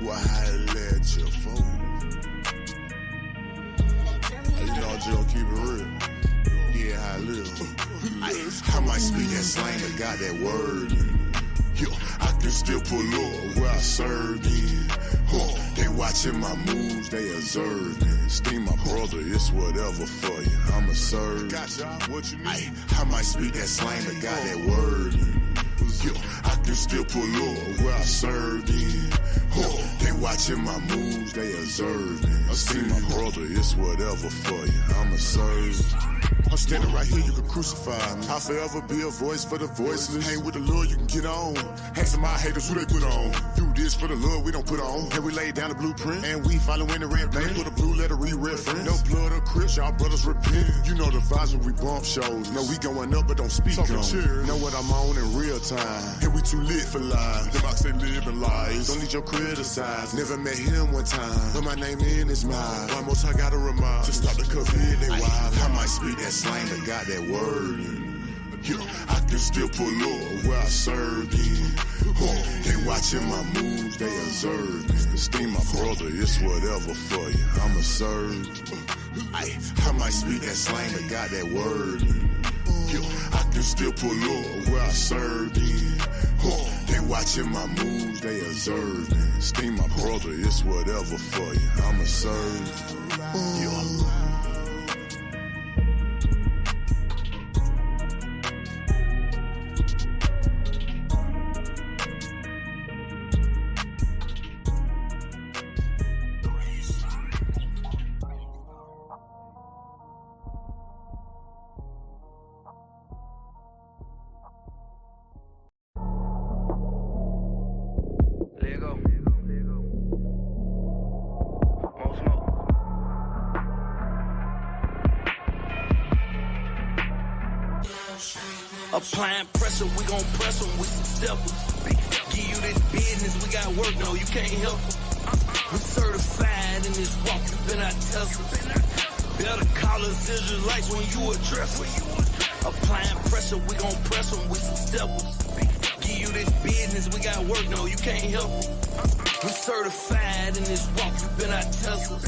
Well, how it let you fool. You know, I'm just gonna keep it real. Yeah, how I live. I might speak that slang, but got that word in. Yo, I can still pull up where I served in. They watching my moves, they observing. Steam my brother, it's whatever for you. I'ma serve. What you need? I might speak that slang, but got that word in. Yo, I can still pull up where I served in. They watching my moves, they observing. Steam my brother, it's whatever for you. I'ma serve. I'm standing right here, you can crucify me. I'll forever be a voice for the voiceless. Hang with the Lord, you can get on. Ask my haters who they put on. Do this for the Lord, we don't put on. And we lay down the blueprint, and we following the red band. Put a blue letter, re-reference. No blood or Crips, y'all brothers repent. You know the vibes when we bump shows. No, we going up, but don't speak on. Know what I'm on in real time. And we too lit for lies. The box say living lies. Don't need your criticize. Never met him one time, but my name in his mind. One more time, gotta remind. To stop the COVID, they wild. I might speak that slang, but got that word in. Yo, I can still pull up where I served in. They watching my moves, they observe. Steam my brother, it's whatever for you. I'ma serve. I might speak that slang, but got that word in. Yo, I can still pull up where I served in. They watching my moves, they observe. Steam my brother, it's whatever for you. I'ma serve. Yo. Applying pressure, we gon' press them with some steppers. Give you this business, we got work, no, you can't help them. We certified in this walk, you been our Tesla. Better call us Israelites when you address us. Applying pressure, we gon' press them with some steppers. Give you this business, we got work, no, you can't help them. We certified in this walk, you been our Tesla.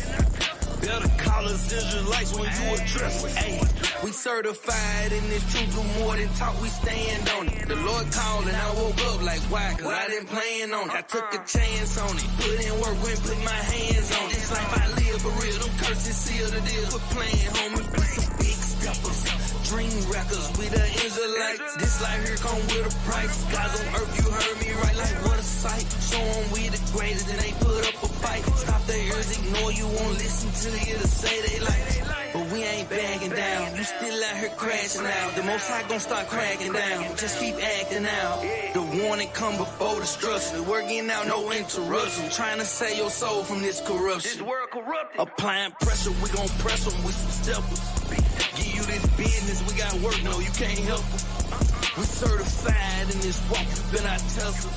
Better call us Israelites when you address us. Ay, we certified in this truth, do more than talk, we stand on it. The Lord called and I woke up like, why? Cause I didn't plan on it. I took a chance on it. Put in work, went put my hands on it. This life I live for real, them curses seal the deal. Quit playing, homie, we some big steppers. Dream wreckers, we the Israelites. This life here come with a price. Guys on earth, you heard me right, like what a sight. Show them we the greatest and they put up a fight. Stop their ears, ignore you, won't listen till you to say they like. But we ain't backing down, you still out here crashing out. The Most High gon' start cracking down, just keep acting out. The warning come before destruction, working out no interruption. Trying to save your soul from this corruption. This world corrupted. Applying pressure, we gon' press them with some steppers. Give you this business, we got work, no, you can't help it. We certified in this walk, you been our Tesla.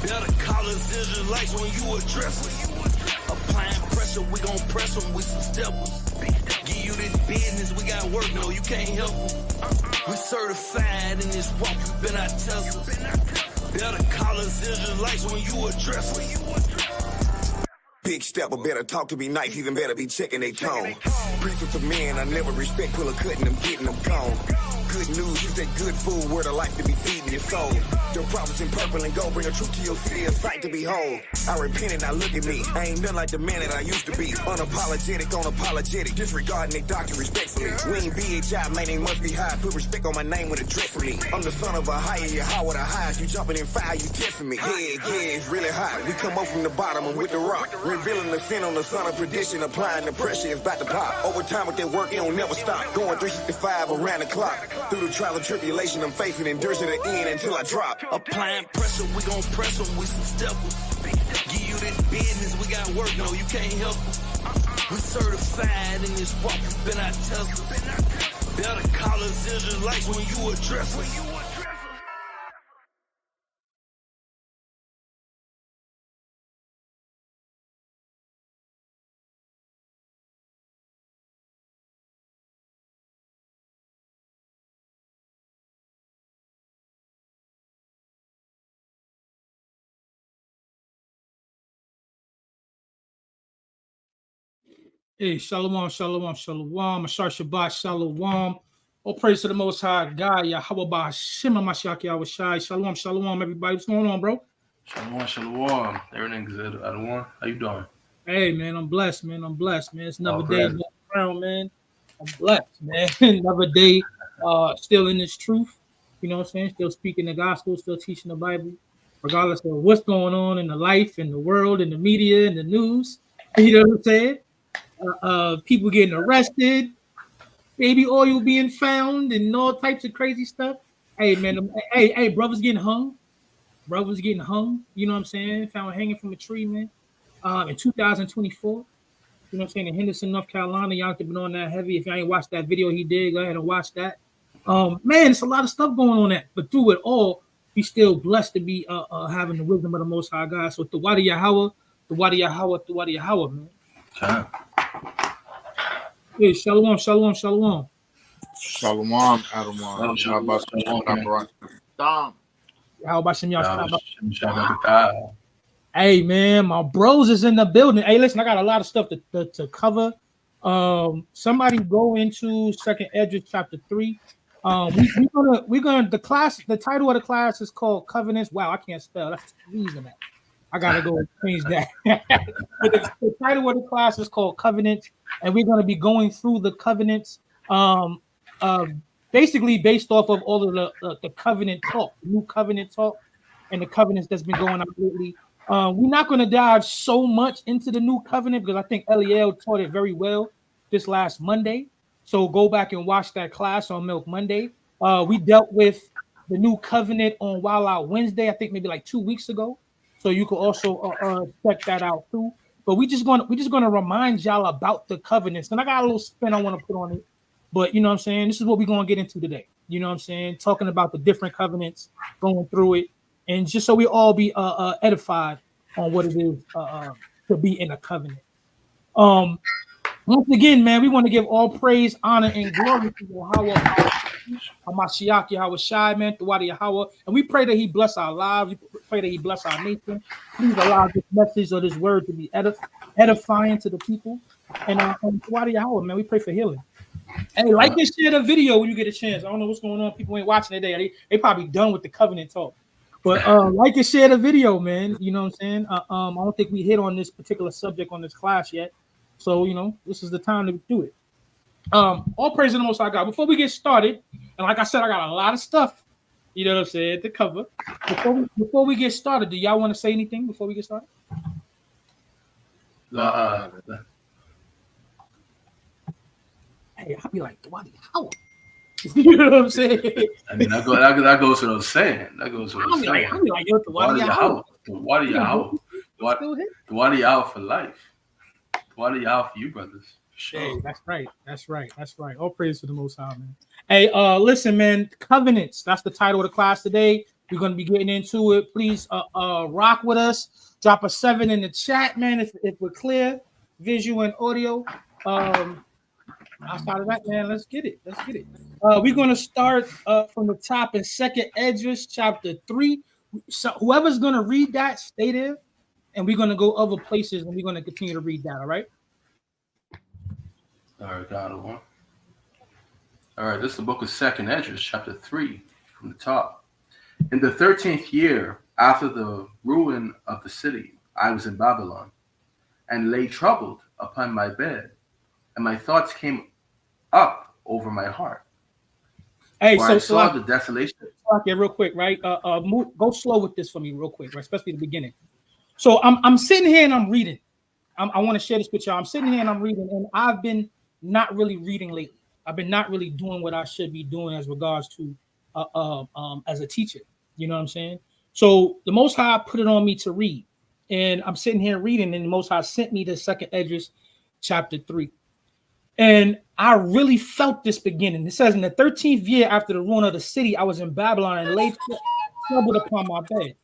Better call us Israelites when you address us. Applying pressure, we gon' press them with some steppers. Give you this business, we got work, no, you can't help it. We certified in this walk, you been our Tesla. Better call us Israelites when you address us. Big stepper, better talk to me nice, even better be checking they tone. Preaching to men, I never respect, pull a cut and I'm getting them gone. Good news, you said good food, word of life to be feeding your soul. Your prophets in purple and gold, bring a truth to your city, a sight to behold. I repent and now look at me, I ain't nothing like the man that I used to be. Unapologetic, unapologetic, disregarding they doctrine respectfully. We ain't BHI, my name must be high, put respect on my name with a dress for me. I'm the son of a higher, Yahweh the highest, you jumping in fire, you testing me. Yeah, it's really hot, we come up from the bottom, I'm with the rock. Revealing the sin on the son of perdition, applying the pressure, it's about to pop. Over time with that work, it don't never stop. Going 365 around the clock. Through the trial and tribulation, I'm facing endures to the end until I drop. Applying pressure, we gon' press them with some steppers. Give you this business, we got work, no, you can't help it. We certified in this walk, you been our Tesla. Better call us Israelites when you address us. Hey, shalom, shalom, shalom. Ashar Shabbat, shalom. All praise to the Most High God. Yahweh Ba'Shem HaMashiach Yahweh Shai. Shalom, shalom, everybody. What's going on, bro? Shalom, shalom. Everything's good. Adawan, how you doing? Hey, man, I'm blessed, man. I'm blessed, man. It's another Oh, day praise. around, man. I'm blessed, man. Another day still in this truth. You know what I'm saying? Still speaking the gospel, still teaching the Bible, regardless of what's going on in the life, in the world, in the media, in the news. You know what I'm saying? People getting arrested, baby oil being found, and all types of crazy stuff. Hey, man, hey, brothers getting hung. Brothers getting hung. You know what I'm saying? Found hanging from a tree, man. In 2024. You know what I'm saying? In Henderson, North Carolina, y'all have been on that heavy. If y'all ain't watched that video he did, go ahead and watch that. Man, it's a lot of stuff going on that, but through it all, we still blessed to be having the wisdom of the Most High God. So the Wadi Yahweh, the Wadi Yahweh, the Wadi Yahweh, man. Okay. Hey, shalom, shalom, shalom. Shalom, Adawan. Shalom. How about some y'all? Shalom. Hey, man, my bros is in the building. Hey, listen, I got a lot of stuff to cover. Somebody go into Second Esdras chapter 3. We're gonna the title of the class is called Covenants. Wow, I can't spell. That's the reason that I gotta go change that. But the title of the class is called Covenants, and we're gonna be going through the covenants. Basically based off of all of the covenant talk, new covenant talk, and the covenants that's been going on lately. We're not going to dive so much into the new covenant because I think Eliel taught it very well this last Monday. So go back and watch that class on Milk Monday. We dealt with the new covenant on Wild Out Wednesday, I think maybe like 2 weeks ago. So you can also check that out too. But we're just gonna remind y'all about the covenants. And I got a little spin I want to put on it. But you know what I'm saying? This is what we're gonna get into today. You know what I'm saying? Talking about the different covenants, going through it, and just so we all be edified on what it is to be in a covenant. Once again, man, we want to give all praise, honor, and glory to Yahweh, HaMashiach Yahweh Shai, man, to Wadi Yahweh, and we pray that He bless our lives. We pray that He bless our nation. Please allow this message or this word to be edifying to the people. And Wadi Yahweh, man, we pray for healing. Hey, like and share the video when you get a chance. I don't know what's going on. People ain't watching today. They probably done with the covenant talk. But like and share the video, man. You know what I'm saying? I don't think we hit on this particular subject on this class yet. So, you know, this is the time to do it. All praise to the Most High God. Before we get started, and like I said, I got a lot of stuff, you know what I'm saying, to cover. Before we get started, do y'all want to say anything before we get started? Hey, I'll be like, how? You know what I'm saying? I mean, that goes without saying. That goes without saying. I'll be like, yo, the Wadi Yahweh. The Wadi Yahweh. The Wadi Yahweh for life. The Wadi Yahweh for you, brothers. Sure. Hey, that's right. All praise to the Most High, man. Hey, listen, man. Covenants. That's the title of the class today. We're gonna be getting into it. Please, rock with us. Drop a 7 in the chat, man. If we're clear, visual and audio. Outside of that, man, let's get it. We're gonna start from the top in Second Esdras chapter 3. So whoever's gonna read that, stay there, and we're gonna go other places, and we're gonna continue to read that. All right. All right, got one. All right, this is the book of Second Esdras, chapter 3, from the top. In the 13th year after the ruin of the city, I was in Babylon, and lay troubled upon my bed, and my thoughts came up over my heart. Hey, so I saw the desolation. Okay, real quick, right? Go slow with this for me, real quick, right? Especially the beginning. So I'm sitting here and I'm reading. I want to share this with y'all. I'm sitting here and I'm reading, and I've been not really reading lately. I've been not really doing what I should be doing as regards to as a teacher. You know what I'm saying? So the Most High put it on me to read, and I'm sitting here reading, and the Most High sent me to Second Esdras chapter 3. And I really felt this beginning. It says, in the 13th year after the ruin of the city, I was in Babylon and lay troubled upon my bed.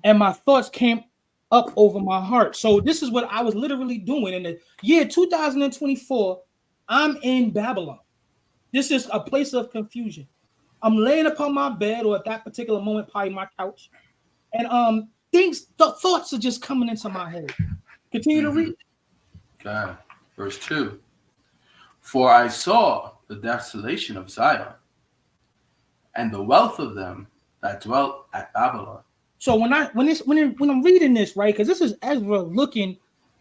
And my thoughts came up over my heart. So this is what I was literally doing. In the year 2024, I'm in Babylon. This is a place of confusion. I'm laying upon my bed, or at that particular moment, probably my couch. And thoughts are just coming into my head. Continue to read. Okay. Verse 2. For I saw the desolation of Zion, and the wealth of them that dwelt at Babylon. So when I'm reading this, right, because this is Ezra looking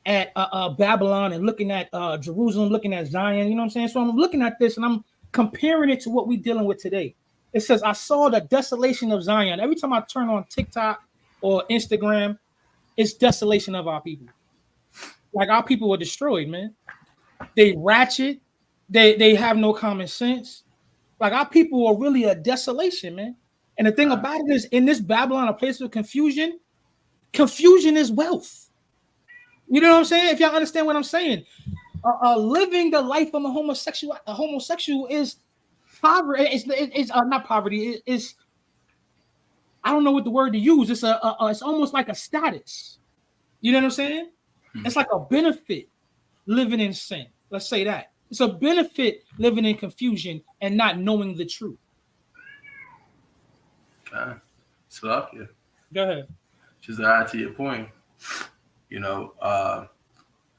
at Babylon and looking at Jerusalem, looking at Zion, you know what I'm saying? So I'm looking at this and I'm comparing it to what we're dealing with today. It says, I saw the desolation of Zion. Every time I turn on TikTok or Instagram, it's desolation of our people. Like our people were destroyed, man. They ratchet, they have no common sense. Like our people are really a desolation, man. And the thing about it is, in this Babylon, a place of confusion, confusion is wealth. You know what I'm saying? If y'all understand what I'm saying, living the life of a homosexual is poverty. It's not poverty. It's I don't know what the word to use. It's it's almost like a status. You know what I'm saying? It's like a benefit living in sin. Let's say that it's a benefit living in confusion and not knowing the truth. So, Go ahead. Just to add to your point,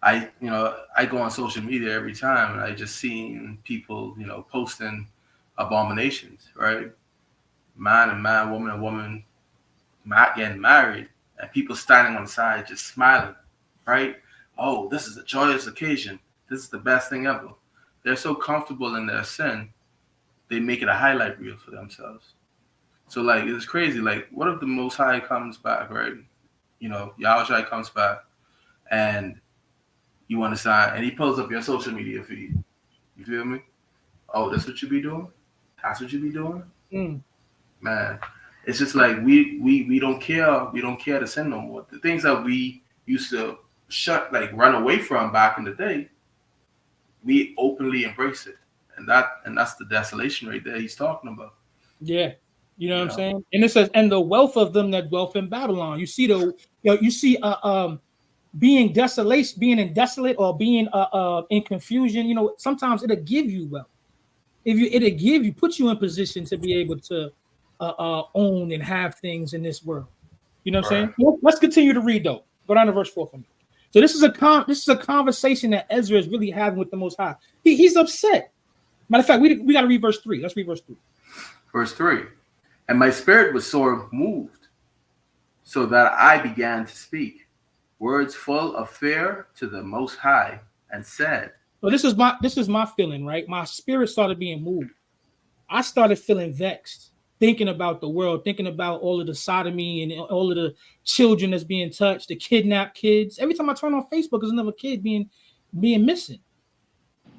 I go on social media every time, and I just seen people, posting abominations, right? Man and man, woman and woman, getting married, and people standing on the side just smiling, right? Oh, this is a joyous occasion. This is the best thing ever. They're so comfortable in their sin, they make it a highlight reel for themselves. So, like, it's crazy. Like, what if the Most High comes back, right? Yahushua comes back, and you understand, and he pulls up your social media feed. You feel me? Oh, that's what you be doing? That's what you be doing? Man, it's just like we don't care. We don't care to sin no more. The things that we used to run away from back in the day, we openly embrace it. And that's the desolation right there he's talking about. Yeah. You know what I'm saying? And it says, and the wealth of them that dwell in Babylon. You see being desolate, being in desolate, or being in confusion. Sometimes it'll give you wealth. It'll put you in position to be able to own and have things in this world. You know what I'm saying? Well, let's continue to read though. Go down to verse 4 for me. So this is a conversation that Ezra is really having with the Most High. He's upset. Matter of fact, we got to read verse 3. Let's read verse 3. Verse 3. And my spirit was sore moved, so that I began to speak words full of fear to the Most High, and said. So this is my feeling, right? My spirit started being moved. I started feeling vexed, thinking about the world, thinking about all of the sodomy and all of the children that's being touched, the kidnapped kids. Every time I turn on Facebook, there's another kid being missing.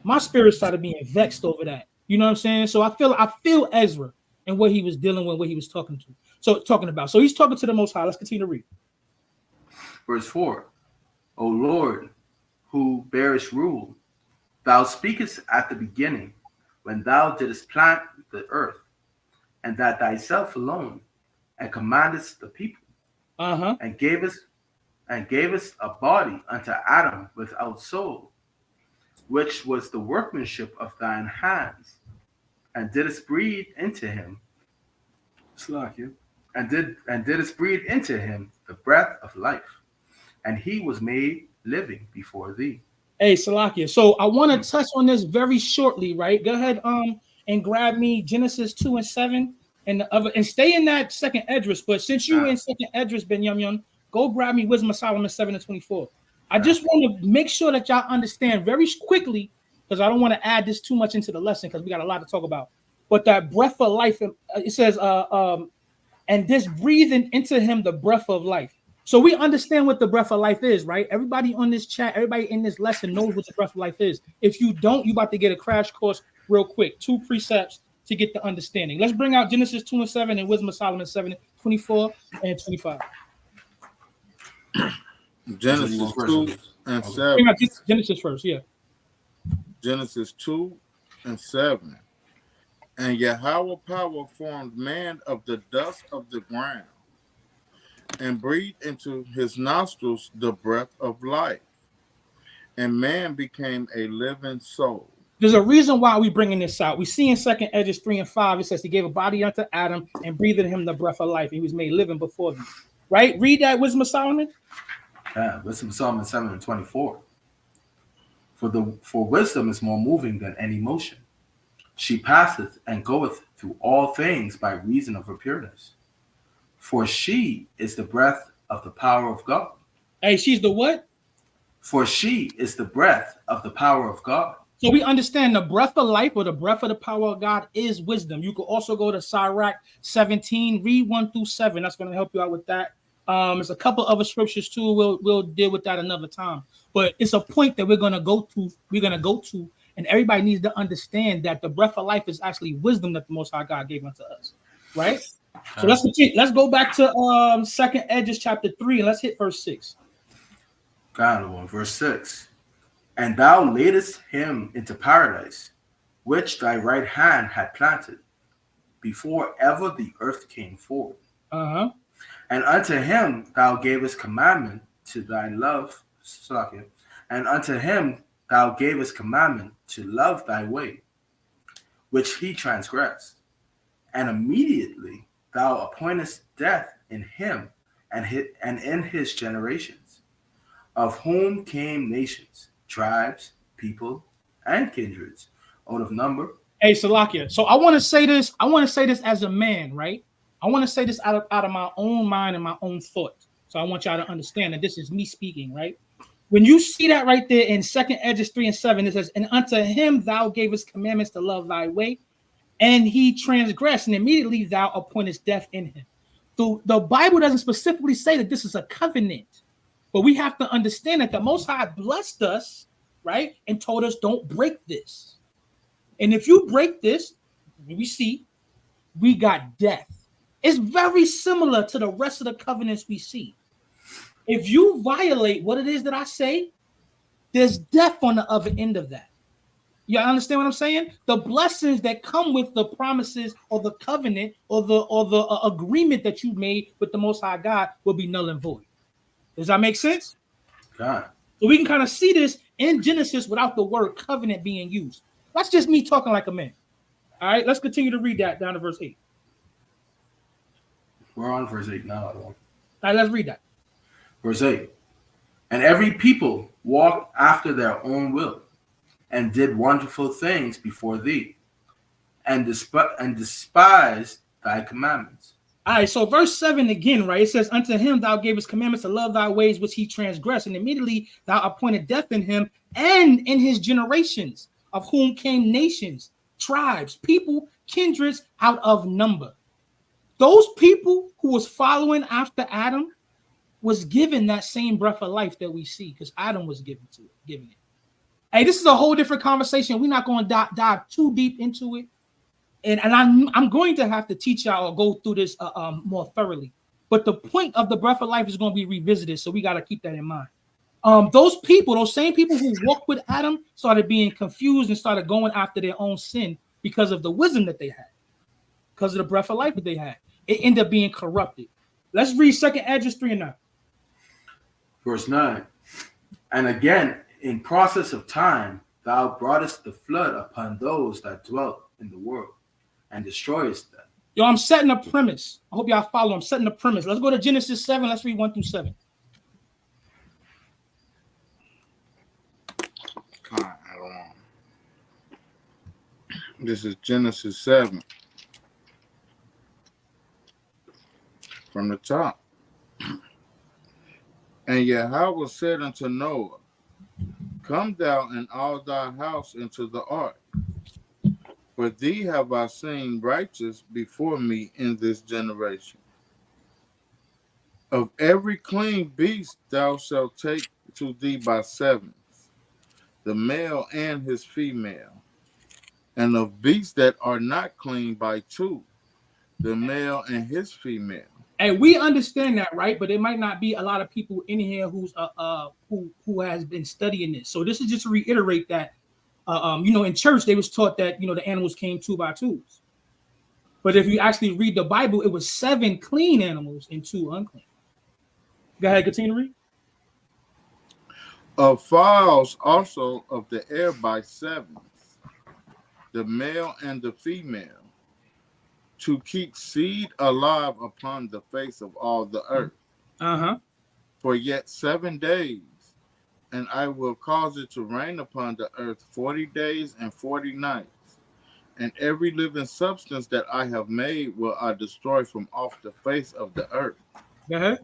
My spirit started being vexed over that. You know what I'm saying? So I feel Ezra and what he was dealing with, what he was talking about. So he's talking to the Most High. Let's continue to read. Verse 4. O Lord, who bearest rule, thou speakest at the beginning, when thou didst plant the earth, and that thyself alone, and commandest the people, and gavest a body unto Adam without soul, which was the workmanship of thine hands, and didst breathe into him, didst breathe into him the breath of life, and he was made living before thee. Hey, Salakia. So I want to touch on this very shortly, right? Go ahead, and grab me Genesis 2 and 7, and stay in that second Esdras. But since you in second Esdras, Ben Yum, go grab me Wisdom of Solomon 7 and 24. I just want to make sure that y'all understand very quickly, because I don't want to add this too much into the lesson, because we got a lot to talk about. But that breath of life, it says, and this breathing into him the breath of life. So we understand what the breath of life is, right? Everybody on this chat, everybody in this lesson knows what the breath of life is. If you don't, you about to get a crash course real quick. 2 precepts to get the understanding. Let's bring out Genesis 2 and 7 and Wisdom of Solomon 7, 24 and 25. Genesis 2 and 7. Bring out Genesis first, yeah. Genesis 2 and 7. And Yahweh power formed man of the dust of the ground, and breathed into his nostrils the breath of life, and man became a living soul. There's a reason why we bringing this out. We see in 2 Esdras 3 and 5, it says he gave a body unto Adam and breathed in him the breath of life. He was made living before them. Right? Read that Wisdom of Solomon. Yeah, Wisdom of Solomon 7 and 24. For wisdom is more moving than any motion. She passeth and goeth through all things by reason of her pureness. For she is the breath of the power of God. Hey, she's the what? For she is the breath of the power of God. So we understand the breath of life or the breath of the power of God is wisdom. You could also go to Sirach 17, read 1 through 7. That's going to help you out with that. There's a couple other scriptures too. We'll deal with that another time. But it's a point that we're gonna go to, and everybody needs to understand that the breath of life is actually wisdom that the Most High God gave unto us. Right? So let's continue. Let's go back to Second Edges chapter 3 and let's hit verse 6. God, verse 6. And thou ladest him into paradise, which thy right hand had planted, before ever the earth came forth. Uh-huh. And unto him thou gavest commandment to thy love, and unto him thou gavest commandment to love thy way, which he transgressed. And immediately thou appointest death in him and in his generations, of whom came nations, tribes, people, and kindreds, out of number. Hey, Salakia. So I want to say this. I want to say this as a man, right? I want to say this out of my own mind and my own thoughts. So I want y'all to understand that this is me speaking, right? When you see that right there in Second Edges 3 and 7, it says, and unto him thou gavest commandments to love thy way, and he transgressed, and immediately thou appointest death in him. So the Bible doesn't specifically say that this is a covenant, but we have to understand that the Most High blessed us, right? And told us, don't break this. And if you break this, we see, we got death. It's very similar to the rest of the covenants we see. If you violate what it is that I say, there's death on the other end of that. You understand what I'm saying? The blessings that come with the promises or the covenant or the agreement that you made with the Most High God will be null and void. Does that make sense? God. So we can kind of see this in Genesis without the word covenant being used. That's just me talking like a man. All right, let's continue to read that down to verse 8. We're on verse 8 now. All right, let's read that. Verse 8. And every people walked after their own will, and did wonderful things before thee, and despised thy commandments. All right, so verse 7 again, right? It says, unto him thou gavest commandments to love thy ways, which he transgressed, and immediately thou appointed death in him and in his generations, of whom came nations, tribes, people, kindreds out of number. Those people who was following after Adam was given that same breath of life that we see, because Adam was given it. Hey, this is a whole different conversation. We're not going to dive too deep into it. And I'm going to have to teach y'all or go through this more thoroughly. But the point of the breath of life is going to be revisited, so we got to keep that in mind. Those same people who walked with Adam started being confused and started going after their own sin because of the wisdom that they had, because of the breath of life that they had. It ended up being corrupted. Let's read 2 Esdras 3 and 9. Verse 9. And again, in process of time, thou broughtest the flood upon those that dwelt in the world, and destroyest them. Yo, I'm setting a premise. I hope y'all follow. I'm setting a premise. Let's go to Genesis 7. Let's read 1 through 7. This is Genesis 7. From the top. And Yahweh said unto Noah, come thou and all thy house into the ark. For thee have I seen righteous before me in this generation. Of every clean beast thou shalt take to thee by sevens, the male and his female. And of beasts that are not clean by two, the male and his female. And we understand that, right? But there might not be a lot of people in here who's who has been studying this. So this is just to reiterate that, in church they was taught that the animals came 2 by 2s. But if you actually read the Bible, it was 7 clean animals and 2 unclean. Go ahead, continue to read. Of fowls also of the air by sevens, the male and the female, to keep seed alive upon the face of all the earth. Uh-huh. For yet 7 days, and I will cause it to rain upon the earth 40 days and 40 nights. And every living substance that I have made will I destroy from off the face of the earth. Go ahead.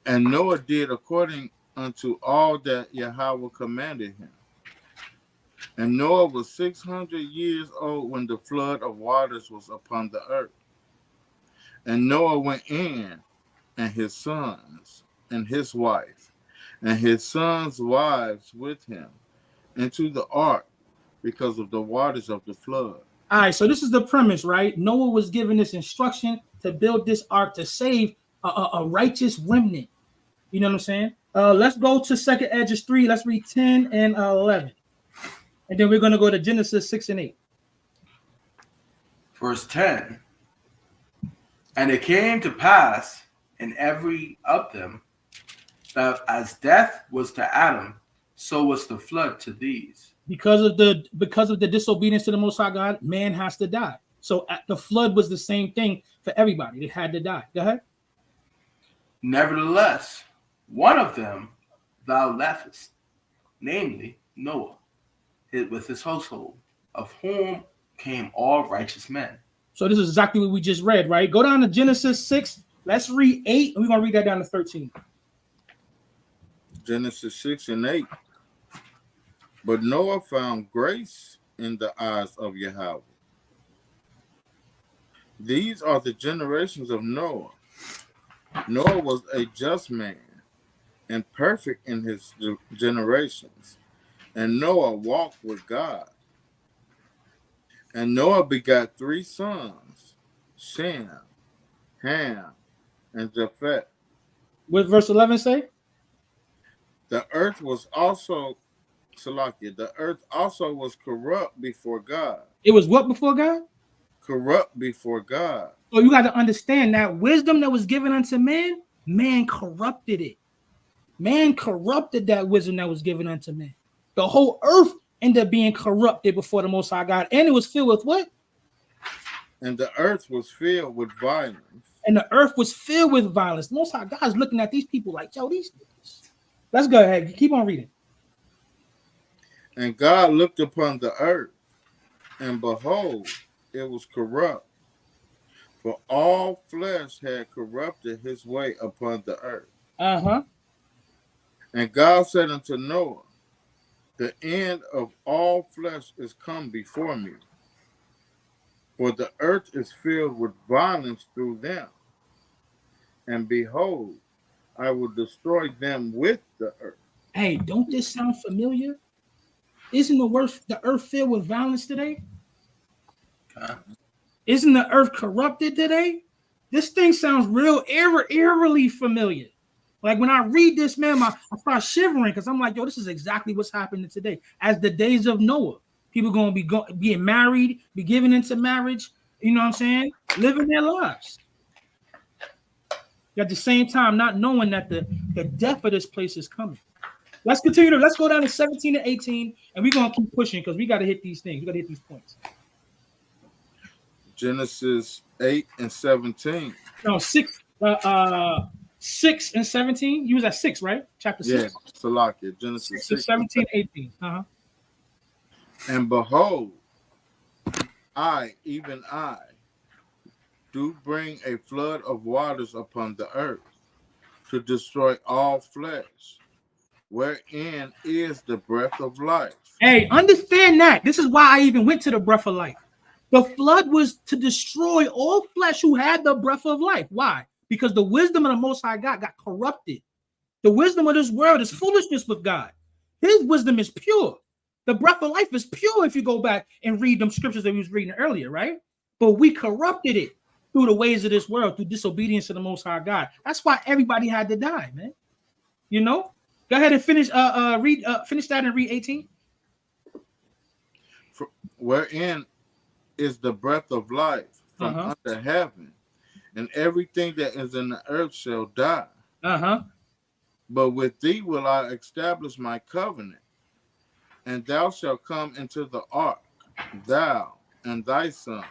And Noah did according unto all that Yahweh commanded him. And Noah was 600 years old when the flood of waters was upon the earth. And Noah went in, and his sons, and his wife, and his sons' wives with him, into the ark, because of the waters of the flood. All right, so this is the premise, right? Noah was given this instruction to build this ark to save a righteous remnant. You know what I'm saying? Let's go to 2nd Edges 3. Let's read 10 and 11. And then we're going to go to Genesis 6 and 8. Verse 10. And it came to pass in every of them that as death was to Adam, so was the flood to these. Because of the disobedience to the Most High God, man has to die. So the flood was the same thing for everybody. They had to die. Go ahead. Nevertheless, one of them thou leftest, namely Noah, with his household, of whom came all righteous men. So this is exactly what we just read, right? Go down to Genesis 6. Let's read 8, and we're going to read that down to 13. Genesis 6 and 8. But Noah found grace in the eyes of Yahweh. These are the generations of Noah. Noah was a just man and perfect in his generations. And Noah walked with God. And Noah begot 3 sons, Shem, Ham, and Japheth. What verse 11 say? The earth was also, Salakia, the earth also was corrupt before God. It was what before God? Corrupt before God. So you got to understand that wisdom that was given unto man, man corrupted it. Man corrupted that wisdom that was given unto man. The whole earth ended up being corrupted before the Most High God. And it was filled with what? And the earth was filled with violence. And the earth was filled with violence. The Most High God is looking at these people like, yo, these niggas. Let's go ahead. Keep on reading. And God looked upon the earth, and behold, it was corrupt. For all flesh had corrupted his way upon the earth. And God said unto Noah, the end of all flesh is come before me, for the earth is filled with violence through them. And behold, I will destroy them with the earth. Hey, don't this sound familiar? Isn't the earth filled with violence today? Isn't the earth corrupted today? This thing sounds real eerily familiar. Like when I read this, man, I start shivering because I'm like, yo, this is exactly what's happening today. As the days of Noah, people going to be getting married, be given into marriage, you know what I'm saying? Living their lives. At the same time, not knowing that the death of this place is coming. Let's continue. Let's go down to 17 and 18, and we're going to keep pushing because we got to hit these things. We got to hit these points. Genesis 8 and 17. No, 6 and 17. You was at 6, right? Chapter 6. Yeah, Salakia. Genesis 6 17, 18. And behold, even I, do bring a flood of waters upon the earth to destroy all flesh, wherein is the breath of life. Hey, understand that. This is why I even went to the breath of life. The flood was to destroy all flesh who had the breath of life. Why? Because the wisdom of the Most High God got corrupted. The wisdom of this world is foolishness with God. His wisdom is pure. The breath of life is pure if you go back and read them scriptures that we was reading earlier, right? But we corrupted it through the ways of this world, through disobedience to the Most High God. That's why everybody had to die, man. You know? Go ahead and finish finish that and read 18. Wherein is the breath of life from under heaven, and everything that is in the earth shall die. But with thee will I establish my covenant, and thou shalt come into the ark, thou and thy son,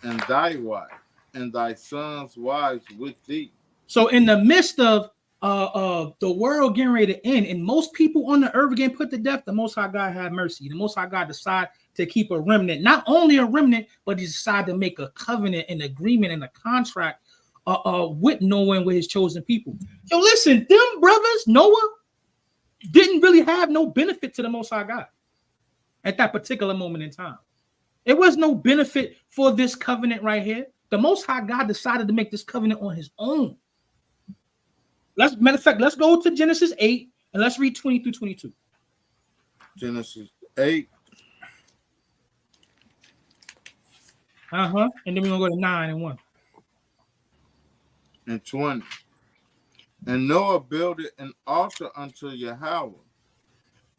and thy wife, and thy sons' wives with thee. So in the midst of the world getting ready to end, and most people on the earth getting put to death, the Most High God had mercy. The Most High God decided to keep a remnant, not only a remnant, but he decided to make a covenant, an agreement, and a contract with Noah and with his chosen people. So listen, them brothers, Noah didn't really have no benefit to the Most High God at that particular moment in time. There was no benefit for this covenant right here. The Most High God decided to make this covenant on his own. Matter of fact, let's go to Genesis 8 and let's read 20 through 22. Genesis 8. And then we're gonna go to 9 and 1. And 20. And Noah builded an altar unto Yahweh,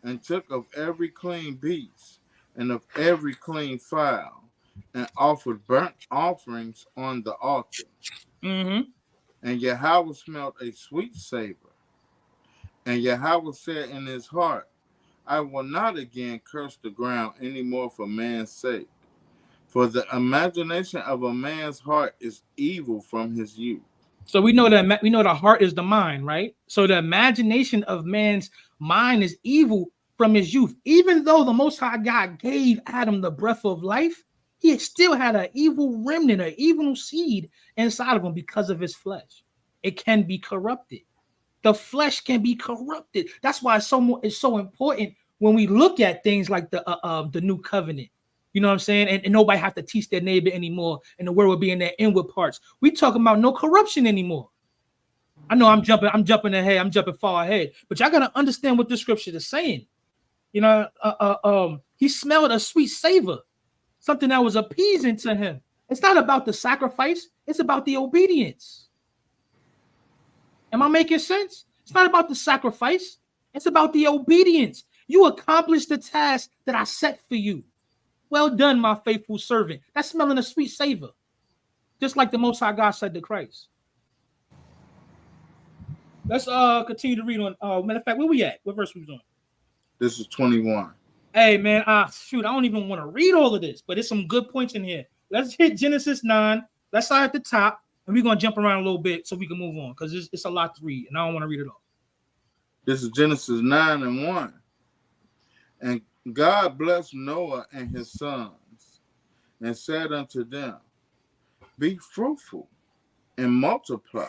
and took of every clean beast, and of every clean fowl, and offered burnt offerings on the altar. And Yahweh smelled a sweet savor. And Yahweh said in his heart, I will not again curse the ground any more for man's sake. For the imagination of a man's heart is evil from his youth. So we know that the heart is the mind, right? So the imagination of man's mind is evil from his youth. Even though the Most High God gave Adam the breath of life, he still had an evil remnant, an evil seed inside of him because of his flesh. It can be corrupted. The flesh can be corrupted. That's why it's so important when we look at things like the new covenant. You know what I'm saying? And nobody have to teach their neighbor anymore, and the word will be in their inward parts. We talking about no corruption anymore. I know I'm jumping ahead, I'm jumping far ahead, but y'all gotta understand what the scripture is saying. You know, he smelled a sweet savor, something that was appeasing to him. It's not about the sacrifice, it's about the obedience. Am I making sense? It's not about the sacrifice, it's about the obedience. You accomplished the task that I set for you. Well done, my faithful servant. That's smelling a sweet savor, just like the Most High God said to Christ. Let's continue to read on. Matter of fact, where we at? What verse we on? This is 21. Hey man, shoot, I don't even want to read all of this, but there's some good points in here. Let's hit Genesis 9. Let's start at the top, and we're gonna jump around a little bit so we can move on because it's a lot to read, and I don't want to read it all. This is Genesis 9 and 1. And God blessed Noah and his sons, and said unto them, be fruitful and multiply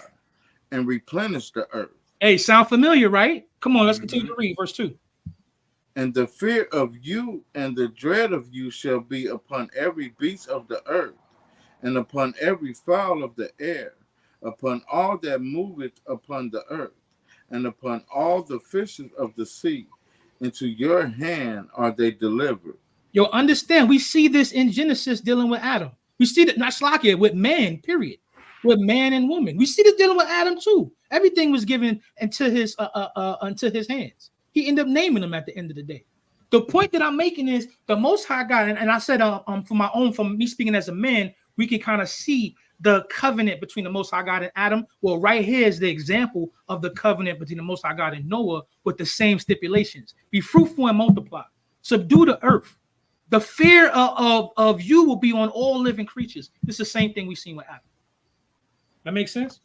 and replenish the earth. Hey, sound familiar, right? Come on, let's continue to read verse 2. And the fear of you and the dread of you shall be upon every beast of the earth, and upon every fowl of the air, upon all that moveth upon the earth, and upon all the fishes of the sea. Into your hand are they delivered. Yo, understand, we see this in Genesis dealing with Adam. We see that, not Slakia, with man, period. With man and woman. We see this dealing with Adam too. Everything was given into his hands. He ended up naming them at the end of the day. The point that I'm making is the Most High God, and I said from me speaking as a man, we can kind of see the covenant between the Most High God and Adam. Well, right here is the example of the covenant between the Most High God and Noah with the same stipulations. Be fruitful and multiply. Subdue the earth. The fear of you will be on all living creatures. This is the same thing we've seen with Adam. That makes sense?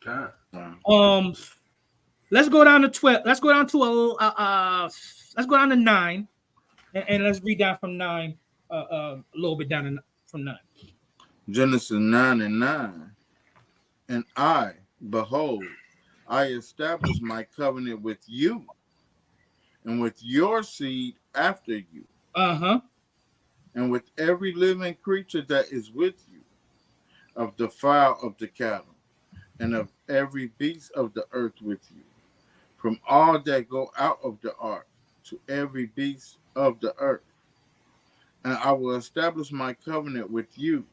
God. Let's go down to 12. Let's go down to 9. And let's read down from 9 a little bit down from 9. Genesis 9 and 9. And I, behold, I establish my covenant with you and with your seed after you. And with every living creature that is with you, of the fowl of the cattle, and of every beast of the earth with you, from all that go out of the ark to every beast of the earth. And I will establish my covenant with you.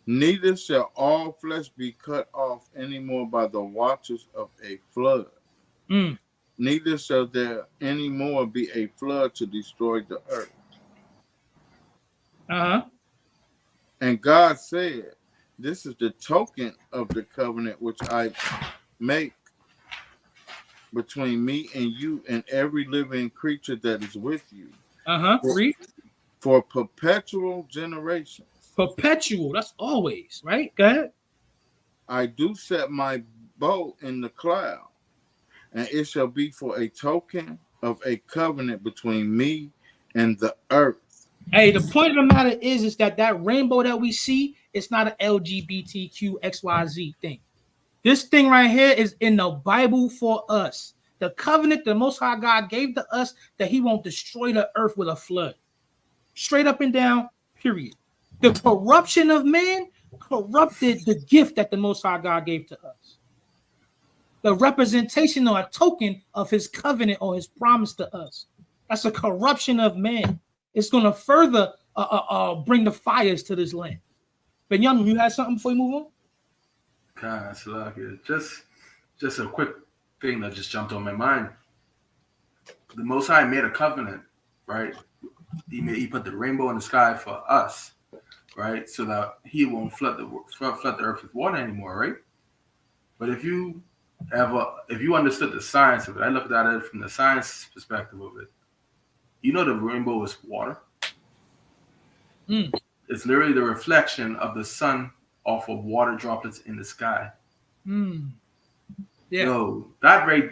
Neither shall all flesh be cut off any more by the waters of a flood. Neither shall there any more be a flood to destroy the earth. And God said, this is the token of the covenant which I make between me and you and every living creature that is with you. For perpetual generations. Perpetual, that's always, right? Go ahead. I do set my bow in the cloud, and it shall be for a token of a covenant between me and the earth. Hey, the point of the matter is that rainbow that we see, it's not an LGBTQ XYZ thing. This thing right here is in the Bible for us. The covenant the Most High God gave to us that He won't destroy the earth with a flood. Straight up and down, period. The corruption of man corrupted the gift that the Most High God gave to us. The representation or a token of His covenant or His promise to us. That's a corruption of man. It's going to further bring the fires to this land. Ben Young, you had something before you move on? God, it's like it. Just a quick thing that just jumped on my mind. The Most High made a covenant, right? He put the rainbow in the sky for us, right? So that He won't flood the earth with water anymore, right? But if you understood the science of it, I looked at it from the science perspective of it. You know, the rainbow is water. It's literally the reflection of the sun off of water droplets in the sky. Yeah. So that right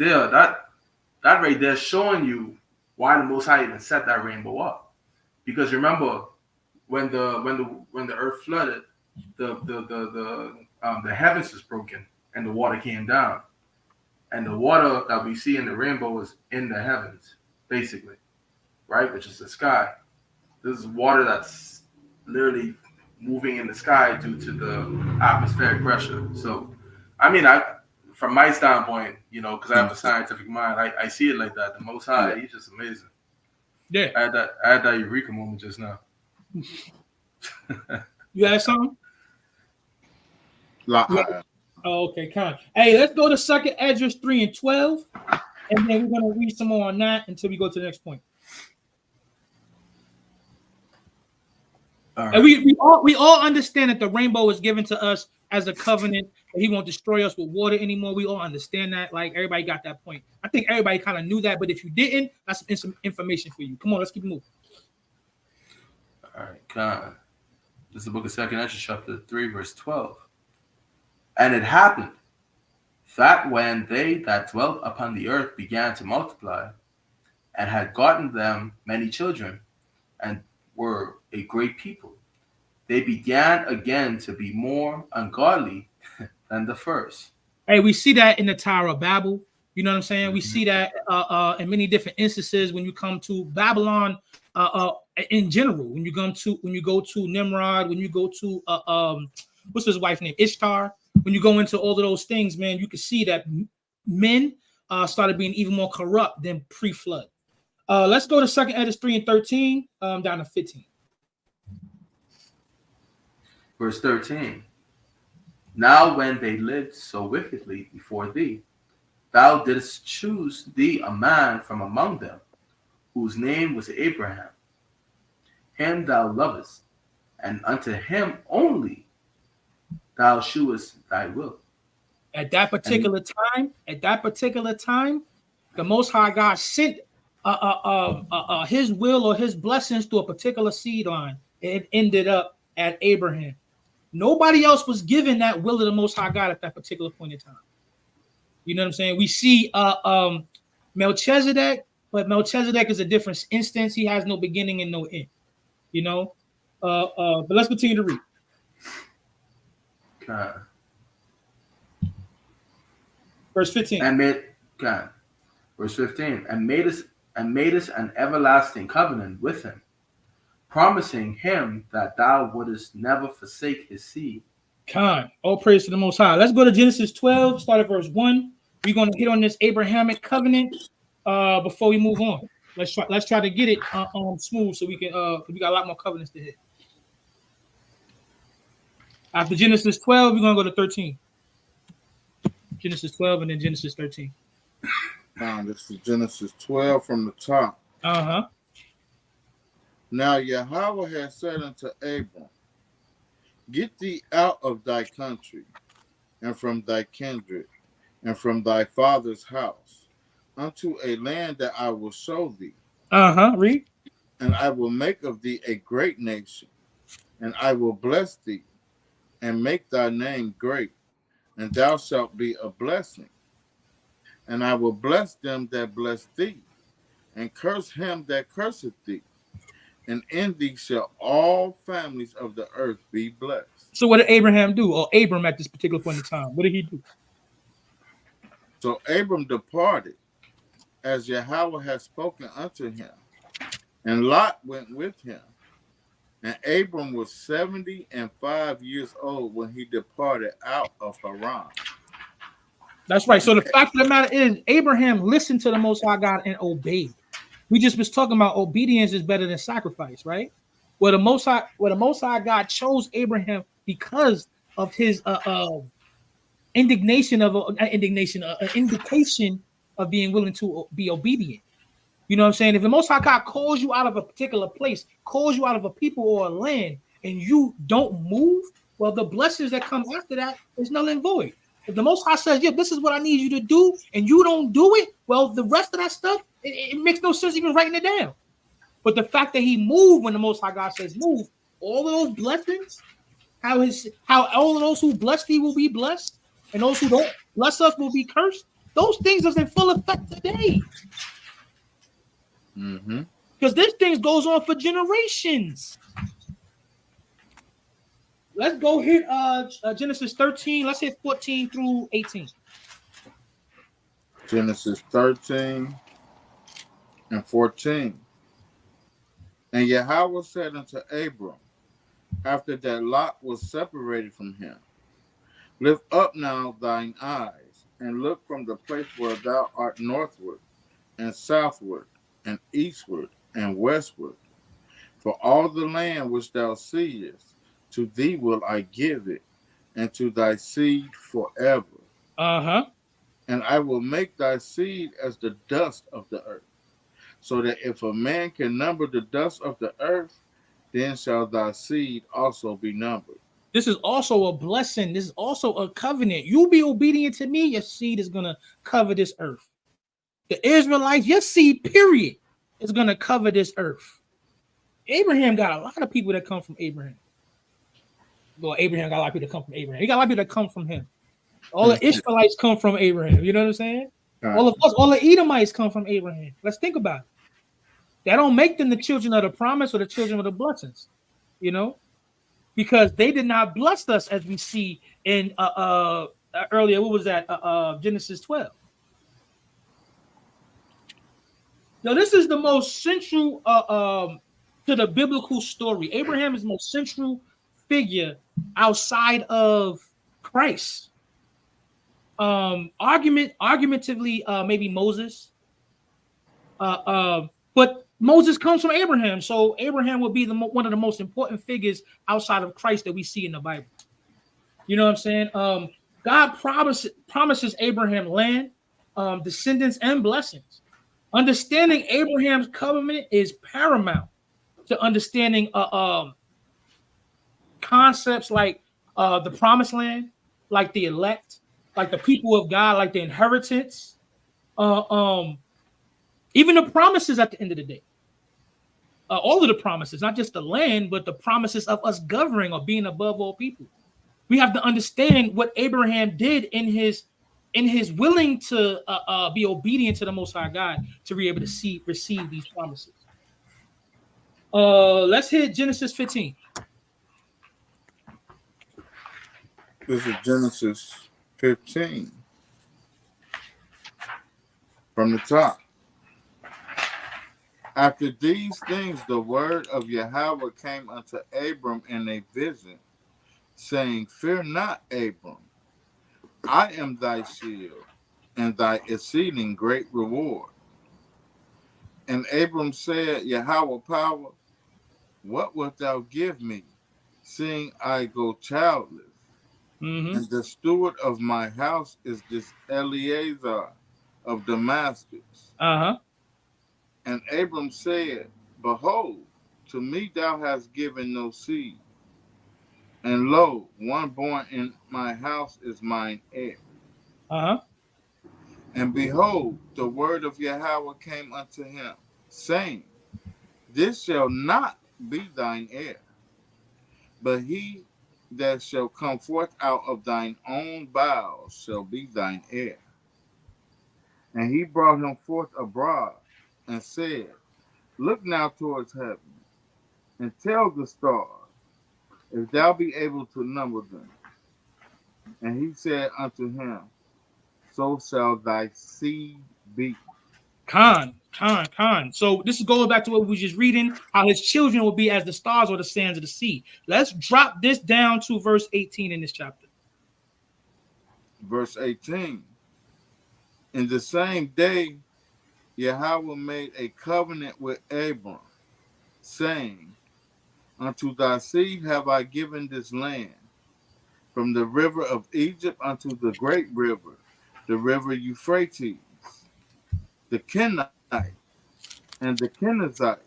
there showing you why the Most High even set that rainbow up. Because remember, when the earth flooded, the heavens was broken and the water came down, and the water that we see in the rainbow was in the heavens, basically, right? Which is the sky. This is water that's literally moving in the sky due to the atmospheric pressure. So, I mean, from my standpoint, you know, because I have a scientific mind, I see it like that. The Most High, He's just amazing. Yeah. I had that eureka moment just now. You had something? Oh, okay, kind. Hey, let's go to 2nd Esdras 3 and 12, and then we're gonna read some more on that until we go to the next point. All right. And we all understand that the rainbow is given to us as a covenant, that He won't destroy us with water anymore. We all understand that. Like, everybody got that point. I think everybody kind of knew that, but if you didn't, that's some information for you. Come on, let's keep moving. All right, God. This is the book of 2nd Esdras, chapter 3, verse 12. And it happened that when they that dwelt upon the earth began to multiply, and had gotten them many children, and were a great people, they began again to be more ungodly than the first. Hey, we see that in the Tower of Babel. You know what I'm saying? We see that in many different instances when you come to Babylon, in general. When you go to Nimrod, when you go to what's his wife name, Ishtar. When you go into all of those things, man, you can see that men started being even more corrupt than pre-flood. Let's go to 2nd Esdras 3 and 13, down to 15. Verse 13. Now when they lived so wickedly before thee, thou didst choose thee a man from among them, whose name was Abraham. Him thou lovest, and unto him only thou shewest thy will. At that particular time, the Most High God sent His will or His blessings to a particular seed line. It ended up at Abraham. Nobody else was given that will of the Most High God at that particular point in time. You know what I'm saying? We see Melchizedek, but Melchizedek is a different instance. He has no beginning and no end. You know, but let's continue to read. God. Verse 15. Verse 15. And made us an everlasting covenant with him, promising him that thou wouldest never forsake his seed. Kind. All praise to the Most High. Let's go to Genesis 12, start at verse 1. We're going to hit on this Abrahamic covenant before we move on. Let's try to get it smooth so we can we got a lot more covenants to hit. After Genesis 12, we're going to go to 13. Genesis 12 and then Genesis 13. This is Genesis 12 from the top. Uh-huh. Now Yahweh has said unto Abram, get thee out of thy country, and from thy kindred, and from thy father's house, unto a land that I will show thee. Uh-huh. Read. And I will make of thee a great nation, and I will bless thee, and make thy name great, and thou shalt be a blessing. And I will bless them that bless thee, and curse him that curseth thee. And in thee shall all families of the earth be blessed. So what did Abraham do, or Abram at this particular point in time? What did he do? So Abram departed, as Yahweh had spoken unto him, and Lot went with him. And Abram was 75 years old when he departed out of Haran. That's right. So the fact of the matter is, Abraham listened to the Most High God and obeyed. We just was talking about obedience is better than sacrifice, right? Where the Most High God chose Abraham because of his indication of being willing to be obedient. You know what I'm saying? If the Most High God calls you out of a particular place, calls you out of a people or a land, and you don't move, well, the blessings that come after that is null and void. If the Most High says, yeah, this is what I need you to do, and you don't do it, well, the rest of that stuff, it makes no sense even writing it down. But the fact that he moved when the Most High God says move, all of those blessings, how all of those who bless thee will be blessed, and those who don't bless us will be cursed, those things are in full effect today. Because this thing goes on for generations. Let's go hit Genesis 13. Let's hit 14 through 18. Genesis 13 and 14. And Yahweh said unto Abram, after that Lot was separated from him, lift up now thine eyes, and look from the place where thou art northward, and southward, and eastward, and westward. For all the land which thou seest, to thee will I give it, and to thy seed forever. And I will make thy seed as the dust of the earth, so that if a man can number the dust of the earth, then shall thy seed also be numbered. This is also a blessing. This is also a covenant. You be obedient to me, your seed is going to cover this earth. The Israelites, your seed, period, is going to cover this earth. Abraham got a lot of people that come from Abraham. Well, Abraham got a lot of people that come from Abraham. He got a lot of people that come from him. All the Ishmaelites come from Abraham. You know what I'm saying? All of us, all the Edomites come from Abraham. Let's think about it. That don't make them the children of the promise or the children of the blessings, you know, because they did not bless us as we see in earlier. What was that? Genesis 12. Now, this is the most central to the biblical story. Abraham is the most central figure outside of Christ. Argumentatively, maybe Moses. But Moses comes from Abraham, so Abraham would be one of the most important figures outside of Christ that we see in the Bible. You know what I'm saying? God promises Abraham land, descendants, and blessings. Understanding Abraham's covenant is paramount to understanding concepts like the promised land, like the elect, like the people of God, like the inheritance, even the promises at the end of the day. All of the promises, not just the land, but the promises of us governing or being above all people. We have to understand what Abraham did in his willing to be obedient to the Most High God to be able to receive these promises. Let's hit Genesis 15. This is Genesis 15 from the top. After these things, the word of Yahweh came unto Abram in a vision, saying, Fear not, Abram, I am thy shield, and thy exceeding great reward. And Abram said, Yahweh power, what wilt thou give me, seeing I go childless? And the steward of my house is this Eleazar of Damascus. And Abram said, Behold, to me thou hast given no seed, and lo, one born in my house is mine heir. And behold, the word of Yahweh came unto him, saying, This shall not be thine heir, but he that shall come forth out of thine own bowels shall be thine heir. And he brought him forth abroad and said, Look now towards heaven, and tell the stars, if thou be able to number them. And he said unto him, So shall thy seed be. Khan. So this is going back to what we were just reading, how his children will be as the stars or the sands of the sea. Let's drop this down to verse 18 in this chapter. Verse 18. In the same day, Yahweh made a covenant with Abram, saying, Unto thy seed have I given this land, from the river of Egypt unto the great river, the river Euphrates, the Kenites, and the Kenizzites,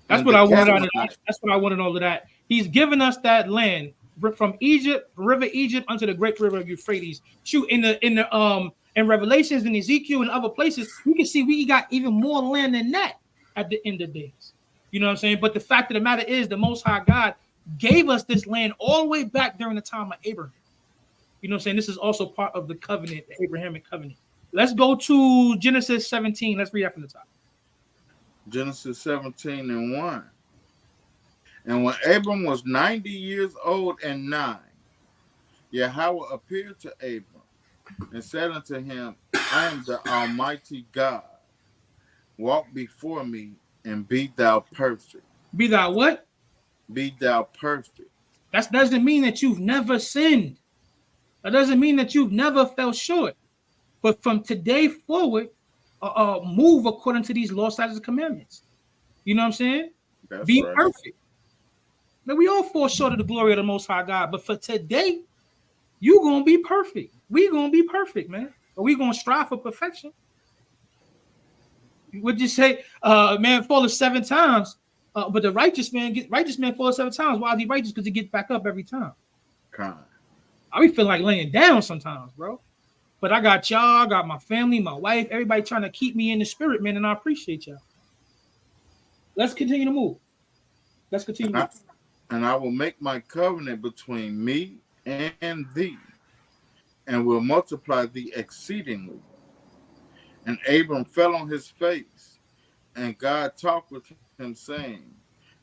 That's and what the I wanted out of that. Canaanites. That's what I wanted all of that. He's given us that land from Egypt, river Egypt, unto the great river of Euphrates. Shoot, in Revelations and Ezekiel and other places, we can see we got even more land than that at the end of days. You know what I'm saying? But the fact of the matter is, the Most High God gave us this land all the way back during the time of Abraham. You know what I'm saying? This is also part of the covenant, the Abrahamic covenant. Let's go to Genesis 17. Let's read that from the top. Genesis 17 and 1. And when Abram was 90 years old and 9, Yahweh appeared to Abram and said unto him, I am the Almighty God. Walk before me and be thou perfect. Be thou what? Be thou perfect. That doesn't mean that you've never sinned. That doesn't mean that you've never fell short. But from today forward, move according to these law, statutes, and commandments. You know what I'm saying? That's Be right. perfect. Now, we all fall short of the glory of the Most High God. But for today, you're going to be perfect. We're going to be perfect, man. But we're going to strive for perfection. Would you say, man falleth 7 times, but the righteous man falleth 7 times. Why is he righteous? Because he gets back up every time. Kind. I be feeling like laying down sometimes, bro. But I got y'all, I got my family, my wife, everybody trying to keep me in the spirit, man, and I appreciate y'all. Let's continue to move. Let's continue to move. And I will make my covenant between me and thee, and will multiply thee exceedingly. And Abram fell on his face, and God talked with him, saying,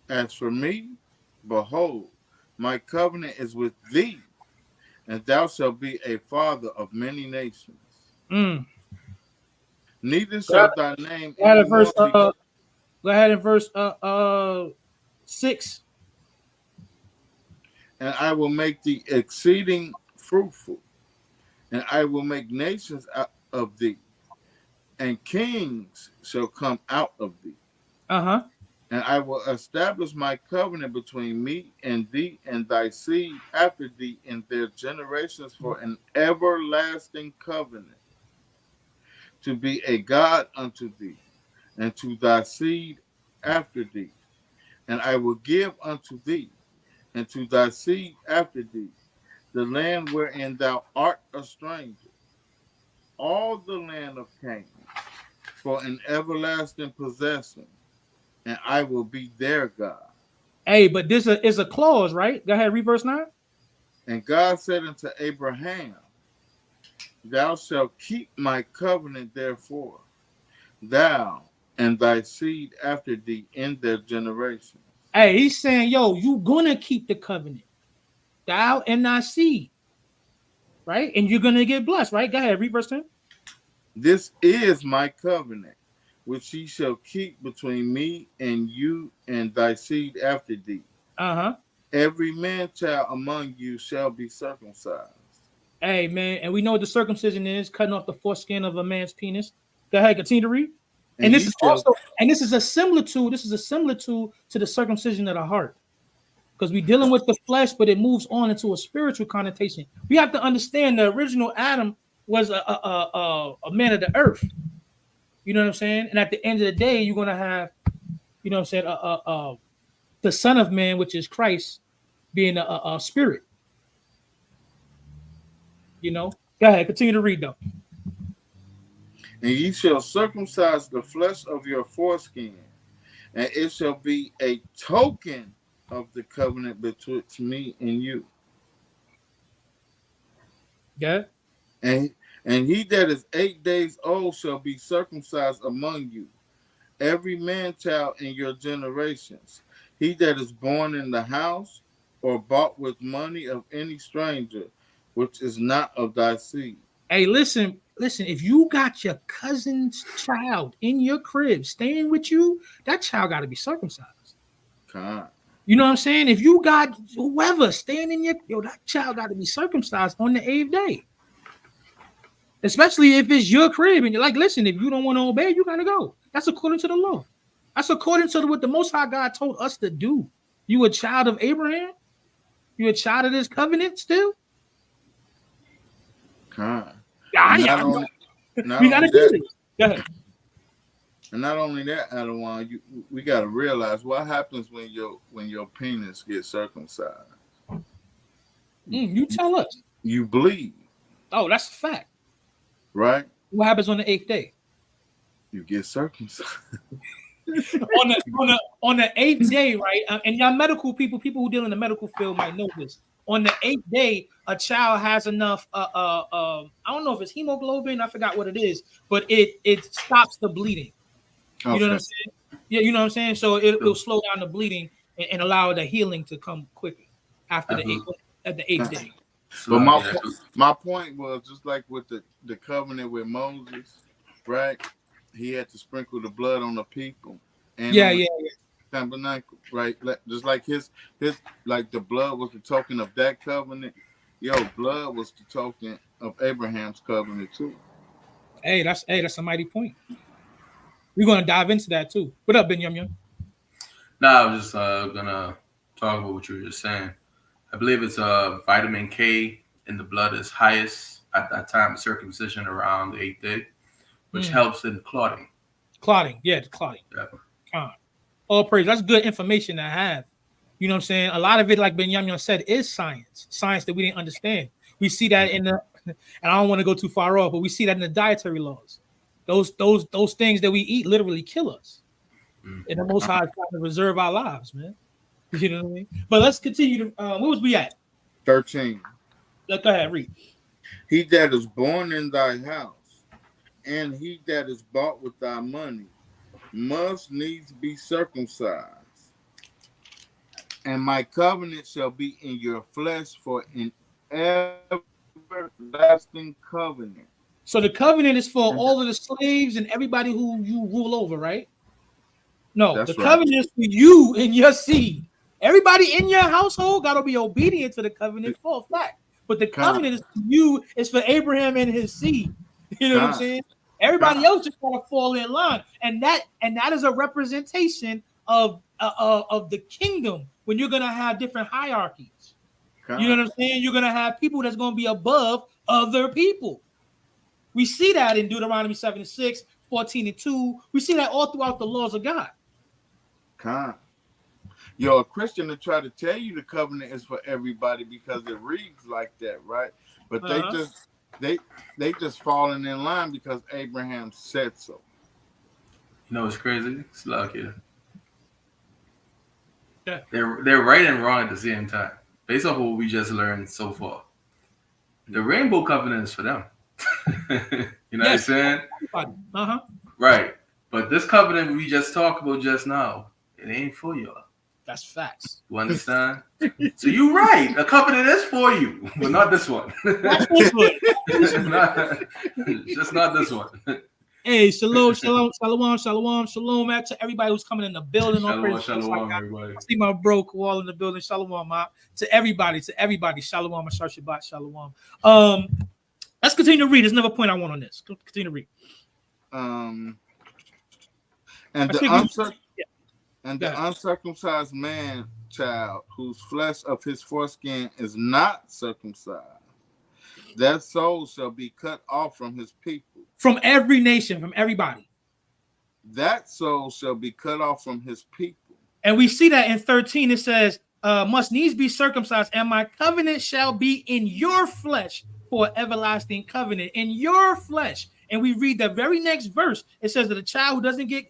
As for me, behold, my covenant is with thee, and thou shalt be a father of many nations. Neither shall thy name Go ahead in verse 6. And I will make thee exceeding fruitful, and I will make nations out of thee, and kings shall come out of thee. And I will establish my covenant between me and thee and thy seed after thee in their generations for an everlasting covenant, to be a God unto thee, and to thy seed after thee. And I will give unto thee, and to thy seed after thee, the land wherein thou art a stranger, all the land of Canaan, for an everlasting possession, and I will be their God. Hey, but this is a clause, right? Go ahead, read verse 9. And God said unto Abraham, Thou shalt keep my covenant, therefore, thou and thy seed after thee in their generations. Hey, he's saying, yo, you gonna keep the covenant, thou and thy seed, right? And you're gonna get blessed, right? Go ahead, read verse 10. This is my covenant, which ye shall keep between me and you and thy seed after thee. Every man child among you shall be circumcised. Hey, man, and we know what the circumcision is, cutting off the foreskin of a man's penis. Go ahead, continue to read. And this is also, and this is a similar to the circumcision of the heart. Because we're dealing with the flesh, but it moves on into a spiritual connotation. We have to understand the original Adam was a man of the earth. You know what I'm saying? And at the end of the day, you're gonna have, you know what I'm saying, the Son of Man, which is Christ, being a spirit. You know, go ahead, continue to read though. And ye shall circumcise the flesh of your foreskin, and it shall be a token of the covenant betwixt me and you. Yeah. And And he that is 8 days old shall be circumcised among you, every man child in your generations. He that is born in the house or bought with money of any stranger, which is not of thy seed. Hey, listen. If you got your cousin's child in your crib staying with you, that child got to be circumcised. God. You know what I'm saying? If you got whoever staying in that child got to be circumcised on the 8th day. Especially if it's your crib and you're like, listen, if you don't want to obey, you got to go. That's according to the law. That's according to what the Most High God told us to do. You a child of Abraham? You a child of this covenant still? God. Yeah, we got to do this. Go ahead. And not only that, Adawan, we got to realize what happens when your penis gets circumcised. You tell us. You bleed. Oh, that's a fact. Right? What happens on the 8th day? You get circumcised. on the 8th day, right? And y'all medical people who deal in the medical field might know this. On the 8th day, a child has enough. I don't know if it's hemoglobin. I forgot what it is, but it stops the bleeding. You know what I'm saying? Yeah, you know what I'm saying. So it'll slow down the bleeding and allow the healing to come quicker after the 8th day. But my point was just like with the covenant with Moses, right? He had to sprinkle the blood on the people. And tabernacle, right? Just like his like the blood was the token of that covenant. Blood was the token of Abraham's covenant too. Hey, that's a mighty point. We're gonna dive into that too. What up, Ben Yum Yum? No, I was just gonna talk about what you were just saying. I believe it's vitamin K in the blood is highest at that time of circumcision around the 8th day, which helps in clotting. Clotting. Yeah. All praise. That's good information to have. You know what I'm saying? A lot of it, like Ben Yum Yum said, is science that we didn't understand. We see that and I don't want to go too far off, but we see that in the dietary laws. Those things that we eat literally kill us. And the Most High is trying to reserve our lives, man. You know what I mean? But let's continue to where was we at? 13. Go ahead, read. He that is born in thy house, and he that is bought with thy money, must needs be circumcised. And my covenant shall be in your flesh for an everlasting covenant. So the covenant is for all of the slaves and everybody who you rule over, right? No, that's the covenant is for you and your seed. Everybody in your household got to be obedient to the covenant for a fact. But the covenant is for you, it's for Abraham and his seed. You know what I'm saying? Everybody else just got to fall in line. And that is a representation of the kingdom when you're going to have different hierarchies. You know what I'm saying? You're going to have people that's going to be above other people. We see that in Deuteronomy 7:6, 14:2. We see that all throughout the laws of God. A Christian to try to tell you the covenant is for everybody because it reads like that, right? But they just falling in line because Abraham said so. You know what's crazy? It's lucky. Yeah. They're right and wrong at the same time, based off of what we just learned so far. The rainbow covenant is for them. You know what I'm saying? Right. But this covenant we just talked about just now, it ain't for you. That's facts. You understand? So you're right. The covenant is for you, but not this one. Not this one. Just not this one. Hey, shalom to everybody who's coming in the building. Shalom, everybody. I see my bro Wall in the building. Shalom, ma. To everybody. Shalom, Ashar Shabbat, shalom. Let's continue to read. There's another point I want on this. Continue to read. The uncircumcised man child whose flesh of his foreskin is not circumcised, that soul shall be cut off from his people. From every nation, from everybody. That soul shall be cut off from his people. And we see that in 13, it says, must needs be circumcised, and my covenant shall be in your flesh for everlasting covenant. In your flesh. And we read the very next verse. It says that a child who doesn't get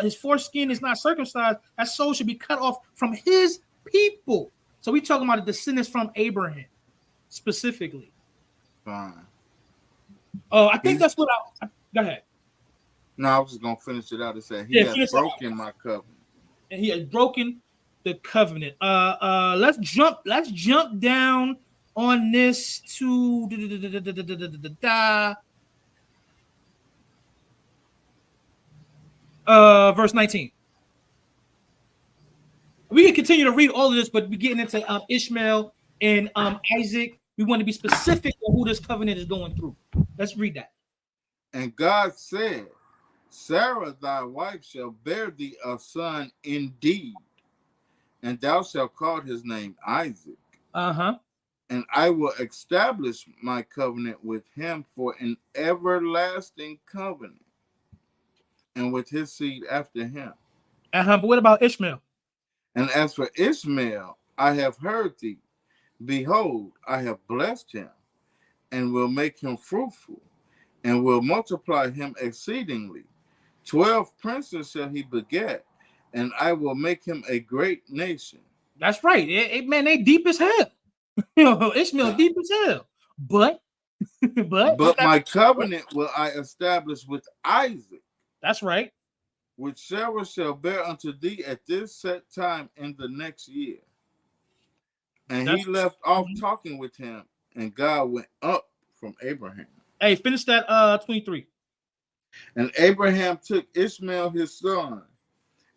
his foreskin is not circumcised, that soul should be cut off from his people. So we're talking about the descendants from Abraham specifically. Fine. I think that's what go ahead. No, I was just gonna finish it out and say he Yeah, has broken my covenant. And he has broken the covenant. Let's jump down on this to verse 19. We can continue to read all of this, but we're getting into Ishmael and Isaac. We want to be specific on who this covenant is going through. Let's read that. And God said, Sarah thy wife shall bear thee a son indeed, and thou shalt call his name Isaac. And I will establish my covenant with him for an everlasting covenant, and with his seed after him. But what about Ishmael? And as for Ishmael, I have heard thee. Behold, I have blessed him, and will make him fruitful, and will multiply him exceedingly. 12 princes shall he beget, and I will make him a great nation. That's right. Man, they deep as hell. Ishmael deep as hell. But my covenant will I establish with Isaac. That's right. Which Sarah shall bear unto thee at this set time in the next year. And he left off talking with him, and God went up from Abraham. Hey, finish that 23. And Abraham took Ishmael his son,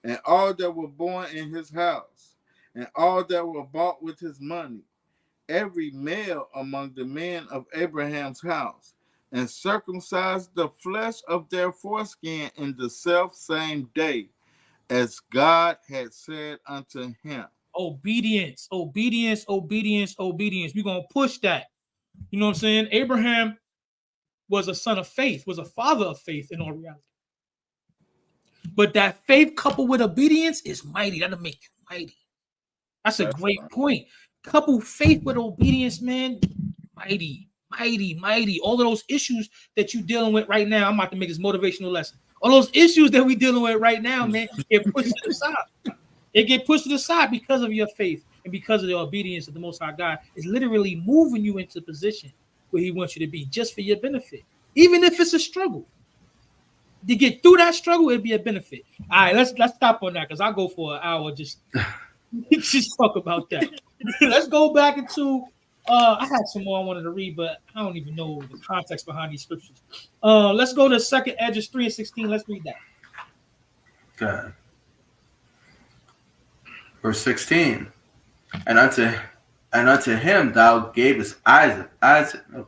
and all that were born in his house, and all that were bought with his money, every male among the men of Abraham's house, and circumcised the flesh of their foreskin in the self-same day, as God had said unto him. Obedience. We're going to push that. You know what I'm saying? Abraham was a son of faith, was a father of faith in all reality. But that faith coupled with obedience is mighty. That'll make you mighty. That's a great point. Couple faith with obedience, man. Mighty. All of those issues that you're dealing with right now, I'm about to make this motivational lesson. All those issues that we're dealing with right now, man, get pushed to the side. It get pushed to the side because of your faith and because of the obedience of the Most High God. Is literally moving you into the position where he wants you to be just for your benefit. Even if it's a struggle. To get through that struggle, it'd be a benefit. All right, let's stop on that because I'll go for an hour just talk about that. Let's go back into I had some more I wanted to read, but I don't even know the context behind these scriptures. Let's go to 2nd Edges 3:16. Let's read that. Okay. Verse 16. And unto him thou gavest Isaac. And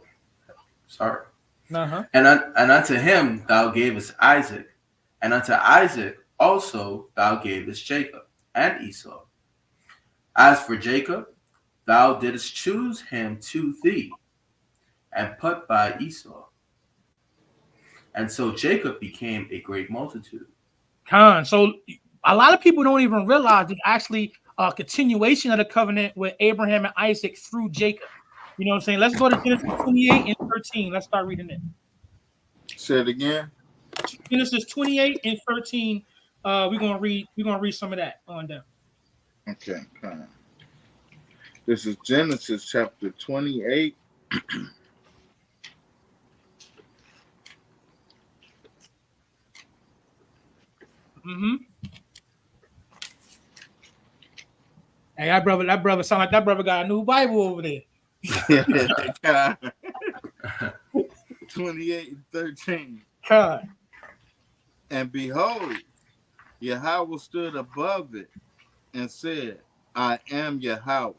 unto him thou gavest Isaac, and unto Isaac also thou gavest Jacob and Esau. As for Jacob, thou didst choose him to thee, and put by Esau. And so Jacob became a great multitude. So a lot of people don't even realize it's actually a continuation of the covenant with Abraham and Isaac through Jacob. You know what I'm saying? Let's go to Genesis 28 and 13. Let's start reading it. Say it again. Genesis 28 and 13. We're gonna read some of that on down. Okay. This is Genesis chapter 28. Hey, that brother sound like that brother got a new Bible over there. 28 and 13. God. And behold, Yahweh stood above it and said, I am Yahweh,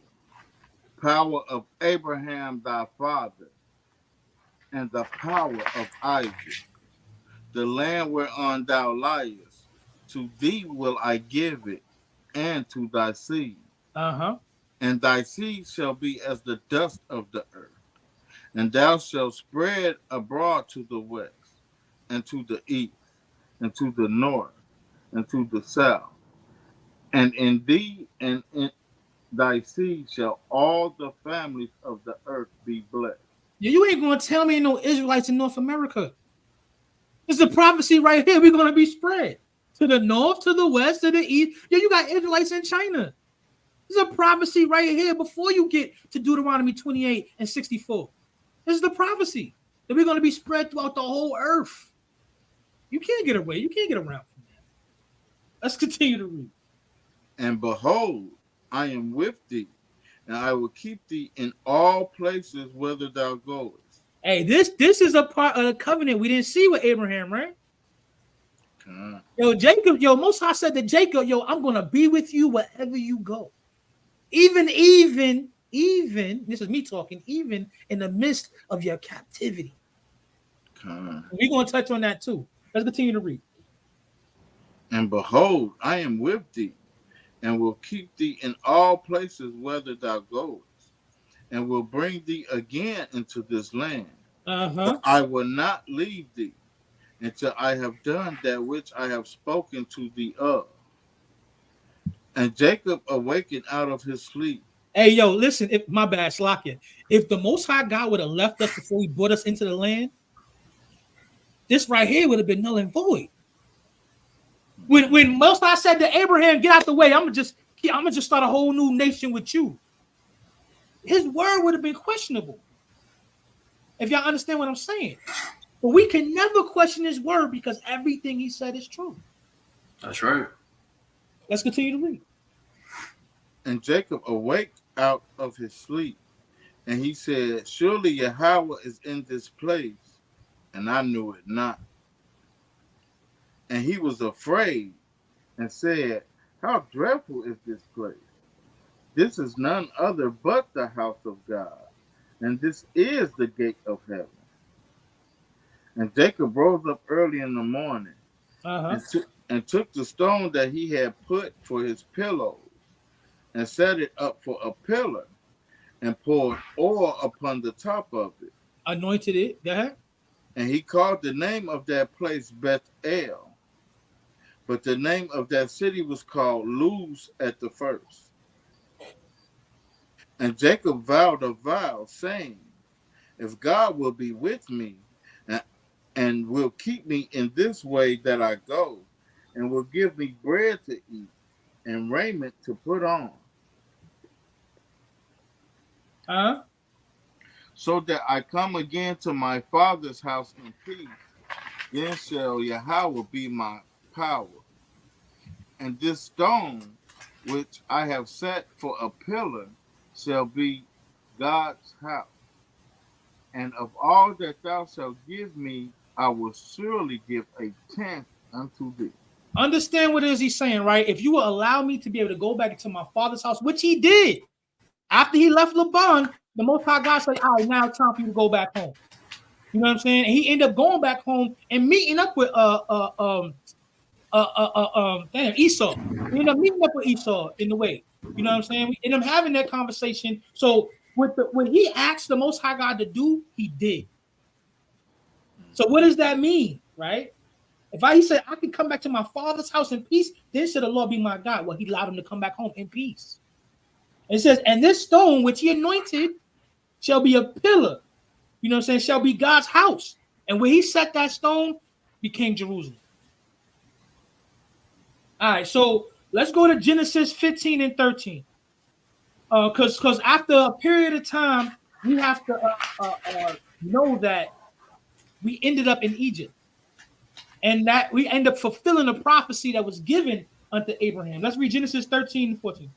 power of Abraham thy father, and the power of Isaac. The land whereon thou liest, to thee will I give it, and to thy seed. And thy seed shall be as the dust of the earth. And thou shalt spread abroad to the west, and to the east, and to the north, and to the south. And in thee and in thy seed shall all the families of the earth be blessed. Yeah, you ain't gonna tell me no Israelites in North America. It's a prophecy right here. We're gonna be spread to the north, to the west, to the east. Yeah, you got Israelites in China. There's a prophecy right here before you get to Deuteronomy 28 and 64. This is the prophecy. That we're going to be spread throughout the whole earth. You can't get away. You can't get around from that. Let's continue to read. And behold, I am with thee, and I will keep thee in all places whither thou goest. Hey, this is a part of the covenant we didn't see with Abraham, right? Yo, Jacob, Most High said to Jacob, I'm going to be with you wherever you go. Even, this is me talking, even in the midst of your captivity. We're going to touch on that too. Let's continue to read. And behold, I am with thee, and will keep thee in all places whither thou goest, and will bring thee again into this land. But I will not leave thee until I have done that which I have spoken to thee of. And Jacob awakened out of his sleep. Hey, yo, listen, my bad, Slakia. If the Most High God would have left us before he brought us into the land, this right here would have been null and void. When Most High said to Abraham, get out the way, I'm gonna just start a whole new nation with you. His word would have been questionable. If y'all understand what I'm saying. But we can never question his word because everything he said is true. That's right. Let's continue to read. And Jacob awaked out of his sleep, and he said, surely Yahweh is in this place, and I knew it not. And he was afraid and said, how dreadful is this place? This is none other but the house of God, and this is the gate of heaven. And Jacob rose up early in the morning and took the stone that he had put for his pillows and set it up for a pillar and poured oil upon the top of it. Anointed it. Go ahead. And he called the name of that place Bethel. But the name of that city was called Luz at the first. And Jacob vowed a vow, saying, if God will be with me and will keep me in this way that I go, and will give me bread to eat and raiment to put on, so that I come again to my father's house in peace, then shall Yahweh be my power. And this stone, which I have set for a pillar, shall be God's house. And of all that thou shalt give me, I will surely give a tenth unto thee. Understand what it is he's saying, right? If you will allow me to be able to go back into my father's house, which he did. After he left Laban, the Most High God said, all right, now it's time for you to go back home. You know what I'm saying? And he ended up going back home and meeting up with Esau. We ended up meeting up with Esau in the way. You know what I'm saying? We ended up having that conversation. So when he asked the Most High God to do, he did. So what does that mean, right? He said, I can come back to my father's house in peace, then shall the Lord be my God. Well, he allowed him to come back home in peace. It says, and this stone which he anointed shall be a pillar, you know what I'm saying, shall be God's house. And where he set that stone became Jerusalem. All right, so let's go to Genesis 15 and 13. Because after a period of time, we have to know that we ended up in Egypt. And that we end up fulfilling a prophecy that was given unto Abraham. Let's read Genesis 13 and 14.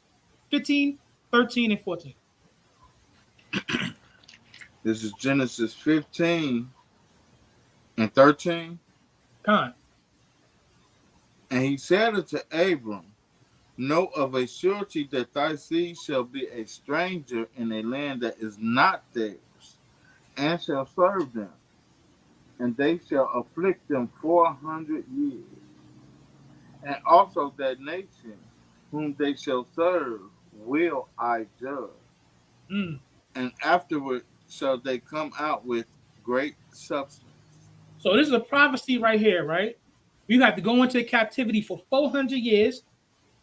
15, 13, and 14. This is Genesis 15 and 13. Con. And he said unto Abram, know of a surety that thy seed shall be a stranger in a land that is not theirs, and shall serve them. And they shall afflict them 400 years. And also that nation whom they shall serve will I judge. And afterward shall they come out with great substance. So this is a prophecy right here, right? You have to go into captivity for 400 years.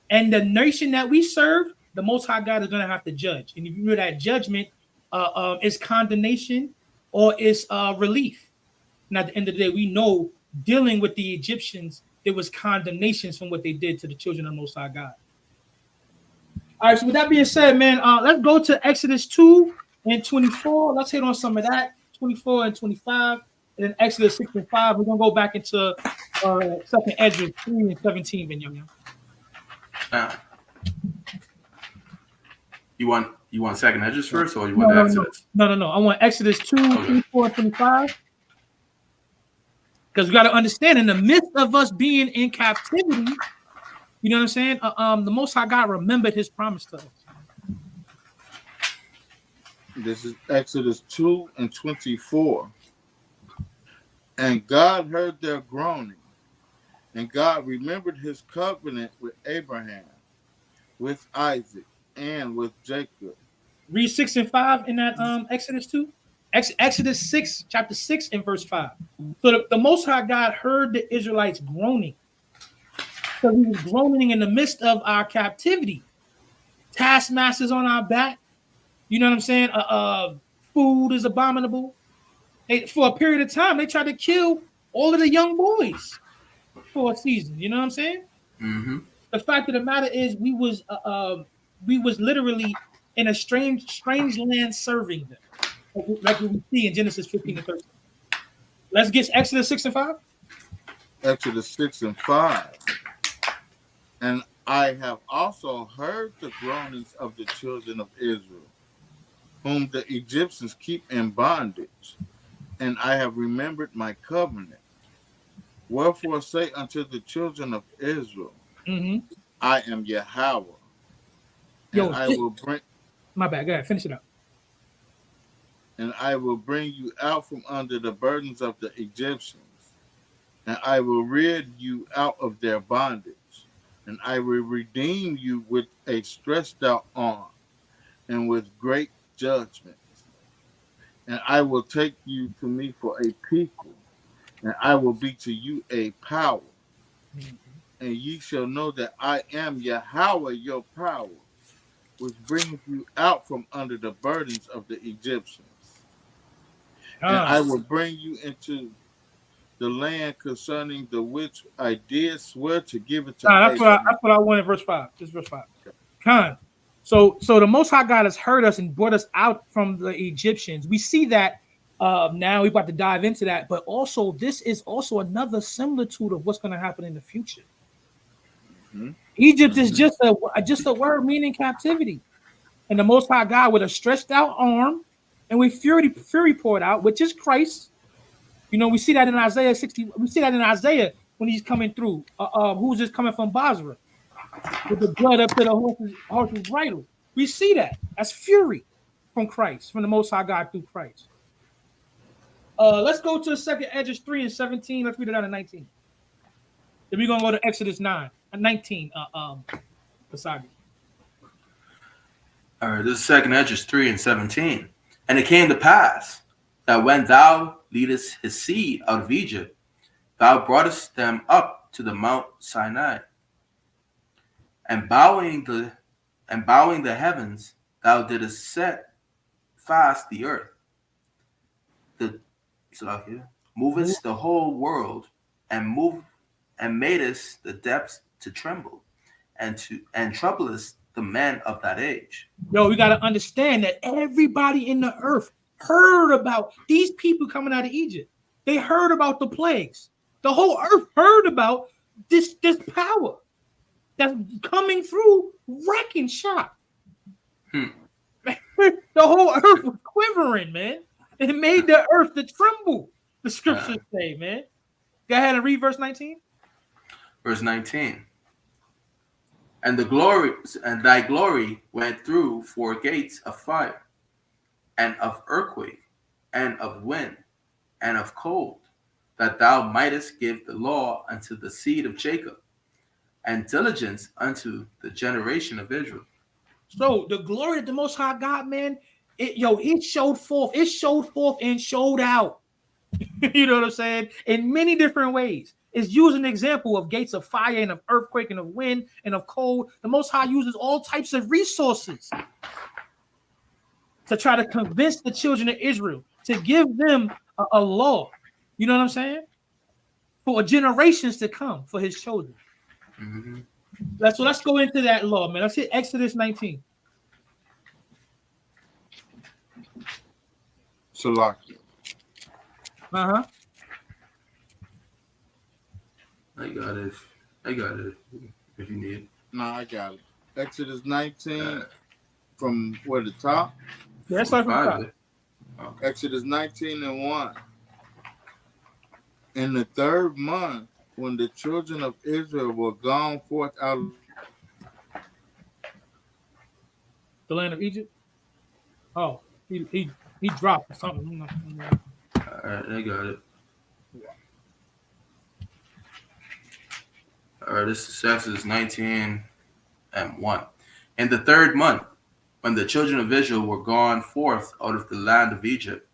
And the nation that we serve, the Most High God is going to have to judge. And if you know that judgment is condemnation or is relief. And at the end of the day, we know dealing with the Egyptians, there was condemnations from what they did to the children of the Most High God. All right, so with that being said, man, let's go to Exodus 2 and 24. Let's hit on some of that. 24 and 25, and then Exodus 6 and 5. We're gonna go back into second Ezra 3 and 17, Benjamin. You want second Edges first, or you want Exodus? No. I want Exodus 2, 24, and 25. Because we got to understand, in the midst of us being in captivity, you know what I'm saying? The Most High God remembered His promise to us. This is Exodus 2 and 24. And God heard their groaning, and God remembered His covenant with Abraham, with Isaac, and with Jacob. Read 6 and 5 in that Exodus 2. Exodus 6, chapter 6 and verse 5. So the Most High God heard the Israelites groaning. So He was groaning in the midst of our captivity. Taskmasters on our back. You know what I'm saying? Food is abominable. For a period of time, they tried to kill all of the young boys for a season. You know what I'm saying? Mm-hmm. The fact of the matter is, we was literally in a strange land serving them, like we see in Genesis 15 and 13. Let's get Exodus 6 and 5. Exodus 6 and 5. And I have also heard the groanings of the children of Israel, whom the Egyptians keep in bondage, and I have remembered my covenant. Wherefore say unto the children of Israel, I am Yahweh, and I will bring. My bad. Go ahead. Finish it up. And I will bring you out from under the burdens of the Egyptians, and I will rid you out of their bondage, and I will redeem you with a stretched out arm, and with great judgment. And I will take you to me for a people, and I will be to you a power. And ye shall know that I am Yahweh, your power, which brings you out from under the burdens of the Egyptians. And I will bring you into the land concerning the which I did swear to give it to Abraham. That's what I wanted, verse 5. Just verse 5. Con. So the Most High God has heard us and brought us out from the Egyptians. We see that now. We're about to dive into that, but also this is also another similitude of what's going to happen in the future. Egypt is just a word meaning captivity, and the Most High God with a stretched out arm, and with fury poured out, which is Christ. You know, we see that in Isaiah 60. We see that in Isaiah when He's coming through. Who's just coming from Basra with the blood up to the horse's bridle. We see that. That's fury from Christ, from the Most High God through Christ. Let's go to the second Ezra 3 and 17. Let's read it out in 19. Then we're gonna go to Exodus 9 and 19. Beside All right, this is second Ezra 3 and 17. And it came to pass that when thou leadest his seed out of Egypt, thou broughtest them up to the Mount Sinai, and bowing the heavens, thou didst set fast the earth. Movest the whole world, and madest the depths to tremble, and troublest the men of that age. Yo, we got to understand that everybody in the earth heard about these people coming out of Egypt. They heard about the plagues. The whole earth heard about this power that's coming through wrecking shop. The whole earth was quivering, man. It made the earth to tremble. The scriptures say, man. Go ahead and read verse 19. Verse 19. And thy glory went through 4 gates of fire, and of earthquake, and of wind, and of cold, that thou mightest give the law unto the seed of Jacob, and diligence unto the generation of Israel. So the glory of the Most High God, man, it showed forth and showed out. You know what I'm saying? In many different ways. It's using an example of gates of fire and of earthquake and of wind and of cold. The Most High uses all types of resources to try to convince the children of Israel, to give them a law. You know what I'm saying? For generations to come, for His children. Mm-hmm. Let's go into that law, man. Let's hit Exodus 19. Salaki. Uh-huh. I got it. If you need. No, I got it. Exodus 19 from where the top. Yeah, let's start from the top. Okay. Exodus 19:1. In the 3rd month, when the children of Israel were gone forth out of The land of Egypt. Oh, he dropped or something. All right, I got it. All right, this is Exodus 19:1. In the 3rd month, when the children of Israel were gone forth out of the land of Egypt,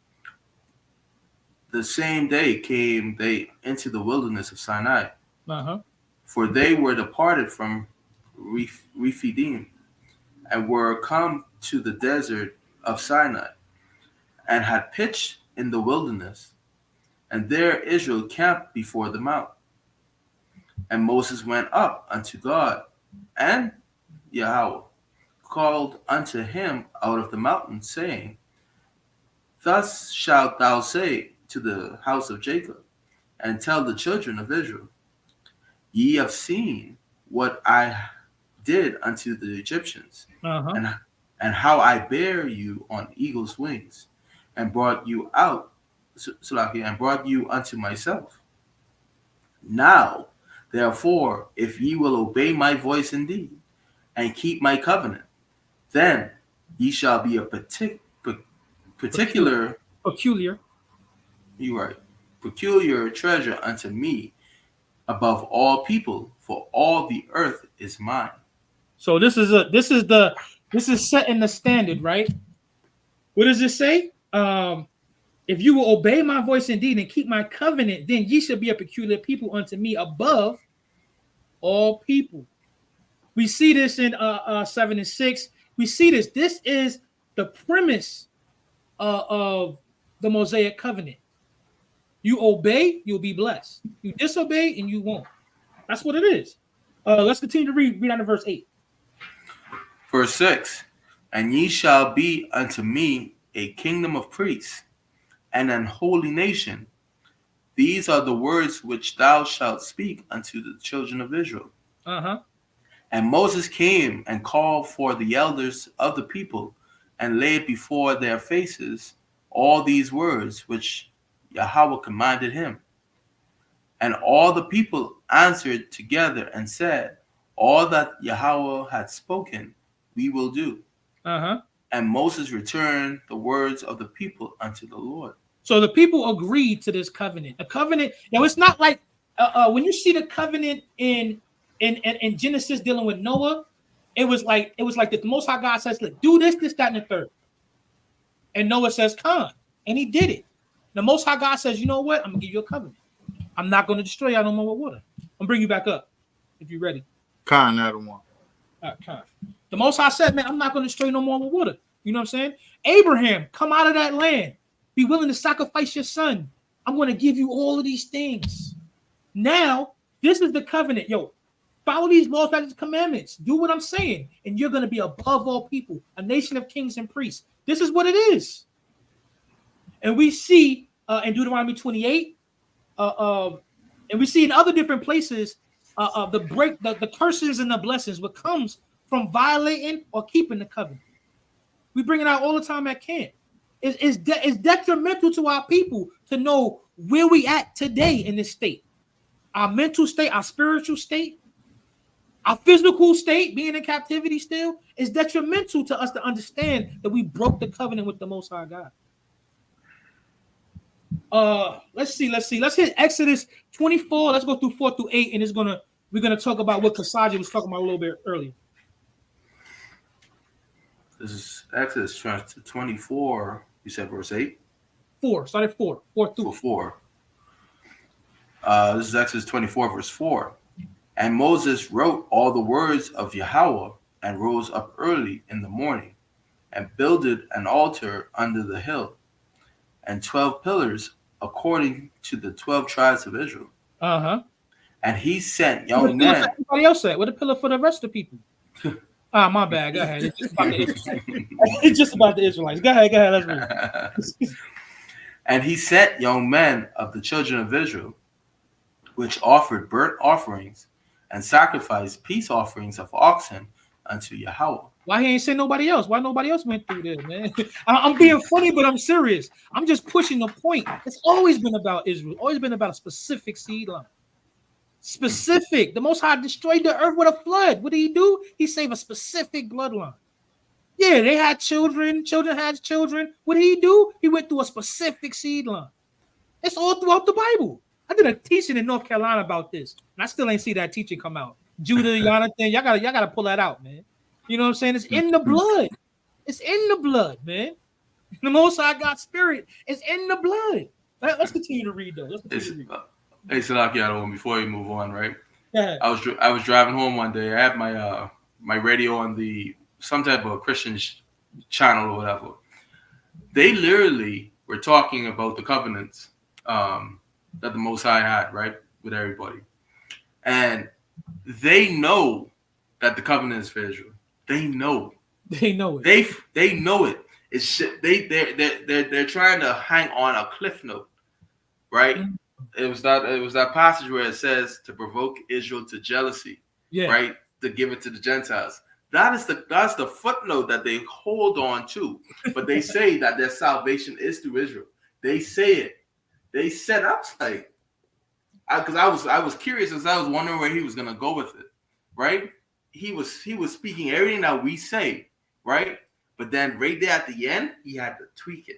the same day came they into the wilderness of Sinai. Uh-huh. For they were departed from Rephidim, and were come to the desert of Sinai, and had pitched in the wilderness. And there Israel camped before the mount. And Moses went up unto God, and Yahweh called unto him out of the mountain, saying, Thus shalt thou say to the house of Jacob, and tell the children of Israel, Ye have seen what I did unto the Egyptians, Uh-huh. and how I bare you on eagle's wings, and brought you out, and brought you unto myself. Now, therefore, if ye will obey my voice indeed, and keep my covenant, then ye shall be a peculiar treasure unto me above all people, for all the earth is mine. So this is setting the standard, right? What does it say? If you will obey my voice indeed and keep my covenant, then ye shall be a peculiar people unto me above all people. We see this in 7 and 6. We see this. This is the premise of the Mosaic covenant. You obey, you'll be blessed. You disobey, and you won't. That's what it is. Let's continue to read on to verse 8. Verse 6, And ye shall be unto me a kingdom of priests, and an holy nation. These are the words which thou shalt speak unto the children of Israel. Uh-huh. And Moses came and called for the elders of the people, and laid before their faces all these words which Yahweh commanded him. And all the people answered together and said, All that Yahweh had spoken, we will do. Uh-huh. And Moses returned the words of the people unto the Lord. So the people agreed to this covenant. A covenant. Now it's not like when you see the covenant in Genesis dealing with Noah, it was like the Most High God says, "Look, do this, that, and the third." And Noah says, "Come," and he did it. The Most High God says, "You know what? I'm gonna give you a covenant. I'm not gonna destroy you no more with water. I'm gonna bring you back up if you're ready." that one. The Most High said, "Man, I'm not gonna destroy you no more with water." You know what I'm saying? Abraham, come out of that land. Be willing to sacrifice your son. I'm going to give you all of these things. Now, this is the covenant. Yo, follow these laws, statutes, commandments. Do what I'm saying, and you're going to be above all people, a nation of kings and priests. This is what it is. And we see in Deuteronomy 28, and we see in other different places the curses and the blessings, what comes from violating or keeping the covenant. We bring it out all the time at camp. It's detrimental to our people to know where we at today in this state. Our mental state, our spiritual state, our physical state, being in captivity still, is detrimental to us to understand that we broke the covenant with the Most High God. Let's see. Let's hit Exodus 24. Let's go through 4 through 8, and we're gonna talk about what Kasaja was talking about a little bit earlier. This is Exodus 24. You said verse 8? 4. Start at 4. 4 through 4. This is Exodus 24, verse 4. And Moses wrote all the words of Yahweh, and rose up early in the morning, and builded an altar under the hill, and 12 pillars according to the 12 tribes of Israel. Uh-huh. And he sent young men. Everybody else said, what a pillar for the rest of the people. My bad. Go ahead. It's just about the Israelites. Go ahead. Let's read. And he sent young men of the children of Israel, which offered burnt offerings and sacrificed peace offerings of oxen unto Yahweh. Why he ain't send nobody else? Why nobody else went through this, man? I'm being funny, but I'm serious. I'm just pushing the point. It's always been about Israel. Always been about a specific seed line. Specific. The Most High destroyed the earth with a flood. What did he do? He saved a specific bloodline. Yeah, they had children. Children had children. What did he do? He went through a specific seed line. It's all throughout the Bible. I did a teaching in North Carolina about this, and I still ain't see that teaching come out. Judah, Jonathan, y'all gotta pull that out, man. You know what I'm saying? It's in the blood. It's in the blood, man. The Most High God Spirit is in the blood. Let's continue to read, though. Let's continue to read. Hey, Salaki, before you move on, right? Yeah. I was driving home one day. I had my my radio on some type of Christian channel or whatever. They literally were talking about the covenants that the Most High had, right, with everybody, and they know that the covenant is for Israel. They know. They know it. They know it. It's shit. They're trying to hang on a cliff note, right? Mm-hmm. It was that passage where it says to provoke Israel to jealousy, right? To give it to the Gentiles. That's the footnote that they hold on to. But they say that their salvation is through Israel. They say it. They said, I was like, because I was curious, as I was wondering where he was gonna go with it, right? He was speaking everything that we say, right? But then right there at the end, he had to tweak it.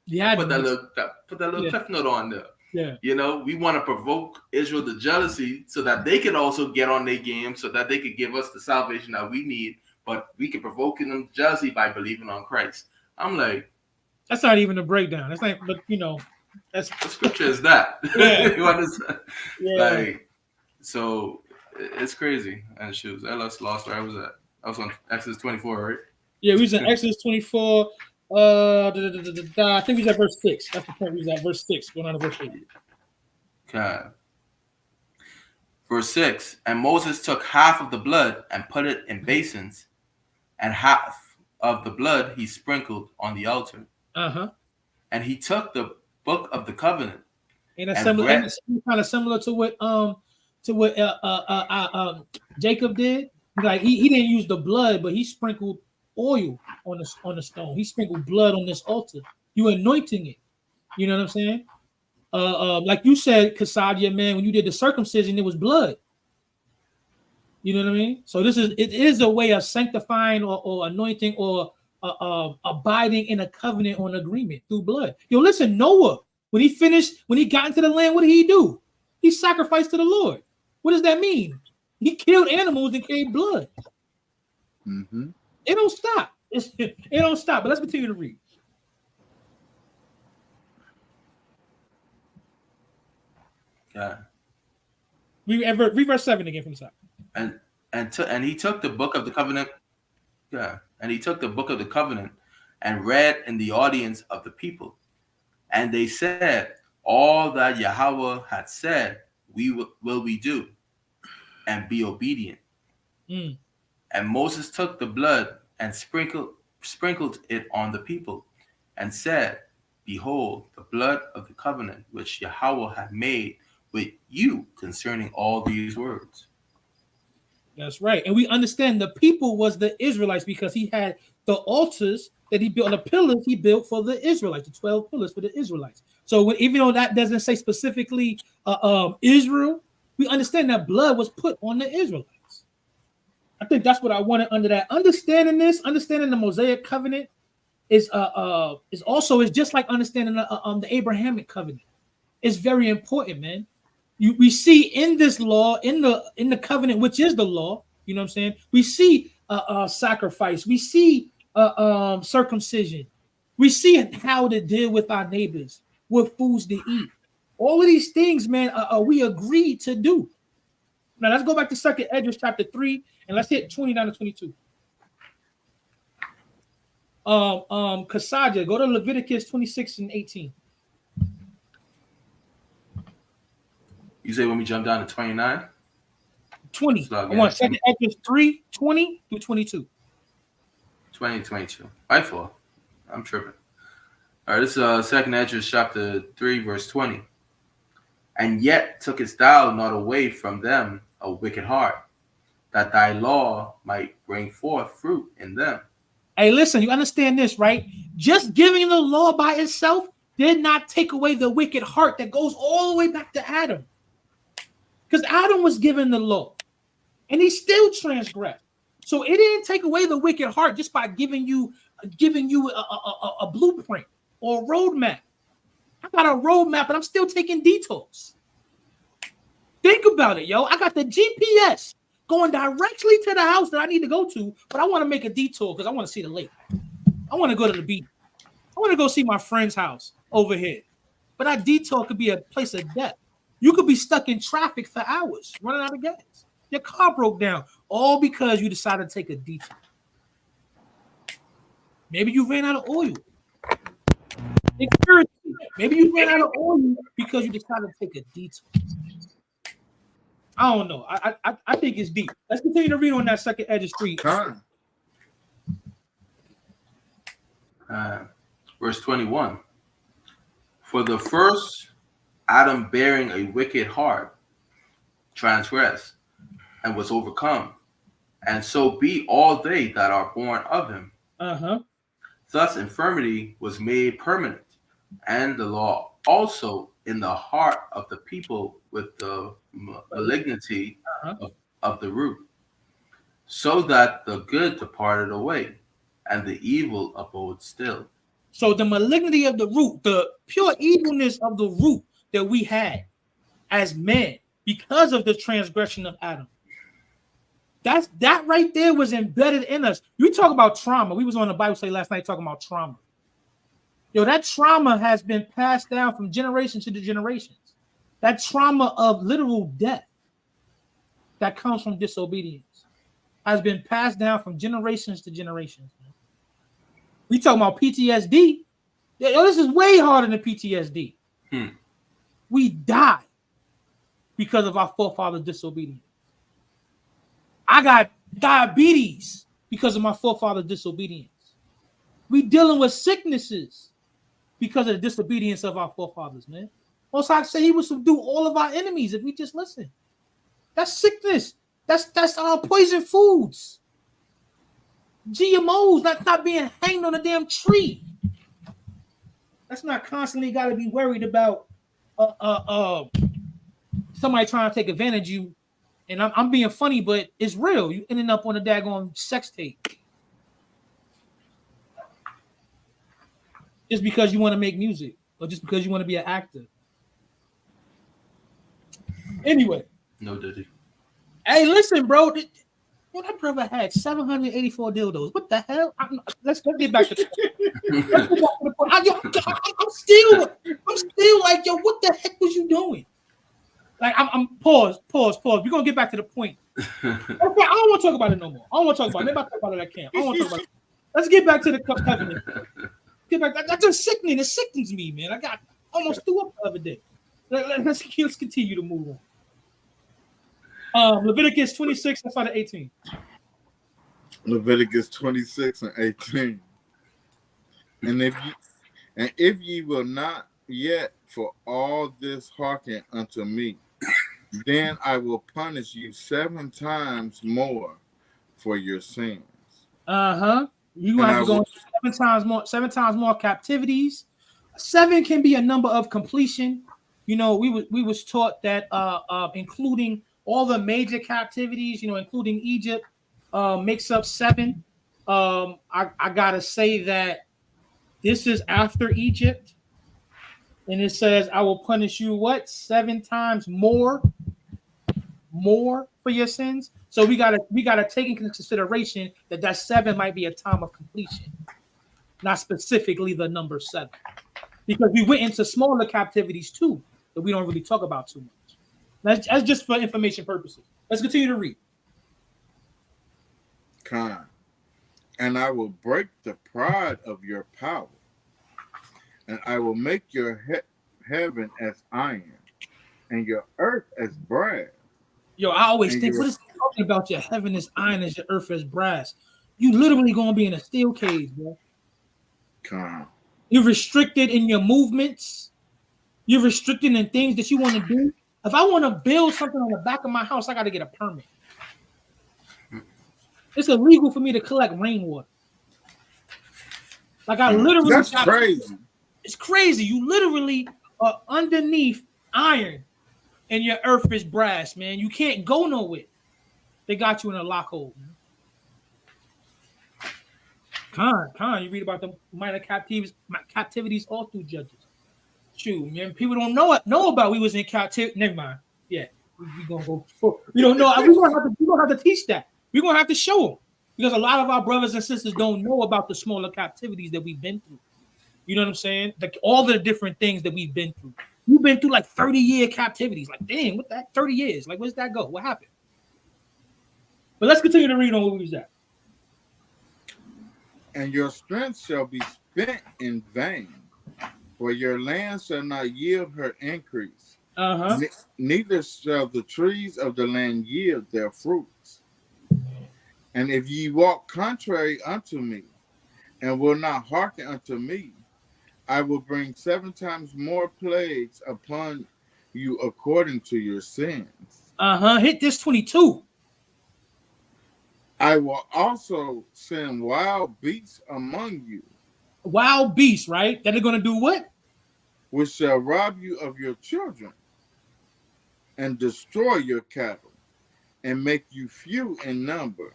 Yeah, put that little cliff note on there. Yeah, you know, we want to provoke Israel to jealousy so that they can also get on their game, so that they could give us the salvation that we need. But we can provoke them to jealousy by believing on Christ. I'm like, that's not even a breakdown. That's like, but you know, that's the scripture is that. Yeah. You understand? Yeah. Like, so it's crazy. And shoes, I lost where I was at. I was on Exodus 24, right? Yeah, we was in Exodus 24. I think we was at verse 6. That's the point. We was at verse 6, going on to verse 8. Okay. Verse 6. And Moses took half of the blood and put it in basins, and half of the blood he sprinkled on the altar. Uh-huh. And he took the book of the covenant. And it's kind of similar to what Jacob did. Like he didn't use the blood, but he sprinkled oil on the stone. He sprinkled blood on this altar. You anointing it. You know what I'm saying? Like you said, Kasadia, man, when you did the circumcision, it was blood. You know what I mean? So it is a way of sanctifying or anointing or abiding in a covenant or an agreement through blood. Yo, listen, Noah, when he got into the land, what did he do? He sacrificed to the Lord. What does that mean? He killed animals and gave blood. Mm-hmm. It don't stop. It don't stop. But let's continue to read. Yeah. Read verse 7 again from the top. And he took the book of the covenant. Yeah. And he took the book of the covenant and read in the audience of the people. And they said, all that Yahweh had said, will we do, and be obedient. Mm. And Moses took the blood and sprinkled it on the people, and said, behold, the blood of the covenant which Yahweh had made with you concerning all these words. That's right. And we understand the people was the Israelites because he had the altars that he built, the pillars he built for the Israelites, the 12 pillars for the Israelites. So even though that doesn't say specifically Israel, we understand that blood was put on the Israelites. I think that's what I wanted under that. Understanding the Mosaic covenant is just like understanding the Abrahamic covenant. It's very important, man. We see in this law, in the covenant, which is the law, you know what I'm saying? We see sacrifice, we see circumcision, we see how to deal with our neighbors, what foods to eat. All of these things, man, we agreed to do. Now let's go back to 2nd Esdras chapter 3 and let's hit 29 to 22. Kasaja, go to Leviticus 26 and 18. You say when we jump down to 29? 20. I want 2nd Esdras 3, 20 through 22. 20, 22. I'm tripping. All right, this is Second Esdras chapter 3, verse 20. And yet tookest thou not away from them a wicked heart, that thy law might bring forth fruit in them. Hey, listen, you understand this, right? Just giving the law by itself did not take away the wicked heart that goes all the way back to Adam. Because Adam was given the law, and he still transgressed. So it didn't take away the wicked heart just by giving you a blueprint or a roadmap. I got a roadmap, but I'm still taking detours. Think about it, yo. I got the GPS going directly to the house that I need to go to, but I want to make a detour because I want to see the lake. I want to go to the beach. I want to go see my friend's house over here. But that detour could be a place of death. You could be stuck in traffic for hours, running out of gas. Your car broke down, all because you decided to take a detour. Maybe you ran out of oil. Maybe you ran out of oil because you decided to take a detour. I don't know. I think it's deep. Let's continue to read on that second edge of street. Verse 21. For the first Adam bearing a wicked heart transgressed and was overcome, and so be all they that are born of him. Thus infirmity was made permanent, and the law also in the heart of the people with the malignity of the root, so that the good departed away, and the evil abode still. So the malignity of the root, the pure evilness of the root that we had as men because of the transgression of Adam. That right there was embedded in us. You talk about trauma. We was on the Bible study last night talking about trauma. Yo, that trauma has been passed down from generation to generations. That trauma of literal death that comes from disobedience has been passed down from generations to generations. We talking about PTSD. Yo, this is way harder than PTSD. We die because of our forefathers' disobedience. I got diabetes because of my forefathers' disobedience. We dealing with sicknesses because of the disobedience of our forefathers, man. Most I say he would subdue all of our enemies if we just listen. That's sickness. That's poison foods. GMOs, not being hanged on a damn tree. That's not constantly got to be worried about somebody trying to take advantage of you. And I'm being funny, but it's real. You ending up on a daggone sex tape. Just because you want to make music or just because you want to be an actor. Anyway. No, did he? Hey, listen, bro. That brother had 784 dildos. What the hell? Let's get back to the point. I'm still like, yo, what the heck was you doing? Like, I'm pause. We're gonna get back to the point. Okay, I don't want to talk about it no more. I don't want to talk about it. Maybe I'll talk about it at camp. I don't want to talk about it. Let's get back to the covenant. Get back. That's just sickening. It sickens me, man. I got almost threw up the other day. Let's continue to move on. Leviticus 26, that's out of 18. Leviticus 26 and 18. And if ye will not yet for all this hearken unto me, then I will punish you 7 times more for your sins. You have to go 7 times more captivities. 7 can be a number of completion. You know, we was taught that including all the major captivities, you know, including Egypt, makes up 7. I gotta say that this is after Egypt, and it says, "I will punish you 7 times more for your sins." So we gotta take into consideration that 7 might be a time of completion, not specifically the number 7, because we went into smaller captivities too that we don't really talk about too much. That's just for information purposes. Let's continue to read. And I will break the pride of your power, and I will make your heaven as iron, and your earth as brass. Yo, I always think, what is he talking about? Your heaven is iron, as your earth is brass. You literally gonna be in a steel cage, bro. You're restricted in your movements. You're restricted in things that you want to do. If I want to build something on the back of my house, I got to get a permit. It's illegal for me to collect rainwater. Like I literally That's crazy. It's crazy. You literally are underneath iron and your earth is brass, man. You can't go nowhere. They got you in a lockhold, man. Con, you read about the minor captivities all through Judges. Shoot, man, people don't know about we was in captivity. Never mind. Yeah, we gonna go. We don't know. We gonna have to teach that. We're gonna have to show them because a lot of our brothers and sisters don't know about the smaller captivities that we've been through. You know what I'm saying? Like all the different things that we've been through. You've been through like 30-year captivities. Like, dang, what that 30 years? Like, where's that go? What happened? But let's continue to read on where we was at. And your strength shall be spent in vain, for your land shall not yield her increase. Neither shall the trees of the land yield their fruits. And if ye walk contrary unto me, and will not hearken unto me, I will bring 7 times more plagues upon you according to your sins. Hit this 22. I will also send wild beasts among you. Wild beasts, right? That are going to do what? Which shall rob you of your children and destroy your cattle and make you few in number,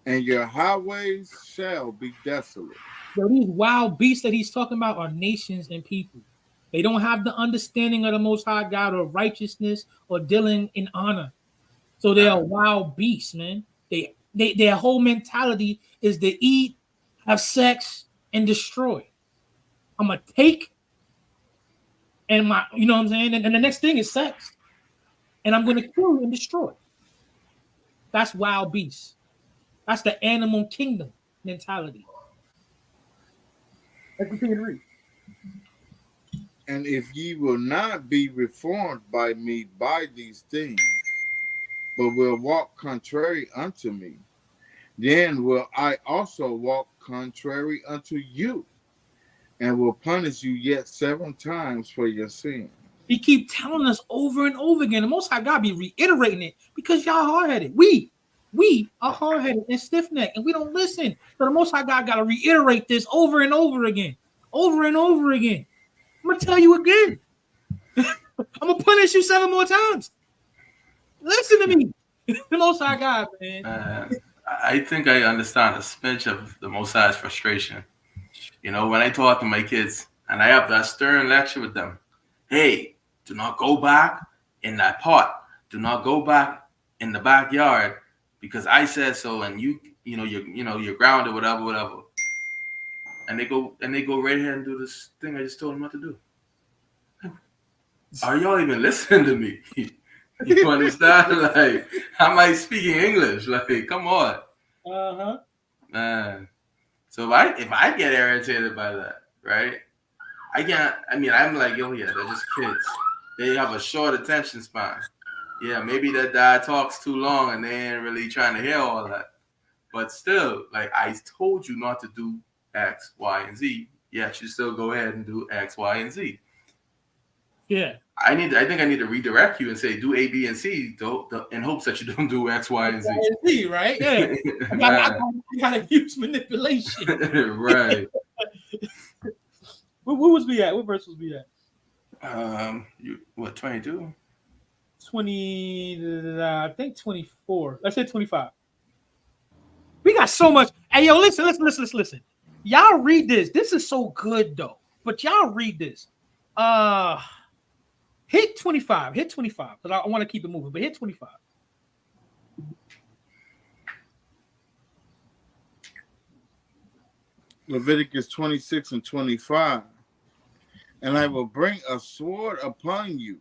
and your highways shall be desolate. So these wild beasts that he's talking about are nations and people. They don't have the understanding of the Most High God or righteousness or dealing in honor. So they are wild beasts, man. Their whole mentality is to eat, have sex, and destroy. I'm gonna take and you know what I'm saying? And the next thing is sex. And I'm gonna kill and destroy. That's wild beasts. That's the animal kingdom mentality. Let's continue to read. And if ye will not be reformed by me by these things, but will walk contrary unto me, then will I also walk contrary unto you, and will punish you yet 7 times for your sin. He keep telling us over and over again. The Most High God be reiterating it because y'all hard-headed. We are hard-headed and stiff-necked, and we don't listen. So the Most High God got to reiterate this over and over again. Over and over again. I'm going to tell you again. I'm going to punish you 7 more times. Listen to me. The Most High God, man. I think I understand a smidge of the Most High's frustration. You know, when I talk to my kids and I have that stern lecture with them, hey, do not go back in that pot. Do not go back in the backyard because I said so, and you're grounded, whatever. And they go right ahead and do this thing I just told them not to do. Are y'all even listening to me? You understand? Like, am I speaking English? Like, come on. Man. So if I get irritated by that, right? I'm like, yo, yeah, they're just kids. They have a short attention span. Yeah, maybe that dad talks too long and they ain't really trying to hear all that. But still, like, I told you not to do X, Y, and Z. Yes, you still go ahead and do X, Y, and Z. Yeah. I think I need to redirect you and say do A, B, and C in hopes that you don't do X, Y, and Z. Right? Yeah. I gotta use manipulation. Right. Where was we at? What verse was we at? 22? 20, I think 24. Let's say 25. We got so much. Hey, yo, listen. Y'all read this. This is so good, though. But y'all read this. Hit 25. Hit 25. Because I want to keep it moving. But hit 25. Leviticus 26 and 25. And I will bring a sword upon you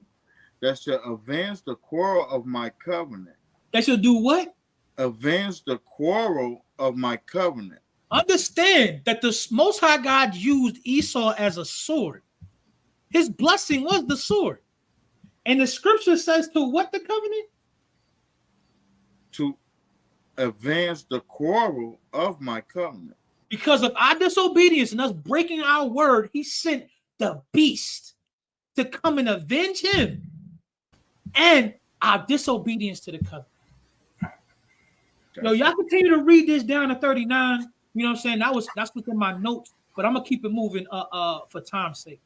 that shall avenge the quarrel of my covenant. That shall do what? Avenge the quarrel of my covenant. Understand that the Most High God used Esau as a sword. His blessing was the sword. And the scripture says to what the covenant? To avenge the quarrel of my covenant. Because of our disobedience and us breaking our word, he sent the beast to come and avenge him and our disobedience to the covenant. Yo, y'all continue to read this down to 39. You know what I'm saying? That's within my notes, but I'm gonna keep it moving for time's sake.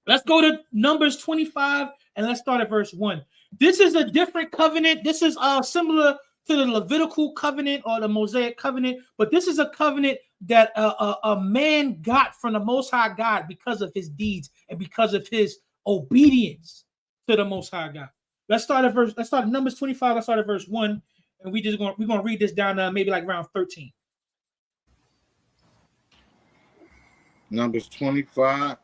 Let's go to Numbers 25 and let's start at verse 1. This is a different covenant. This is similar to the Levitical covenant or the Mosaic covenant, but this is a covenant that a man got from the Most High God because of his deeds and because of his obedience to the Most High God. Let's start at Numbers 25. Let's start at verse 1, and we're gonna read this down maybe like around 13. Numbers 25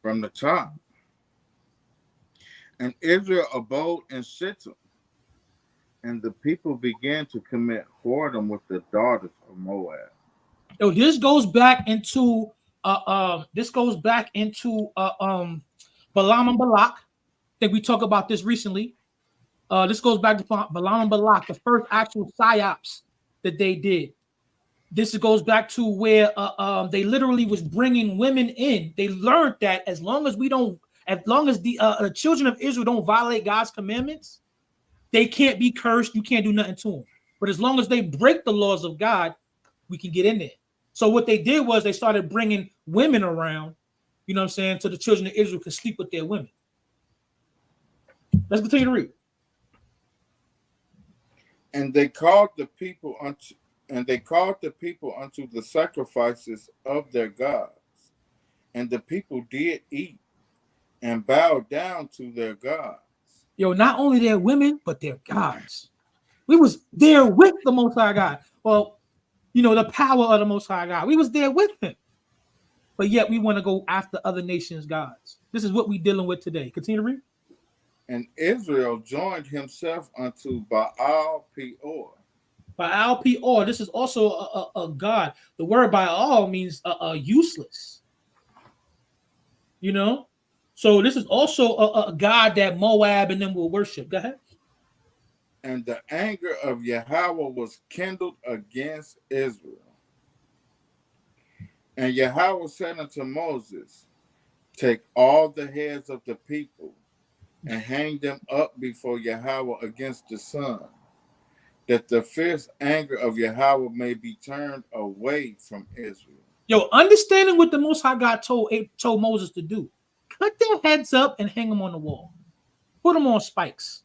from the top. And Israel abode in Shittim, and the people began to commit whoredom with the daughters of Moab. So this goes back into Balaam and Balak. I think we talked about this recently. This goes back to Balaam and Balak, the first actual psyops that they did. This goes back to where they literally was bringing women in. They learned that as long as the children of Israel don't violate God's commandments, they can't be cursed. You can't do nothing to them. But as long as they break the laws of God, we can get in there. So what they did was they started bringing women around, you know what I'm saying, so the children of Israel could sleep with their women. Let's continue to read. And they called the people unto the sacrifices of their gods, and the people did eat and bow down to their gods. Yo, not only their women, but their gods. We was there with the Most High God. Well, you know, the power of the Most High God. We was there with him. But yet we want to go after other nations' gods. This is what we dealing with today. Continue to read. And Israel joined himself unto Baal Peor. Baal Peor. This is also a god. The word Baal means useless. You know? So this is also a god that Moab and them will worship. Go ahead. And the anger of Yahweh was kindled against Israel. And Yahweh said unto Moses, take all the heads of the people and hang them up before Yahweh against the sun, that the fierce anger of Yahweh may be turned away from Israel. Yo, understanding what the Most High God told Moses to do. Cut their heads up and hang them on the wall. Put them on spikes.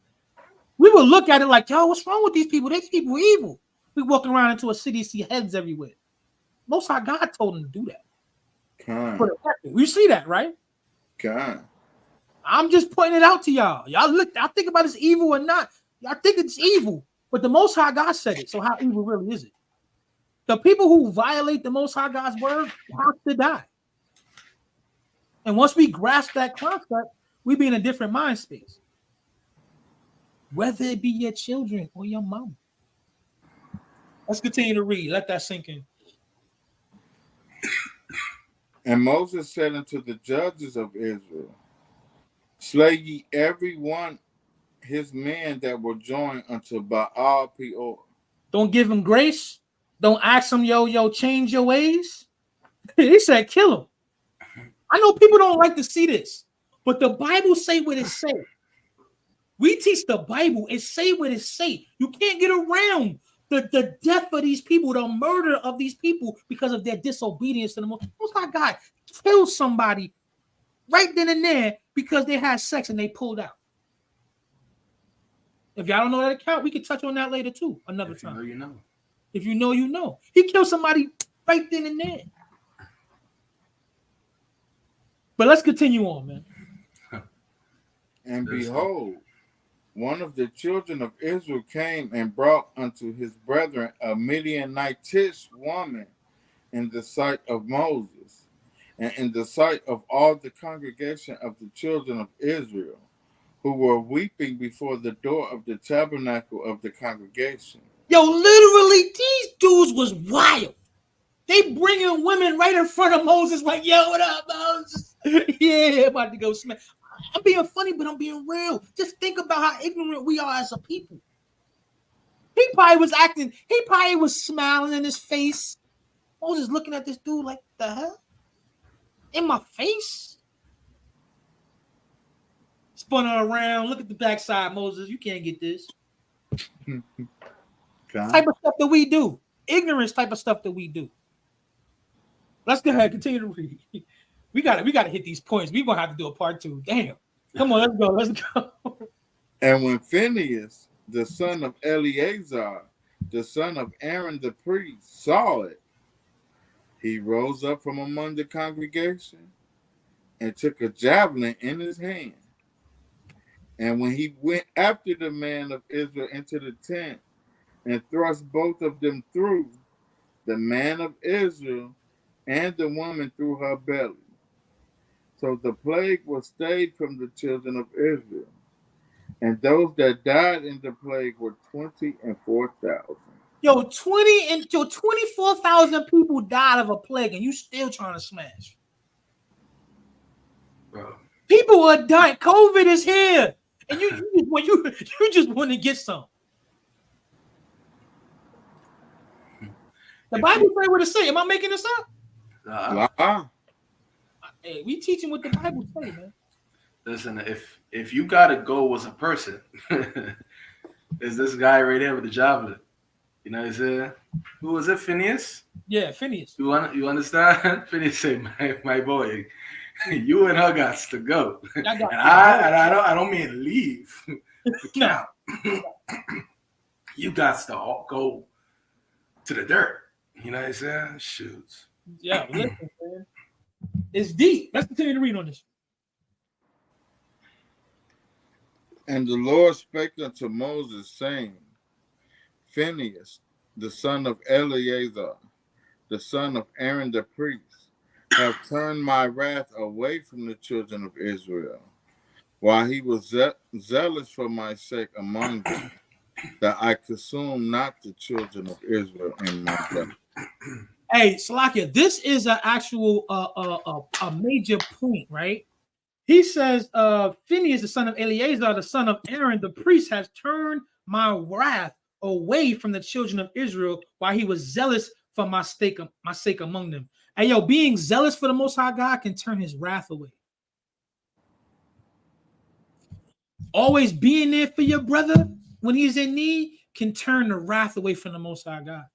We will look at it like, yo, what's wrong with these people? These people are evil. We walking around into a city, see heads everywhere. Most High God told them to do that. You see that, right? I'm just pointing it out to y'all. Y'all think about it's evil or not. Y'all think it's evil, but the Most High God said it. So how evil really is it? The people who violate the Most High God's word have to die. And once we grasp that concept, we be in a different mind space. Whether it be your children or your mom. Let's continue to read. Let that sink in. And Moses said unto the judges of Israel, slay ye every one his men that were joined unto Baal Peor. Don't give him grace. Don't ask him, yo, change your ways. He said, kill him. I know people don't like to see this, but the Bible say what it say. We teach the Bible. It say what it say. You can't get around the death of these people, the murder of these people because of their disobedience to the Most High God. Kill somebody right then and there because they had sex and they pulled out. If y'all don't know that account, we can touch on that later too, another time. You know. If you know, you know. He killed somebody right then and there. But let's continue on, man. And behold, one of the children of Israel came and brought unto his brethren a Midianitish woman in the sight of Moses, and in the sight of all the congregation of the children of Israel, who were weeping before the door of the tabernacle of the congregation. Yo, literally, these dudes was wild. They bringing women right in front of Moses, like, yo, what up, Moses? Yeah, about to go smash. I'm being funny, but I'm being real. Just think about how ignorant we are as a people. He probably was acting. He probably was smiling in his face. Moses looking at this dude like, the hell? In my face? Spun her around. Look at the backside, Moses. You can't get this. Type of stuff that we do. Ignorance type of stuff that we do. Let's go ahead. Continue to read. We gotta hit these points. We're gonna have to do a part 2. Damn. Come on, let's go. And when Phineas, the son of Eleazar, the son of Aaron the priest, saw it, he rose up from among the congregation and took a javelin in his hand. And when he went after the man of Israel into the tent and thrust both of them through, the man of Israel and the woman through her belly. So the plague was stayed from the children of Israel. And those that died in the plague were 24,000. Yo, 24,000 people died of a plague, and you still trying to smash. Bro. People are dying. COVID is here, and you just want to get some. The Bible say what it say. Am I making this up? Hey, we teaching what the Bible say, man. Listen, if you gotta go as a person, there's this guy right here with the javelin. You know what I'm saying? Who was it? Phineas? Yeah, Phineas. You understand? Phineas said, my boy, you and her got to go. I don't mean leave. No. You got to all go to the dirt. You know what I'm saying? Shoots. Yeah, listen, man. It's deep. Let's continue to read on this. And the Lord spake unto Moses, saying, Phineas, the son of Eleazar, the son of Aaron the priest, have turned my wrath away from the children of Israel, while he was zealous for my sake among them, that I consume not the children of Israel in my belly. Hey, Salakia, this is an actual a major point, right? He says, Phineas, the son of Eleazar, the son of Aaron, the priest, has turned my wrath away from the children of Israel while he was zealous for my sake among them. And yo, being zealous for the Most High God can turn his wrath away. Always being there for your brother when he's in need can turn the wrath away from the Most High God.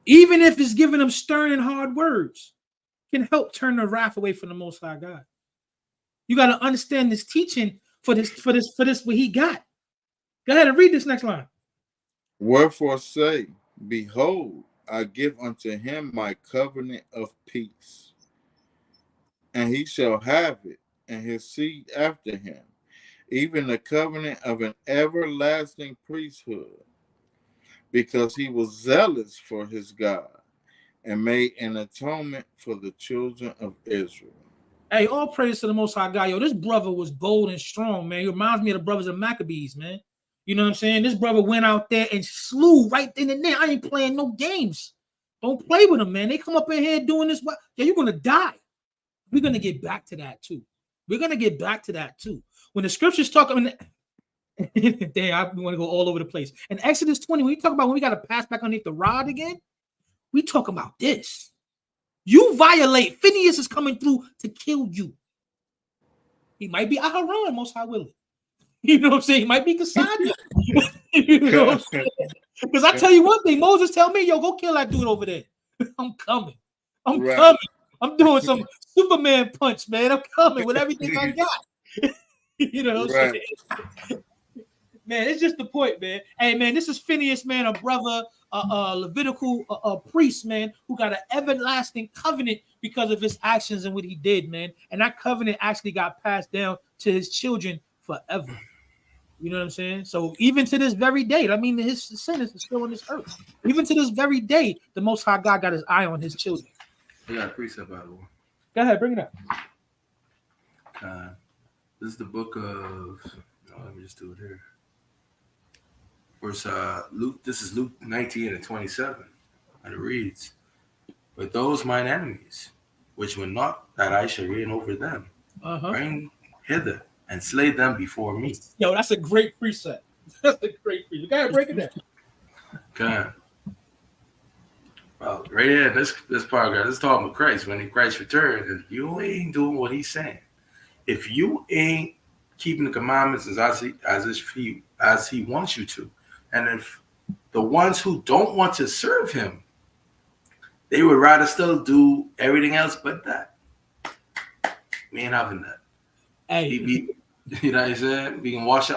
Even if it's giving him stern and hard words, can help turn the wrath away from the Most High God. You got to understand this teaching for this what he got. Go ahead and read this next line. Wherefore say, behold, I give unto him my covenant of peace, and he shall have it, and his seed after him, even the covenant of an everlasting priesthood, because he was zealous for his God, and made an atonement for the children of Israel. Hey, all praise to the Most High God. Yo, this brother was bold and strong, man. He reminds me of the brothers of Maccabees, man. You know what I'm saying? This brother went out there and slew right then and there. I ain't playing no games. Don't play with them, man. They come up in here doing this. Yeah, you're going to die. We're going to get back to that, too. We're going to get back to that, too. When the scriptures talk, I want to go all over the place. In Exodus 20, when we talk about when we got to pass back underneath the rod again, we talk about this. You violate. Phineas is coming through to kill you. He might be Aharon, most high willing. You know what I'm saying? He might be Cassandra. You know what I'm saying? Because I tell you one thing, Moses tell me, yo, go kill that dude over there. I'm coming. I'm coming. I'm doing some Superman punch, man. I'm coming with everything I got. You know what I'm saying? Man, it's just the point, man. Hey, man, this is Phineas, man, a brother, a Levitical priest, man, who got an everlasting covenant because of his actions and what he did, man. And that covenant actually got passed down to his children forever. You know what I'm saying? So even to this very day, I mean, his descendants are still on this earth. Even to this very day, the Most High God got his eye on his children. I got a precept, by the way. Go ahead, bring it up. This is the book of, let me just do it here. Verse Luke, this is Luke 19:27, and it reads, "But those mine enemies, which were not that I shall reign over them, bring hither and slay them before me." Yo, that's a great precept. That's a great preacher. Go ahead, break it down. Okay. Well, right here, this paragraph, this is talking about Christ. When Christ returns, if you ain't doing what he's saying, if you ain't keeping the commandments as he wants you to, and if the ones who don't want to serve him, they would rather still do everything else but that. We ain't having that. Hey, you know what I'm saying? We can wash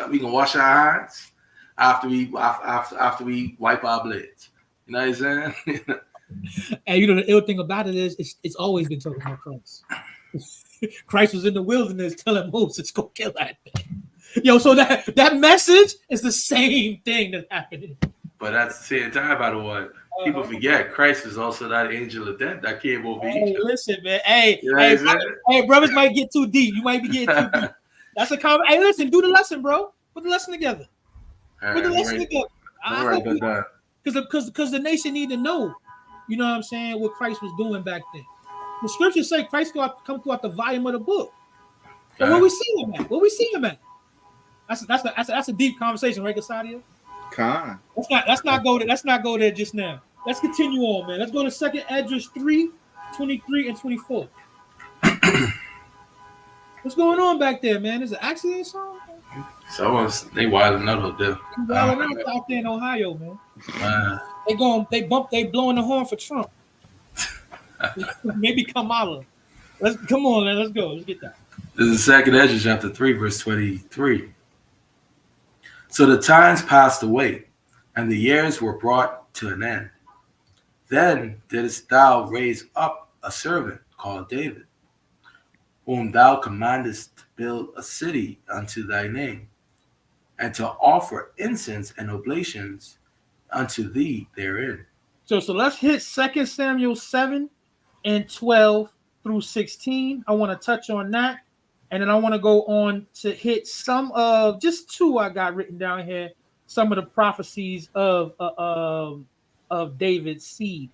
our hands after we wipe our blades. You know what I'm saying? and you know the ill thing about it is it's always been talking about Christ. Christ was in the wilderness telling Moses, "Go kill that thing." Yo, so that message is the same thing that happened. But at the same time, by the way, people forget Christ is also that angel of death that came over Egypt. Listen, man. Hey, you know hey, brothers might get too deep. You might be getting too deep. That's a comment. Hey, listen, do the lesson, bro. Put the lesson together. Put the lesson together. Because the nation need to know, you know what I'm saying, what Christ was doing back then. The scriptures say Christ come throughout the volume of the book. So where we see him at? Where we see him at? That's a deep conversation, right, Casadio? Con. Let's not go there just now. Let's continue on, man. Let's go to 2nd Esdras 3, 23 and 24. What's going on back there, man? Is it an accident or something? They wilding out up there. Wilding out there in Ohio, man. They blowing the horn for Trump. Maybe Kamala. Come on, man. Let's go. Let's get that. This is 2nd Esdras chapter 3, verse 23. So the times passed away, and the years were brought to an end. Then didst thou raise up a servant called David, whom thou commandest to build a city unto thy name, and to offer incense and oblations unto thee therein. So let's hit 2 Samuel 7 and 12 through 16. I want to touch on that. And then I want to go on to hit some of just two I got written down here. Some of the prophecies of David's seed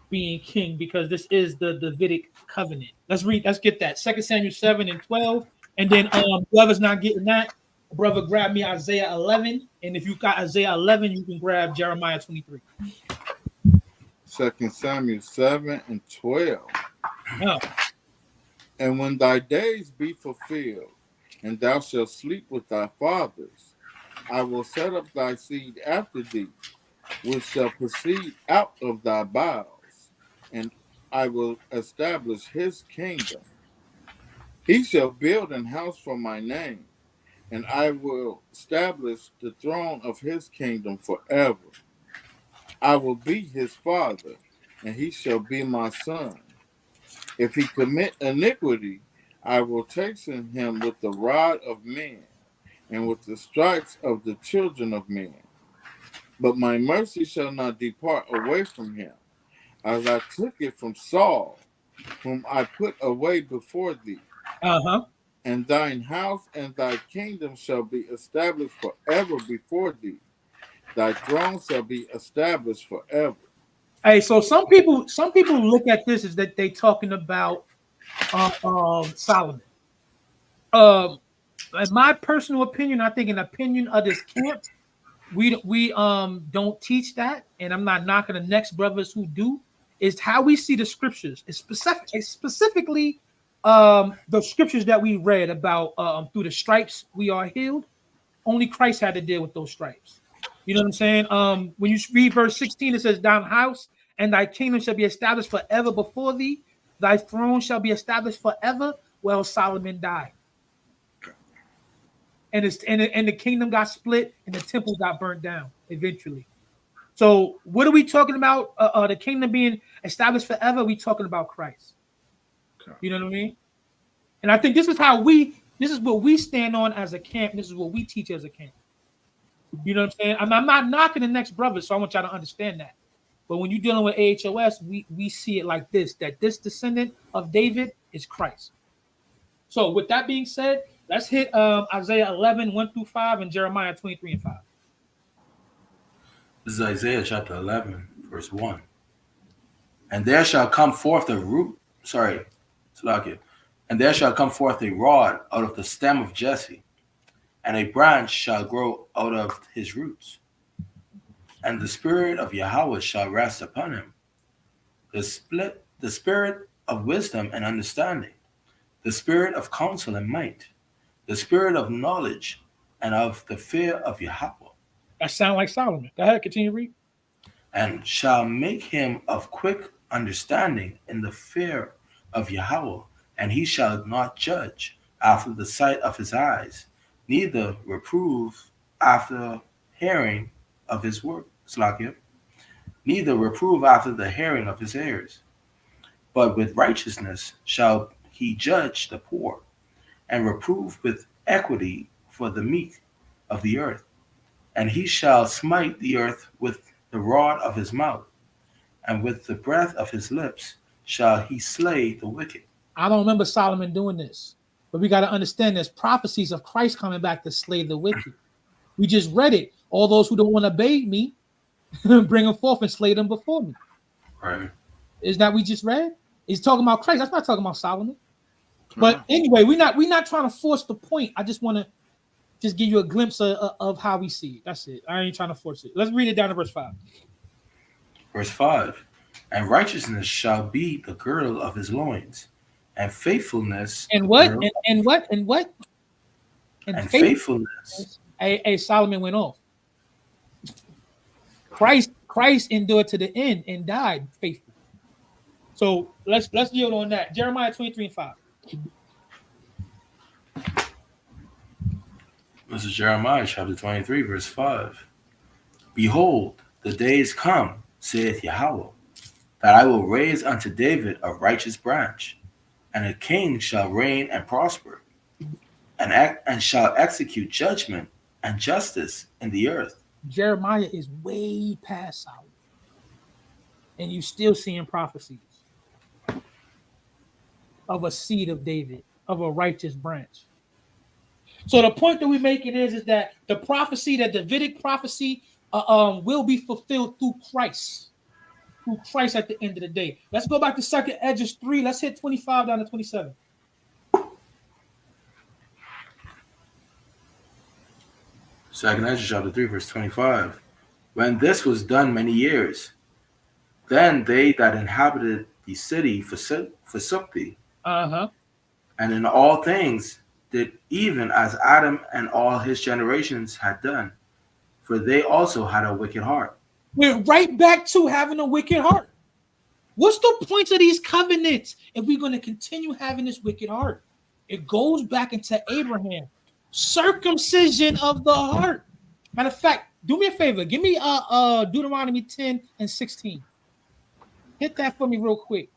being king, because this is the Davidic covenant. Let's get that 2 Samuel 7 and 12. And then whoever's not getting that, brother, grab me Isaiah 11. And if you got Isaiah 11, you can grab Jeremiah 23. 2 Samuel 7 and 12. Oh. And when thy days be fulfilled, and thou shalt sleep with thy fathers, I will set up thy seed after thee, which shall proceed out of thy bowels, and I will establish his kingdom. He shall build an house for my name, and I will establish the throne of his kingdom forever. I will be his father, and he shall be my son. If he commit iniquity, I will chasten him with the rod of men, and with the stripes of the children of men. But my mercy shall not depart away from him, as I took it from Saul, whom I put away before thee. And thine house and thy kingdom shall be established forever before thee. Thy throne shall be established forever. Hey, so some people look at this as that they talking about Solomon. In my personal opinion, I think an opinion of this camp, we don't teach that, and I'm not knocking the next brothers who do. Is how we see the scriptures. It's specifically the scriptures that we read about through the stripes we are healed. Only Christ had to deal with those stripes. You know what I'm saying? When you read verse 16, it says, "Thine house and thy kingdom shall be established forever before thee. Thy throne shall be established forever." Well, Solomon died. And the kingdom got split and the temple got burnt down eventually. So what are we talking about? The kingdom being established forever? We talking about Christ. You know what I mean? And I think this is what we stand on as a camp. This is what we teach as a camp. You know what I'm saying? I'm not knocking the next brother, so I want y'all to understand that. But when you're dealing with AHOS, we see it like this, that this descendant of David is Christ. So with that being said, let's hit Isaiah 11, 1 through 5, and Jeremiah 23 and 5. This is Isaiah chapter 11, verse 1. And there shall come forth a root, and there shall come forth a rod out of the stem of Jesse, and a branch shall grow out of his roots. And the spirit of Yahweh shall rest upon him, the spirit of wisdom and understanding, the spirit of counsel and might, the spirit of knowledge and of the fear of Yahweh. That sound like Solomon. Go ahead, continue to read. And shall make him of quick understanding in the fear of Yahweh, and he shall not judge after the sight of his eyes, neither reprove after hearing of his word, Slakia, neither reprove after the hearing of his ears. But with righteousness shall he judge the poor, and reprove with equity for the meek of the earth. And he shall smite the earth with the rod of his mouth, and with the breath of his lips shall he slay the wicked. I don't remember Solomon doing this, but we got to understand there's prophecies of Christ coming back to slay the wicked. We just read it. All those who don't want to obey me, bring them forth and slay them before me. Right. Is that we just read? He's talking about Christ. That's not talking about Solomon. But anyway, we're not trying to force the point. I just want to just give you a glimpse of how we see it. That's it. I ain't trying to force it. Let's read it down to verse 5. Verse 5. And righteousness shall be the girdle of his loins, and faithfulness. And what? And what? And faithfulness. Hey, Solomon went off. Christ endured to the end and died faithful. So let's yield on that. Jeremiah 23:5. This is Jeremiah chapter 23, verse 5. Behold, the days come, saith Yahweh, that I will raise unto David a righteous branch, and a king shall reign and prosper, and shall execute judgment and justice in the earth. Jeremiah is way past Solomon, and you still seeing prophecies of a seed of David, of a righteous branch. So the point that we're making is that the prophecy, that Davidic prophecy, will be fulfilled through Christ at the end of the day. Let's go back to 2nd Esdras 3. Let's hit 25 down to 27. Second Esdras chapter 3, verse 25. When this was done many years, then they that inhabited the city forsook thee, and in all things did even as Adam and all his generations had done, for they also had a wicked heart. We're right back to having a wicked heart. What's the point of these covenants if we're going to continue having this wicked heart? It goes back into Abraham. Circumcision of the heart. Matter of fact, do me a favor. Give me Deuteronomy 10 and 16. Hit that for me real quick.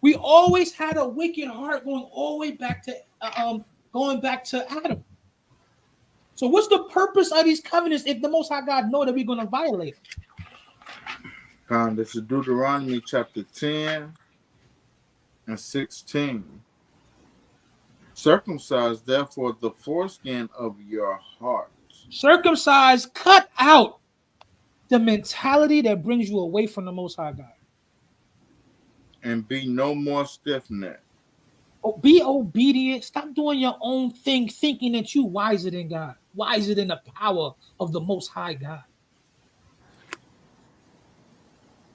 We always had a wicked heart going all the way back to Adam. So what's the purpose of these covenants if the Most High God know that we're going to violate them? This is Deuteronomy chapter 10 and 16. Circumcise therefore the foreskin of your heart. Circumcise, cut out the mentality that brings you away from the Most High God. And be no more stiff-necked. Be obedient. Stop doing your own thing, thinking that you wiser than God, wiser than the power of the Most High God.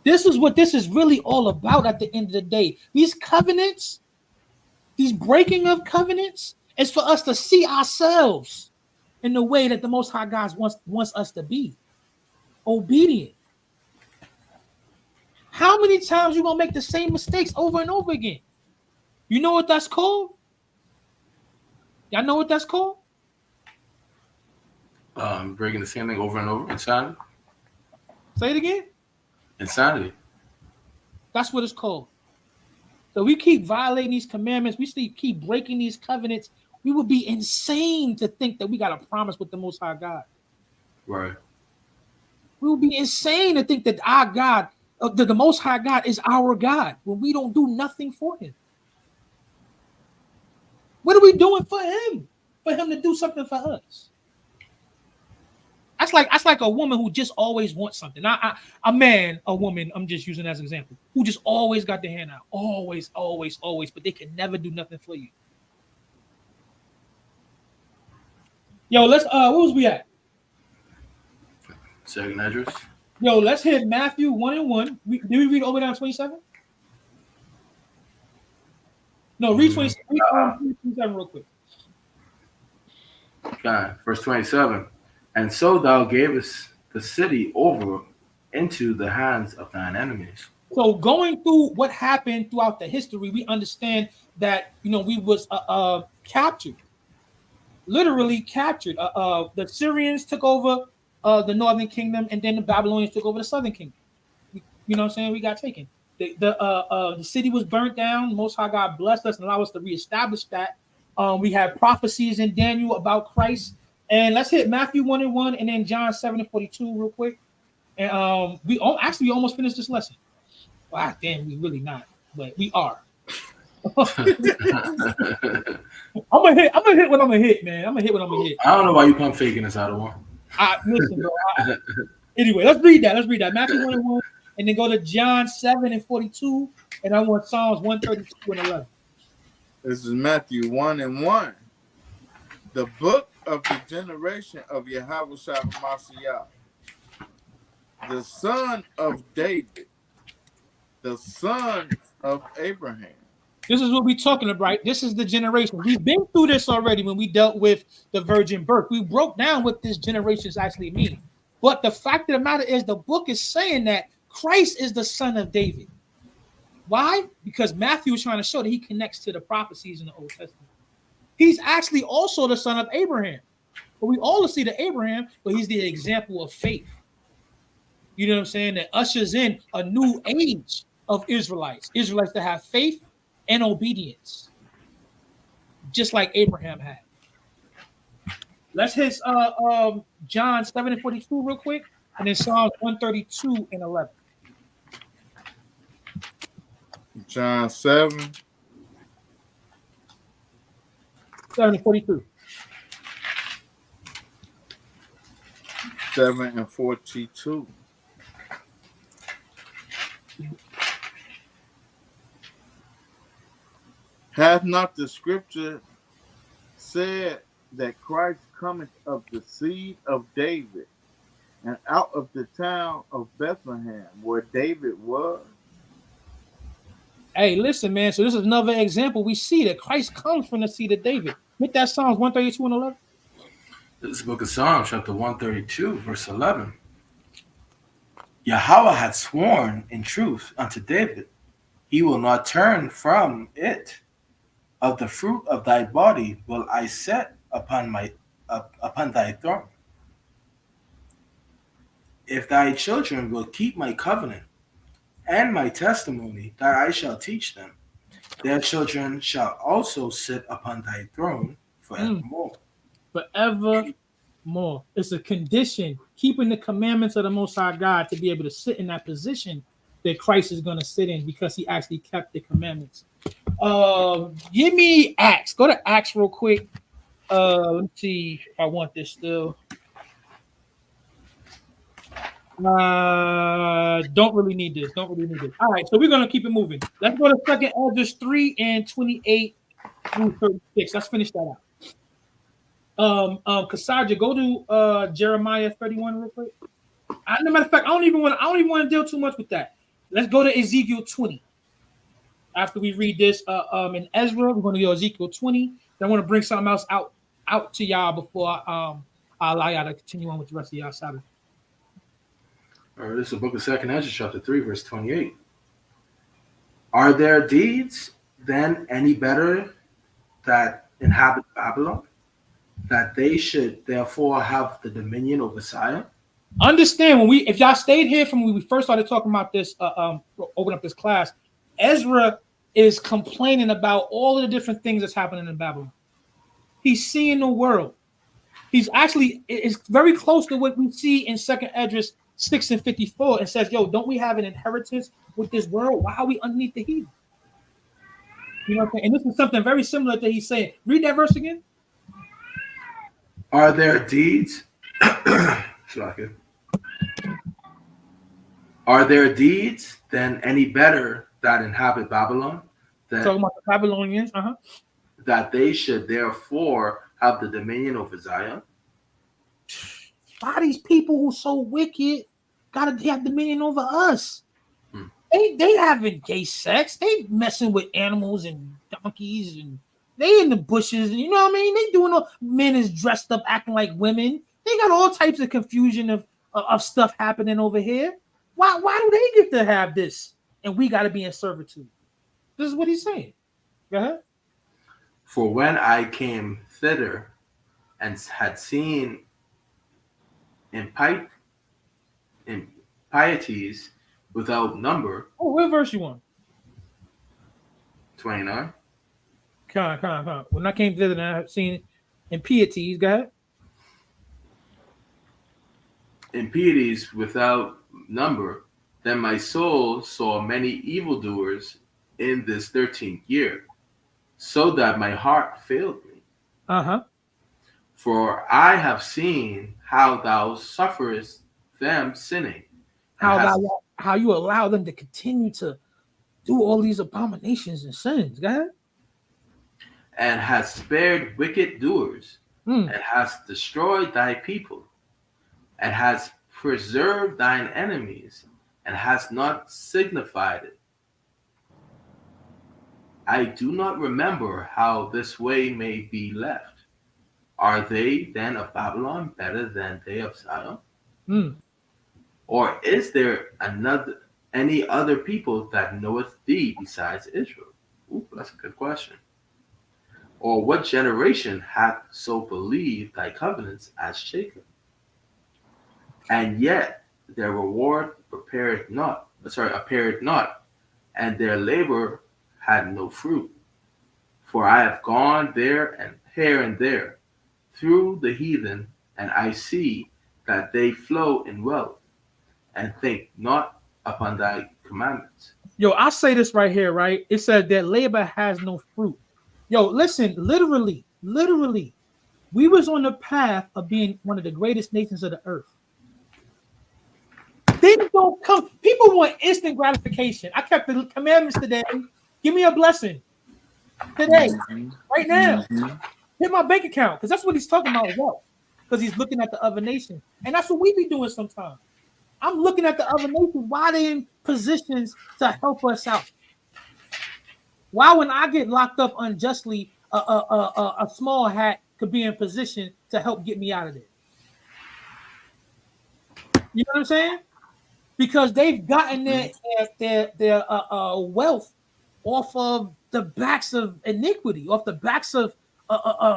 This is what this is really all about at the end of the day. These covenants, these breaking of covenants, is for us to see ourselves in the way that the Most High God wants us to be. Obedient. How many times you gonna make the same mistakes over and over again? You know what that's called? Y'all know what that's called? Breaking the same thing over and over. Insanity. Say it again. Insanity. That's what it's called. So we keep violating these commandments. We keep breaking these covenants. We would be insane to think that we got a promise with the Most High God. Right. We would be insane to think that our God, the Most High God, is our God when we don't do nothing for Him. What are we doing for Him? For Him to do something for us. That's like a woman who just always wants something. A man, a woman, I'm just using as an example, who just always got their hand out. Always, always, always, but they can never do nothing for you. Yo, let's what was we at? Second address. Yo, let's hit Matthew 1:1. Did we read over down 27? No, read 27. Read 27 real quick. Okay, verse 27. And so thou gavest the city over into the hands of thine enemies. So going through what happened throughout the history, we understand that we was captured, literally captured. The Syrians took over the northern kingdom, and then the Babylonians took over the southern kingdom. You know what I'm saying? We got taken. The city was burnt down. Most High God blessed us and allowed us to reestablish that. We had prophecies in Daniel about Christ. And let's hit Matthew 1:1 and then John 7:42 real quick. And we almost finished this lesson. Wow, damn, we really not, but we are. I'm gonna hit what I'm gonna hit, man. I'm gonna hit what I'm gonna hit. I don't know why you come faking this out of one. Listen, bro. Anyway, let's read that. Matthew 1:1, and then go to John 7:42, and I want Psalms 132 and 11. This is Matthew 1:1. The book of the generation of Yahweh Mashiach, the son of David, the son of Abraham. This is what we're talking about, right? This is the generation. We've been through this already when we dealt with the virgin birth. We broke down what this generation actually means. But the fact of the matter is the book is saying that Christ is the son of David. Why? Because Matthew is trying to show that he connects to the prophecies in the Old Testament. He's actually also the son of Abraham. But we all see the Abraham, but he's the example of faith. You know what I'm saying? That ushers in a new age of Israelites that have faith and obedience, just like Abraham had. Let's hit John 7:42 real quick, and then Psalms 132 and 11. John 7:42. 7:42. Hath not the scripture said that Christ cometh of the seed of David, and out of the town of Bethlehem, where David was? Hey, listen, man. So this is another example. We see that Christ comes from the seed of David. Hit that Psalms 132 and 11. This is the book of Psalms, chapter 132, verse 11. Yahweh had sworn in truth unto David, he will not turn from it. Of the fruit of thy body will I set upon thy throne. If thy children will keep my covenant and my testimony that I shall teach them, their children shall also sit upon thy throne forevermore. Forevermore. It's a condition, keeping the commandments of the Most High God, to be able to sit in that position that Christ is going to sit in, because he actually kept the commandments. Give me Acts. Go to Acts real quick. Let's see if I want this still. Don't really need this. All right, so we're gonna keep it moving. Let's go to 2nd Esdras 3 and 28 through 36. Let's finish that out. Kasaja, go to Jeremiah 31 real quick. As a matter of fact, I don't even want to deal too much with that. Let's go to Ezekiel 20. After we read this in Ezra, we're going to go Ezekiel 20. Then I want to bring something else out to y'all before I allow y'all to continue on with the rest of y'all Sabbath. All right, this is the book of 2nd Ezra, chapter 3, verse 28. Are their deeds then any better that inhabit Babylon, that they should therefore have the dominion over Zion? Understand, if y'all stayed here from when we first started talking about this, open up this class, Ezra is complaining about all of the different things that's happening in Babylon. He's seeing the world. It's very close to what we see in 2nd Esdras 6 and 54, and says, yo, don't we have an inheritance with this world? Why are we underneath the heathen? You know what I'm saying? And this is something very similar that he's saying. Read that verse again. Are their deeds Are their deeds then any better that inhabit Babylon? Talking about the Babylonians, that they should therefore have the dominion over Zion? why these people who so wicked gotta have dominion over us? They having gay sex, they messing with animals and donkeys, and they in the bushes, and you know what I mean? They doing all men is dressed up acting like women. They got all types of confusion of stuff happening over here. Why do they get to have this and we gotta be in servitude? This is what he's saying. Go ahead. For when I came thither and had seen impieties without number. Oh, what verse you want? 29. Come on. When I came thither and I have seen impieties, go ahead. Impieties without number, then my soul saw many evildoers in this 13th year, so that my heart failed me. For I have seen how thou sufferest them sinning. How you allow them to continue to do all these abominations and sins. Go ahead. And hast spared wicked doers, and hast destroyed thy people, and hast preserved thine enemies, and hast not signified it. I do not remember how this way may be left. Are they then of Babylon better than they of Sodom? Or is there any other people that knoweth thee besides Israel? Ooh, that's a good question. Or what generation hath so believed thy covenants as Jacob? And yet their reward appeared not, and their labor had no fruit. For I have gone there and here and there through the heathen, and I see that they flow in wealth, and think not upon thy commandments. Yo, I say this right here, right? It says that labor has no fruit. Yo, listen, literally, we was on the path of being one of the greatest nations of the earth. Things don't come. People want instant gratification. I kept the commandments today. Give me a blessing today, right now. Hit my bank account, because that's what he's talking about, wealth. Because he's looking at the other nations, and that's what we be doing sometimes. I'm looking at the other nations. Why they in positions to help us out? Why, when I get locked up unjustly, a small hat could be in position to help get me out of there? You know what I'm saying? Because they've gotten their wealth off of the backs of iniquity, off the backs of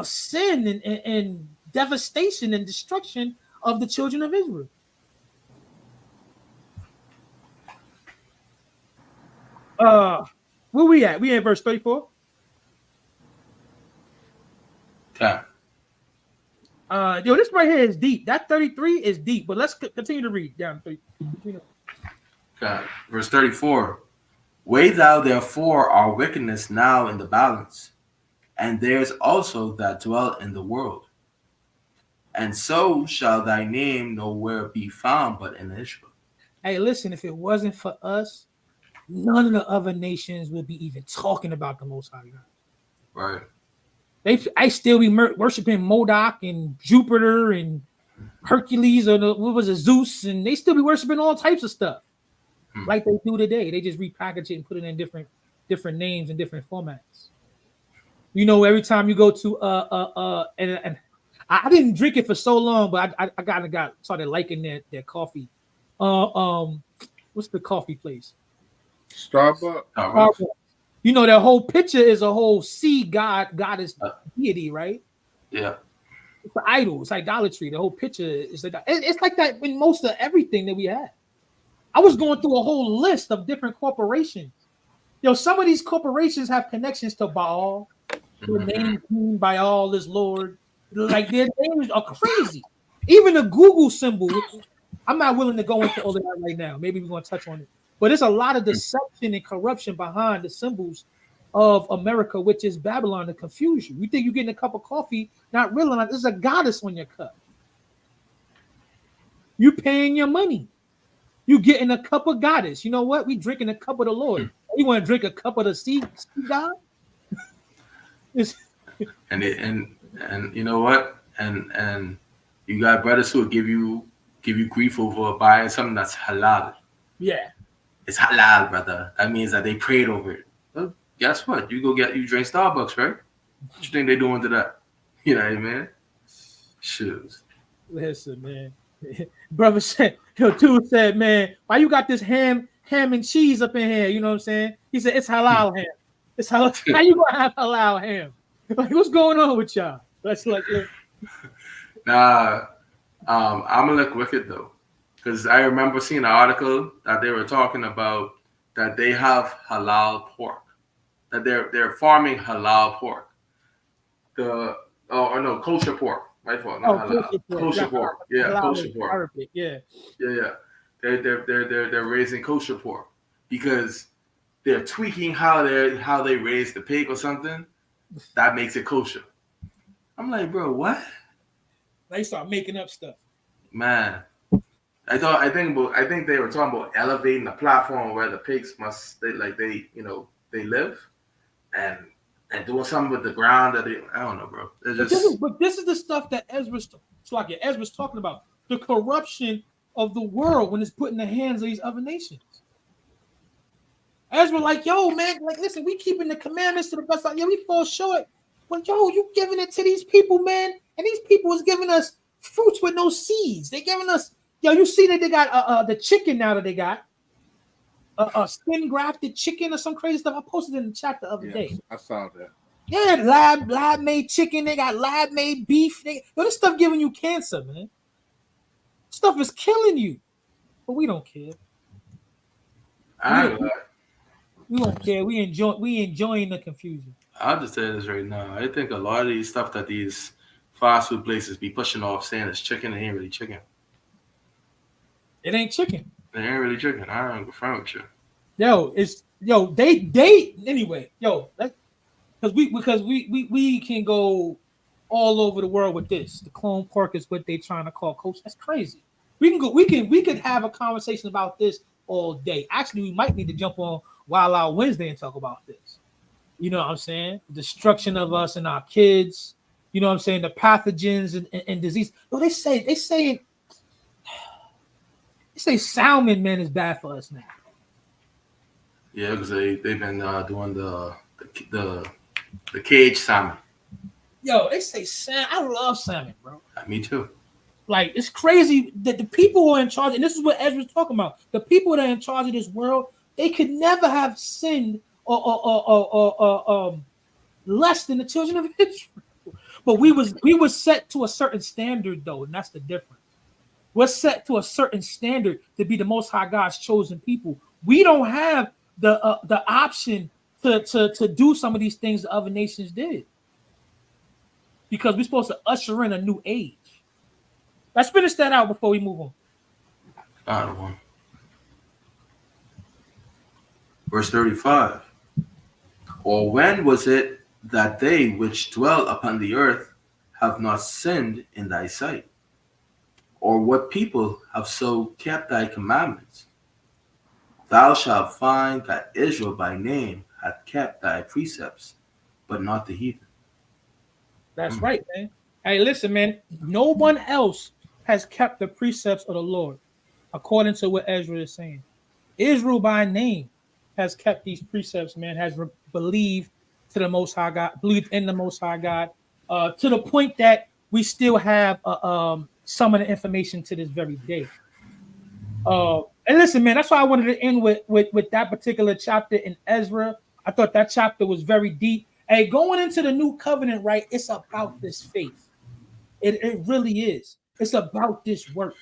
sin and devastation and destruction of the children of Israel. Where we at? We in verse 34. Okay. Yo, this right here is deep. That 33 is deep, but let's continue to read down. Okay. Verse 34. Weigh thou therefore our wickedness now in the balance, and theirs also that dwell in the world. And so shall thy name nowhere be found but in Israel. Hey, listen, if it wasn't for us, none of the other nations would be even talking about the Most High God. Right. I still be worshiping Modoc and Jupiter and Hercules, or what was it, Zeus, and they still be worshiping all types of stuff like they do today. They just repackage it and put it in different names and different formats. You know, every time you go to and I didn't drink it for so long, but I got started liking their coffee. What's the coffee place? Starbucks. You know, their whole picture is a whole sea goddess deity, right? Yeah. It's an idol. It's idolatry. The whole picture is like that. It's like that in most of everything that we have. I was going through a whole list of different corporations. Yo, some of these corporations have connections to Baal. Their name by all is Lord. Like, their names are crazy. Even the Google symbol. I'm not willing to go into all of that right now. Maybe we're going to touch on it. But there's a lot of deception and corruption behind the symbols of America, which is Babylon, to confuse you. You think you're getting a cup of coffee, not realizing there's a goddess on your cup. You paying your money. You getting a cup of goddess. You know what? We drinking a cup of the Lord. You want to drink a cup of the sea god? And you know what? And You got brothers who will give you grief over buying something that's halal. Yeah. It's halal, brother. That means that they prayed over it. Well, guess what? You drink Starbucks, right? What you think they doing to that? You know what I mean? Shoes. Listen, man. Brother said, Dude said, man, why you got this ham and cheese up in here? You know what I'm saying? He said, it's halal ham. It's halal. How you gonna have halal ham? Like, what's going on with y'all? That's like, Nah, I'm gonna look wicked though, because I remember seeing an article that they were talking about that they have halal pork, that they're farming halal pork. Kosher pork. My fault, not halal. Kosher pork. Yeah, kosher pork. Arabic. Yeah. They're raising kosher pork because they're tweaking how they raise the pig or something. That makes it kosher. I'm like, bro, what? They start making up stuff. Man, I think they were talking about elevating the platform where the pigs they live, and doing something with the ground that I don't know, bro. But this is the stuff that Ezra's talking about. The corruption of the world when it's put in the hands of these other nations. Ezra, like, yo, man, like, listen, we keeping the commandments to the best. Yeah, we fall short. But yo, you giving it to these people, man, and these people is giving us fruits with no seeds. They giving us, yo, you see that they got the chicken now that they got skin grafted chicken or some crazy stuff. I posted in the chat the other day. I saw that. Yeah, lab made chicken. They got lab made beef. This stuff giving you cancer, man. Stuff is killing you, but we don't care. We don't care. We enjoying the confusion. I'll just tell you this right now. I think a lot of these stuff that these fast food places be pushing off saying it's chicken, it ain't really chicken. It ain't chicken. It ain't really chicken. I don't confirm with you. They anyway. Because we can go all over the world with this. The clone pork is what they trying to call kosher. That's crazy. We could have a conversation about this all day. Actually, we might need to jump on Wild Out Wednesday and talk about this. You know what I'm saying? The destruction of us and our kids. You know what I'm saying? The pathogens and disease. No, they say salmon, man, is bad for us now. Yeah, because they've been doing the cage salmon. Yo, they say salmon. I love salmon, bro. Me too. Like, it's crazy that the people who are in charge, and this is what Ezra's talking about, the people that are in charge of this world, they could never have sinned or less than the children of Israel. But we was set to a certain standard, though, and that's the difference. We're set to a certain standard to be the Most High God's chosen people. We don't have the option to do some of these things that other nations did, because we're supposed to usher in a new age. Let's finish that out before we move on. I don't want. Verse 35. Or when was it that they which dwell upon the earth have not sinned in thy sight? Or what people have so kept thy commandments? Thou shalt find that Israel by name hath kept thy precepts, but not the heathen. That's right, man. Hey, listen, man. No one else has kept the precepts of the Lord, according to what Ezra is saying. Israel by name has kept these precepts, man, has believed to the Most High God, believed in the Most High God, to the point that we still have some of the information to this very day. And listen, man, that's why I wanted to end with that particular chapter in Ezra. I thought that chapter was very deep. Hey, going into the new covenant, right? It's about this faith. It really is. It's about this work.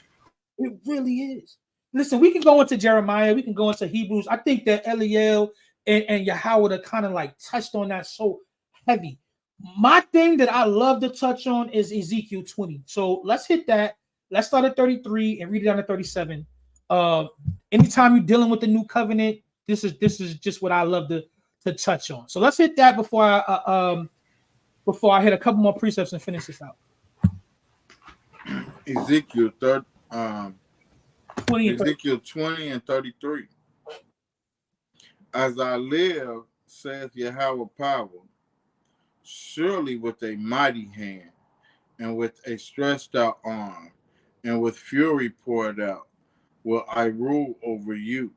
It really is. Listen, we can go into Jeremiah. We can go into Hebrews. I think that Eliel and Yahweh are kind of like touched on that so heavy. My thing that I love to touch on is Ezekiel 20. So let's hit that. Let's start at 33 and read it down to 37. Anytime you're dealing with the new covenant, this is just what I love to touch on. So let's hit that before I hit a couple more precepts and finish this out. Ezekiel 20 and 33. As I live, saith Yahweh power, surely with a mighty hand and with a stretched out arm, and with fury poured out, will I rule over you.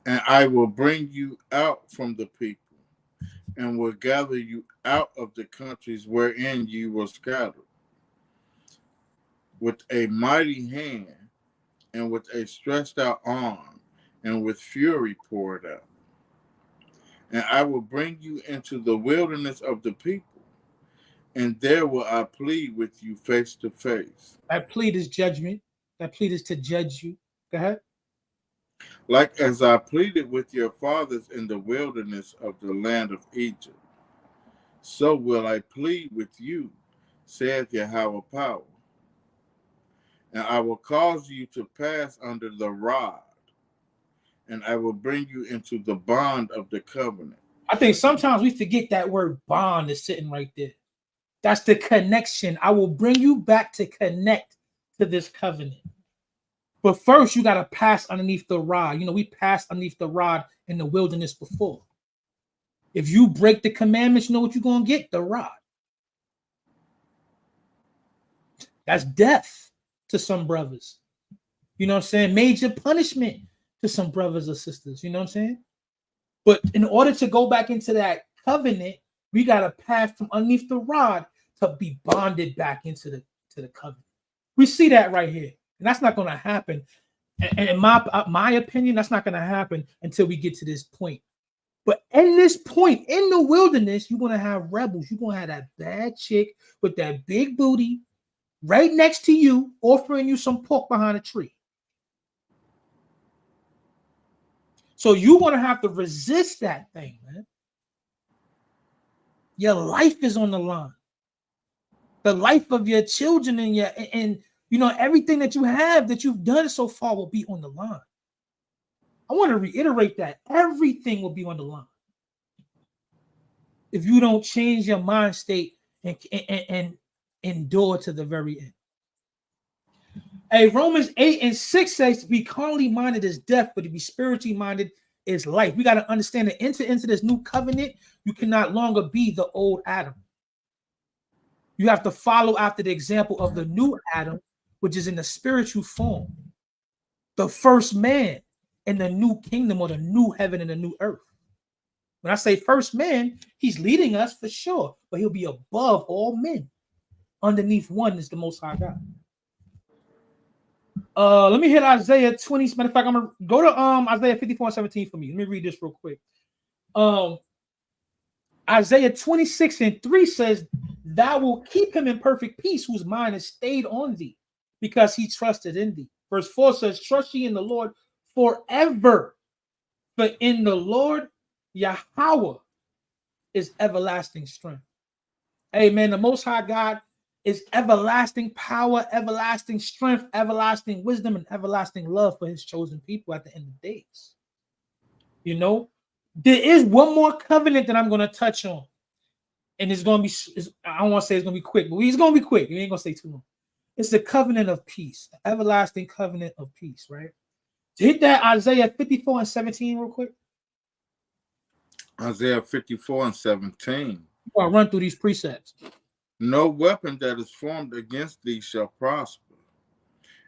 And I will bring you out from the people, and will gather you out of the countries wherein you were scattered, with a mighty hand, and with a stretched out arm, and with fury poured out. And I will bring you into the wilderness of the people, and there will I plead with you face to face. That plead is judgment. That plead is to judge you. Go ahead. Like as I pleaded with your fathers in the wilderness of the land of Egypt, so will I plead with you, saith Yahweh power. And I will cause you to pass under the rod, and I will bring you into the bond of the covenant. I think sometimes we forget that word bond is sitting right there. That's the connection. I will bring you back to connect to this covenant. But first, you got to pass underneath the rod. You know, we passed underneath the rod in the wilderness before. If you break the commandments, you know what you're going to get? The rod. That's death to some brothers. You know what I'm saying? Major punishment to some brothers or sisters. You know what I'm saying? But in order to go back into that covenant, we got to pass from underneath the rod to be bonded back into the covenant. We see that right here. And that's not going to happen. And in my opinion, that's not going to happen until we get to this point. But in this point, in the wilderness, you're going to have rebels. You're going to have that bad chick with that big booty right next to you, offering you some pork behind a tree. So you're going to have to resist that thing, man. Your life is on the line. The life of your children and you know, everything that you have that you've done so far will be on the line. I want to reiterate that everything will be on the line. If you don't change your mind state and endure to the very end. Hey, Romans 8:6 says, be carnally minded is death, but to be spiritually minded is life. We got to understand that enter into this new covenant, you cannot longer be the old Adam. You have to follow after the example of the new Adam, which is in the spiritual form. The first man in the new kingdom or the new heaven and the new earth. When I say first man, he's leading us for sure, but he'll be above all men. Underneath one is the Most High God. Let me hit Isaiah 20. Matter of fact, I'm gonna go to Isaiah 54:17 for me. Let me read this real quick. Isaiah 26:3 says, thou will keep him in perfect peace, whose mind is stayed on thee, because he trusted in thee. Verse 4 says, trust ye in the Lord forever, for in the Lord Yahweh is everlasting strength. Amen. The Most High God is everlasting power, everlasting strength, everlasting wisdom, and everlasting love for his chosen people at the end of days. You know, there is one more covenant that I'm going to touch on. And it's going to be, I don't want to say it's going to be quick, but it's going to be quick. You ain't going to say too long. It's the covenant of peace, the everlasting covenant of peace, right? To hit that Isaiah 54:17 real quick. Isaiah 54:17. I'll run through these precepts. No weapon that is formed against thee shall prosper,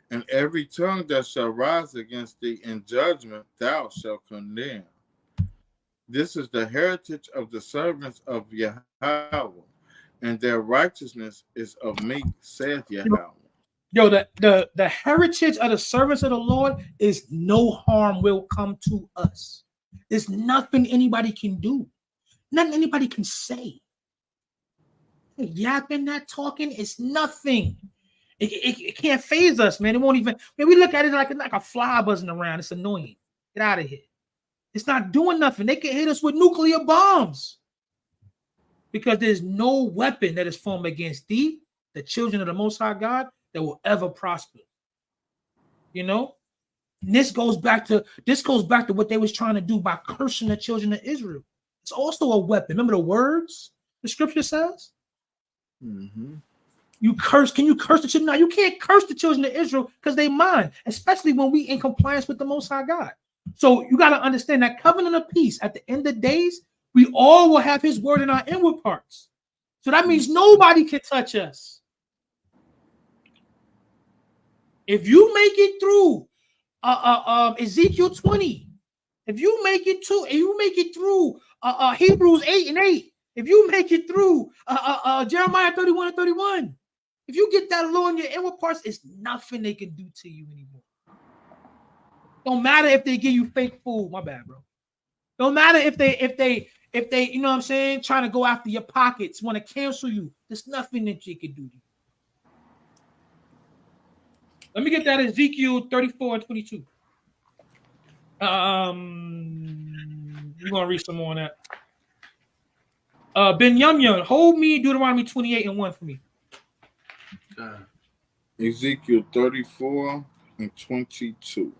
and every tongue that shall rise against thee in judgment thou shalt condemn. This is the heritage of the servants of Yahweh, and their righteousness is of me, saith Yahweh. Yo, the heritage of the servants of the Lord is no harm will come to us. There's nothing anybody can do. Nothing anybody can say. Yapping, that talking, it's nothing. It can't phase us, man. It won't even, man, we look at it like a fly buzzing around. It's annoying. Get out of here. It's not doing nothing. They can hit us with nuclear bombs. Because there's no weapon that is formed against thee, the children of the Most High God, that will ever prosper. You know? And this goes back to what they was trying to do by cursing the children of Israel. It's also a weapon. Remember the words the scripture says? Mm-hmm. Can you curse the children? No, you can't curse the children of Israel because they mine, especially when we in compliance with the Most High God. So you got to understand that covenant of peace at the end of days We all will have his word in our inward parts. So that means nobody can touch us. If you make it through Ezekiel 20, if you make it through Hebrews 8 and 8, if you make it through Jeremiah 31 and 31, if you get that law in your inward parts, it's nothing they can do to you anymore. Don't matter if they give you fake food. My bad, bro. Don't matter if they, you know what I'm saying, trying to go after your pockets, want to cancel you. There's nothing that you can do to you. Let me get that Ezekiel 34 and 22. We're gonna read some more on that. Ben Yumyun, hold me Deuteronomy 28 and 1 for me. Ezekiel 34 and 22.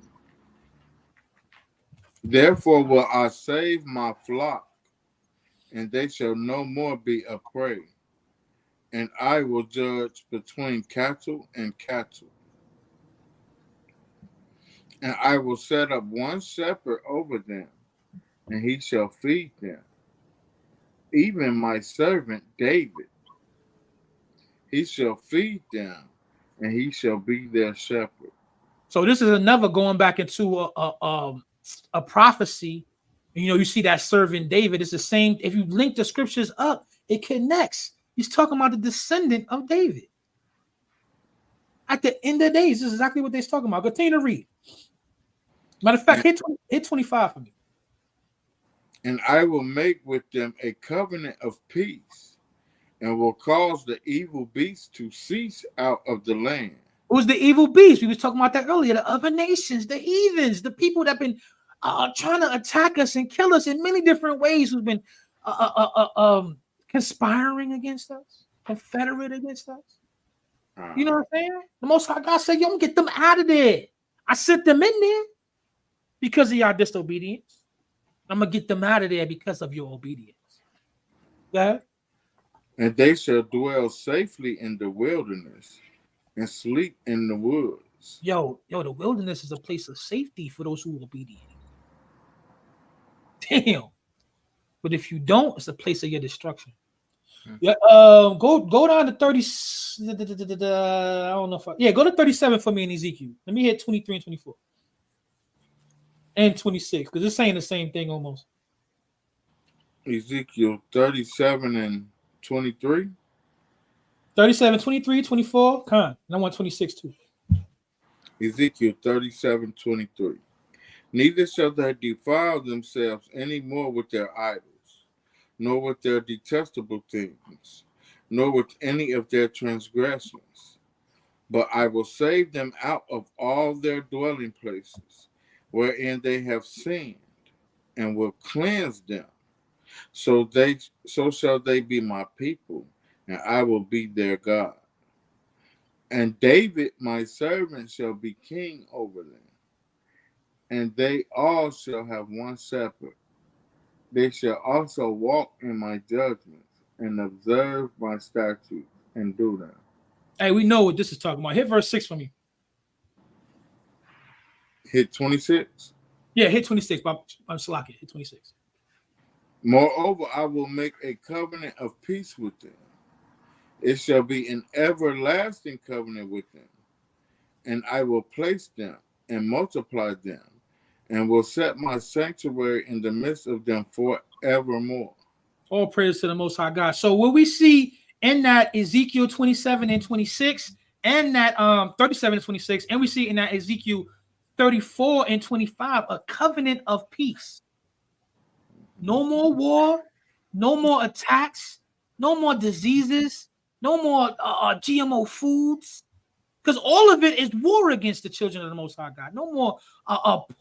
Therefore will I save my flock, and they shall no more be a prey. And I will judge between cattle and cattle. And I will set up one shepherd over them, and he shall feed them. Even my servant David, he shall feed them, and he shall be their shepherd. So this is another going back into a prophecy. You know, you see that servant David. It's the same. If you link the scriptures up, it connects. He's talking about the descendant of David. At the end of the days, this is exactly what they're talking about. Continue to read. Matter of fact, hit 25 for me. And I will make with them a covenant of peace, and will cause the evil beast to cease out of the land. Who's the evil beast? We was talking about that earlier. The other nations, the heathens, the people that have been trying to attack us and kill us in many different ways, who's been conspiring against us, confederate against us. You know what I'm saying? The Most High God said, "Yo, I'm gonna get them out of there. I sent them in there because of your disobedience. I'm gonna get them out of there because of your obedience." Yeah. And they shall dwell safely in the wilderness and sleep in the woods. Yo, the wilderness is a place of safety for those who are obedient. Damn. But if you don't, it's a place of your destruction. Yeah. Go down to 30. I don't know if go to 37 for me in Ezekiel. Let me hit 23 and 24. And 26, because it's saying the same thing almost. Ezekiel 37 and 23. 37, 23, 24. Come on. And I want 26 too. Ezekiel 37, 23. Neither shall they defile themselves any more with their idols, nor with their detestable things, nor with any of their transgressions. But I will save them out of all their dwelling places, wherein they have sinned, and will cleanse them. So shall they be my people, and I will be their God. And David, my servant, shall be king over them. And they all shall have one shepherd. They shall also walk in my judgments, and observe my statutes, and do them. Hey, we know what this is talking about. Hit verse 6 for me. Hit 26? Yeah, hit 26. I'm slacking. Hit 26. Moreover, I will make a covenant of peace with them. It shall be an everlasting covenant with them. And I will place them and multiply them, and will set my sanctuary in the midst of them forevermore. All praise to the Most High God. So what we see in that Ezekiel 27 and 26, and that 37 and 26, and we see in that Ezekiel 34 and 25, a covenant of peace. No more war, no more attacks, no more diseases, no more GMO foods, because all of it is war against the children of the Most High God. No more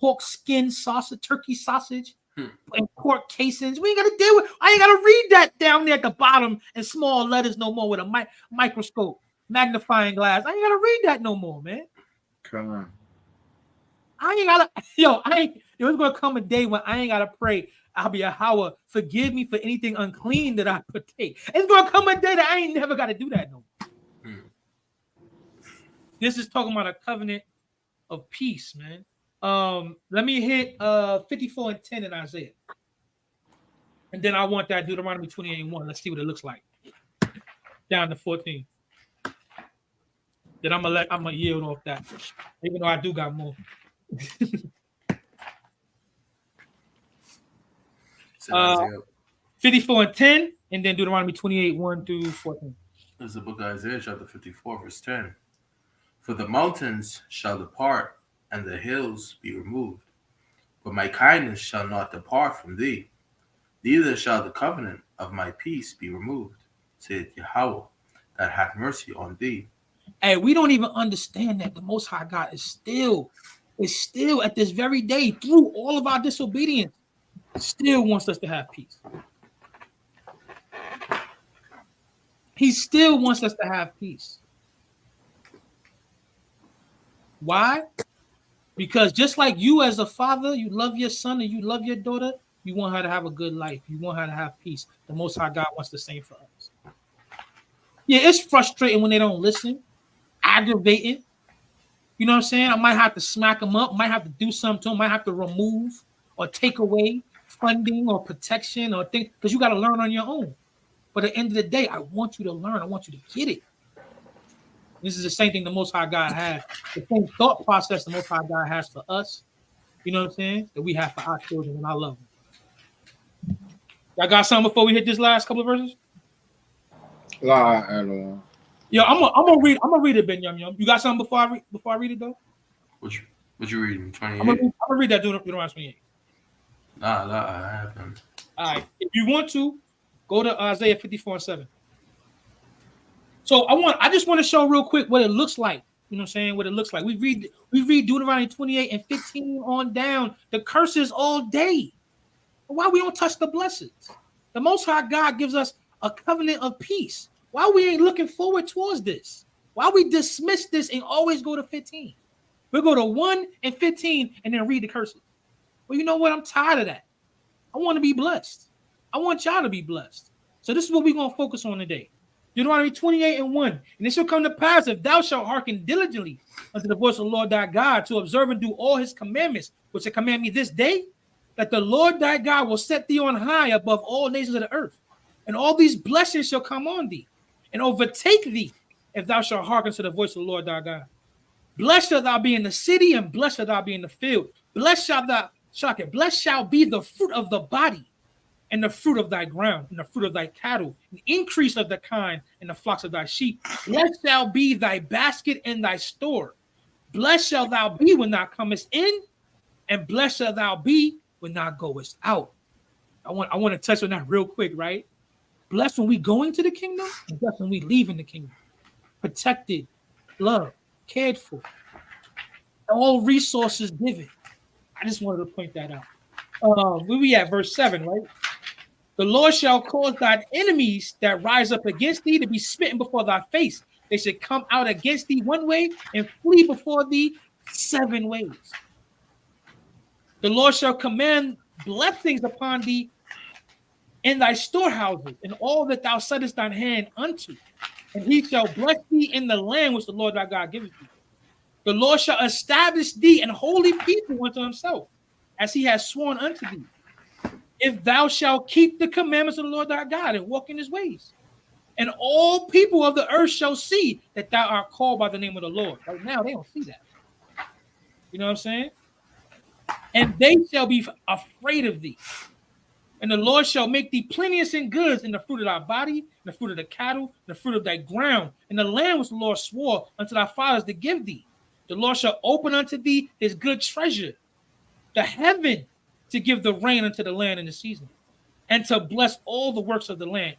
pork skin sausage, turkey sausage, and pork casings. We ain't got to deal with. I ain't got to read that down there at the bottom in small letters no more with a microscope, magnifying glass. I ain't got to read that no more, man. Come on. I ain't gotta, there's gonna come a day when I ain't gotta pray, I'll be a Yahweh, forgive me for anything unclean that I partake. It's gonna come a day that I ain't never gotta do that no more. This is talking about a covenant of peace, man. Let me hit 54 and 10 in Isaiah. And then I want that Deuteronomy 28:1. Let's see what it looks like. Down to 14. Then I'm gonna yield off that, even though I do got more. 54:10, and then Deuteronomy 28:1 through 14. This is the book of Isaiah, chapter 54, verse 10. For the mountains shall depart, and the hills be removed. But my kindness shall not depart from thee, neither shall the covenant of my peace be removed, saith Yahweh, that hath mercy on thee. Hey, we don't even understand that the Most High God is still at this very day, through all of our disobedience, still wants us to have peace. He still wants us to have peace. Why? Because just like you as a father, you love your son and you love your daughter, you want her to have a good life. You want her to have peace. The Most High God wants the same for us. Yeah, it's frustrating when they don't listen, aggravating. You know what I'm saying? I might have to smack them up, might have to do something to them, might have to remove or take away funding or protection or things, because you got to learn on your own. But at the end of the day, I want you to learn. I want you to get it. This is the same thing the Most High God has. The same thought process the Most High God has for us. You know what I'm saying? That we have for our children, and I love them. Y'all got something before we hit this last couple of verses? Yo, I'm gonna read it, Ben Yum Yum. You got something before I read it though? What you reading? 28? I'm gonna read that Deuteronomy 28. Nah, I haven't. All right. If you want to, go to Isaiah 54:7. So I just want to show real quick what it looks like. You know what I'm saying? What it looks like. We read Deuteronomy 28 and 15 on down. The curses all day. Why we don't touch the blessings? The Most High God gives us a covenant of peace. Why we ain't looking forward towards this? Why we dismiss this and always go to 15? We'll go to 1 and 15 and then read the curses. Well, you know what? I'm tired of that. I want to be blessed. I want y'all to be blessed. So this is what we're going to focus on today. Deuteronomy 28:1. And it shall come to pass, if thou shalt hearken diligently unto the voice of the Lord thy God, to observe and do all his commandments, which shall command me this day, that the Lord thy God will set thee on high above all nations of the earth. And all these blessings shall come on thee and overtake thee, if thou shalt hearken to the voice of the Lord thy God. Blessed shalt thou be in the city, and blessed shalt thou be in the field. Blessed shall be the fruit of the body, and the fruit of thy ground, and the fruit of thy cattle, and increase of the kind, and the flocks of thy sheep. Blessed shall be thy basket and thy store. Blessed shalt thou be when thou comest in, and blessed shalt thou be when thou goest out. I want to touch on that real quick, right? Blessed when we go into the kingdom, and blessed when we leave in the kingdom. Protected, loved, cared for. All resources given. I just wanted to point that out. Where we at? Verse 7, right? The Lord shall cause thine enemies that rise up against thee to be smitten before thy face. They should come out against thee one way and flee before thee 7 ways. The Lord shall command blessings upon thee in thy storehouses, and all that thou settest thine hand unto. And he shall bless thee in the land which the Lord thy God giveth thee. The Lord shall establish thee an holy people unto himself, as he has sworn unto thee, if thou shalt keep the commandments of the Lord thy God and walk in his ways. And all people of the earth shall see that thou art called by the name of the Lord. Right now, they don't see that. You know what I'm saying? And they shall be afraid of thee. And the Lord shall make thee plenteous in goods, in the fruit of thy body, in the fruit of the cattle, in the fruit of thy ground, in the land which the Lord swore unto thy fathers to give thee. The Lord shall open unto thee his good treasure, the heaven, to give the rain unto the land in the season, and to bless all the works of the land,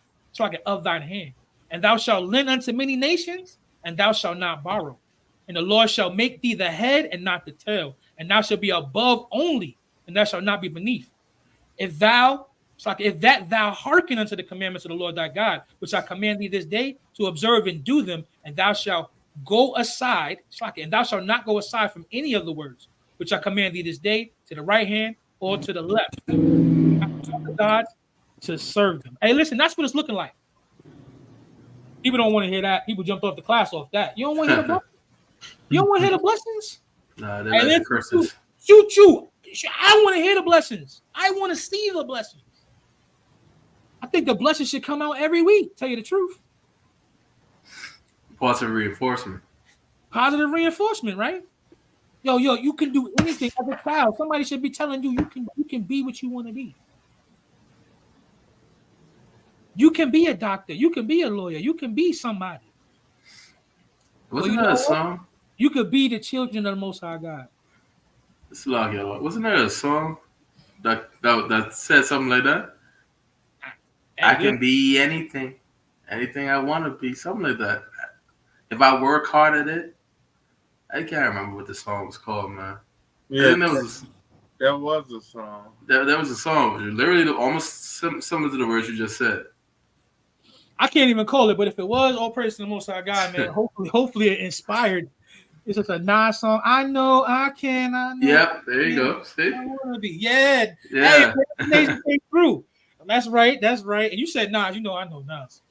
of thine hand. And thou shalt lend unto many nations, and thou shalt not borrow. And the Lord shall make thee the head and not the tail, and thou shalt be above only, and thou shalt not be beneath. If thou hearken unto the commandments of the Lord thy God, which I command thee this day, to observe and do them, and thou shalt go aside, and thou shalt not go aside from any of the words which I command thee this day, to the right hand or to the left, God, to serve them. Hey, listen, that's what it's looking like. People don't want to hear that. People jumped off the class off that. You don't want to hear the blessings? You don't want to hear the blessings? Nah, they're like the curses. Shoot. I want to hear the blessings. I want to see the blessings. I think the blessing should come out every week. Tell you the truth. Positive reinforcement. Positive reinforcement, right? Yo, you can do anything as a child. Somebody should be telling you you can be what you want to be. You can be a doctor. You can be a lawyer. You can be somebody. Wasn't that a song? You could be the children of the Most High God. It's like, wasn't there a song that said something like that? I can be anything I want to be, something like that. If I work hard at it, I can't remember what the song was called, man. Yeah, there was a song. There was a song, literally almost similar to the words you just said. I can't even call it, but if it was, all praise to the Most High God, man. Hopefully it inspired. It's just a nice song. I know I can. I know. Yep, there you go. See? I want to be. Yeah. Yeah. Hey, Brew. That's right. And you said Nas. You know I know Nas.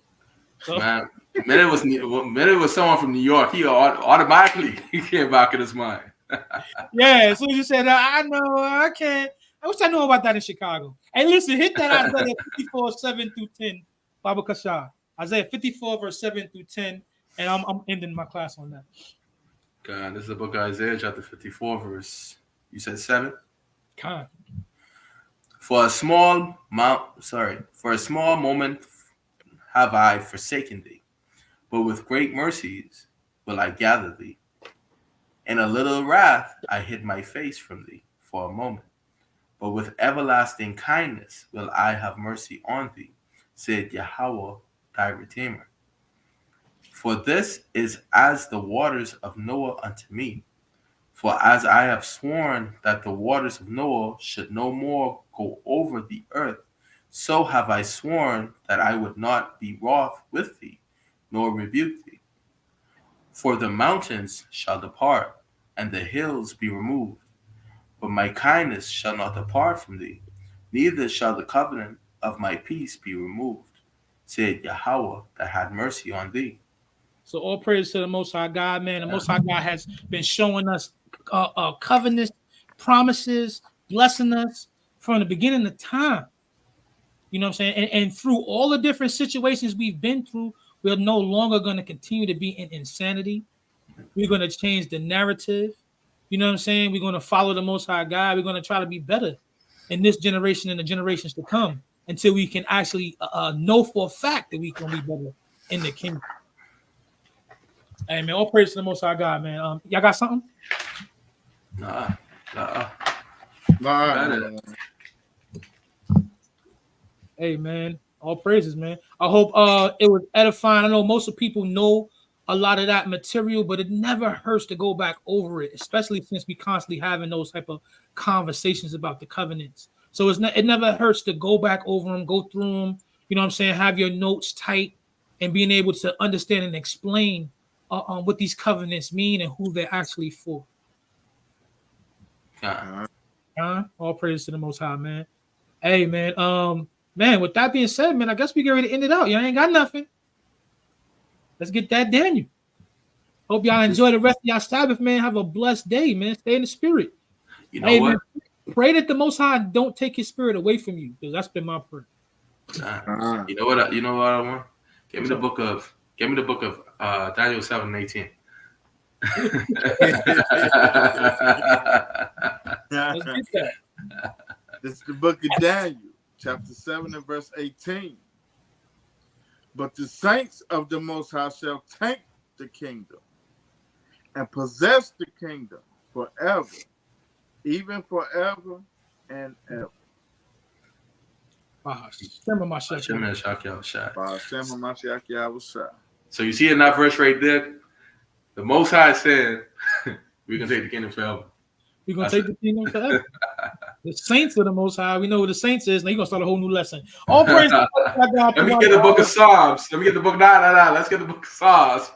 So. Man, minute was someone from New York. He automatically came back in his mind. Yeah, as soon as you said I know I can. I wish I knew about that in Chicago. Hey, listen, hit that Isaiah 54, 7 through 10. Baba Kasha. Isaiah 54, verse 7 through 10. And I'm ending my class on that. God, this is the book of Isaiah, chapter 54, verse, you said 7? God. For a small moment have I forsaken thee, but with great mercies will I gather thee. In a little wrath I hid my face from thee for a moment, but with everlasting kindness will I have mercy on thee, said Yahweh thy Redeemer. For this is as the waters of Noah unto me. For as I have sworn that the waters of Noah should no more go over the earth, so have I sworn that I would not be wroth with thee, nor rebuke thee. For the mountains shall depart, and the hills be removed, but my kindness shall not depart from thee, neither shall the covenant of my peace be removed, said Yahweh that had mercy on thee. So all praise to the Most High God, man. The Most High God has been showing us covenants, promises, blessing us from the beginning of time. You know what I'm saying? And through all the different situations we've been through, we're no longer going to continue to be in insanity. We're going to change the narrative. You know what I'm saying? We're going to follow the Most High God. We're going to try to be better in this generation and the generations to come until we can actually know for a fact that we can be better in the kingdom. Hey, man, all praise to the Most High God, man. Y'all got something? Nah. Hey, man, all praises, man. I hope it was edifying. I know most of people know a lot of that material, but it never hurts to go back over it, especially since we constantly having those type of conversations about the covenants. So it never hurts to go back over them, go through them. You know what I'm saying? Have your notes tight and being able to understand and explain what these covenants mean and who they're actually for. All praise to the Most High, man. Hey, man. Man, with that being said, man, I guess we get ready to end it out. Y'all ain't got nothing. Let's get that Daniel. Hope y'all enjoy the rest of y'all Sabbath, man. Have a blessed day, man. Stay in the spirit. You know what? Man, pray that the Most High don't take his spirit away from you, because that's been my prayer. You know what I want? Give me the book of Daniel 7:18. Let's get that. This is the book of Daniel, chapter 7 and verse 18. But the saints of the Most High shall take the kingdom and possess the kingdom forever, even forever and ever. So you see in that verse right there, the Most High said, we're going to take the kingdom forever. We're going to take the kingdom forever. The saints of the Most High. We know what the saints is. Now you're going to start a whole new lesson. All praise to God. Let me get the book of Psalms. Let's get the book of Psalms.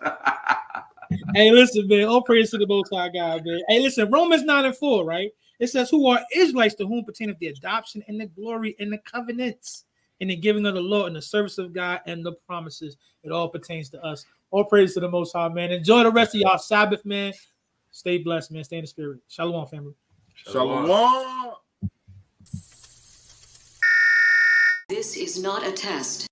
Hey, listen, man. All praise to the Most High God, man. Hey, listen, Romans 9:4, right? It says, who are Israelites to whom pertaineth the adoption and the glory and the covenants and the giving of the law and the service of God and the promises. It all pertains to us. All praise to the Most High, man. Enjoy the rest of y'all Sabbath, man. Stay blessed, man. Stay in the spirit. Shalom, family. Shalom. This is not a test.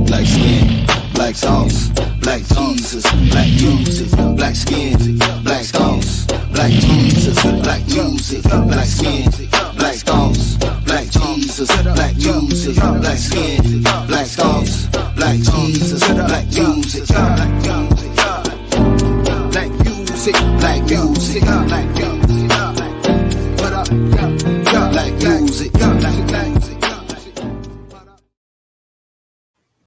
Black skin, black sauce, black Jesus, black music, black skin, black sauce, black Jesus, black music, black skin, black sauce, black Jesus, black music, black skin, black sauce, black Jesus, black music, black music, black music, black music, black music, black music.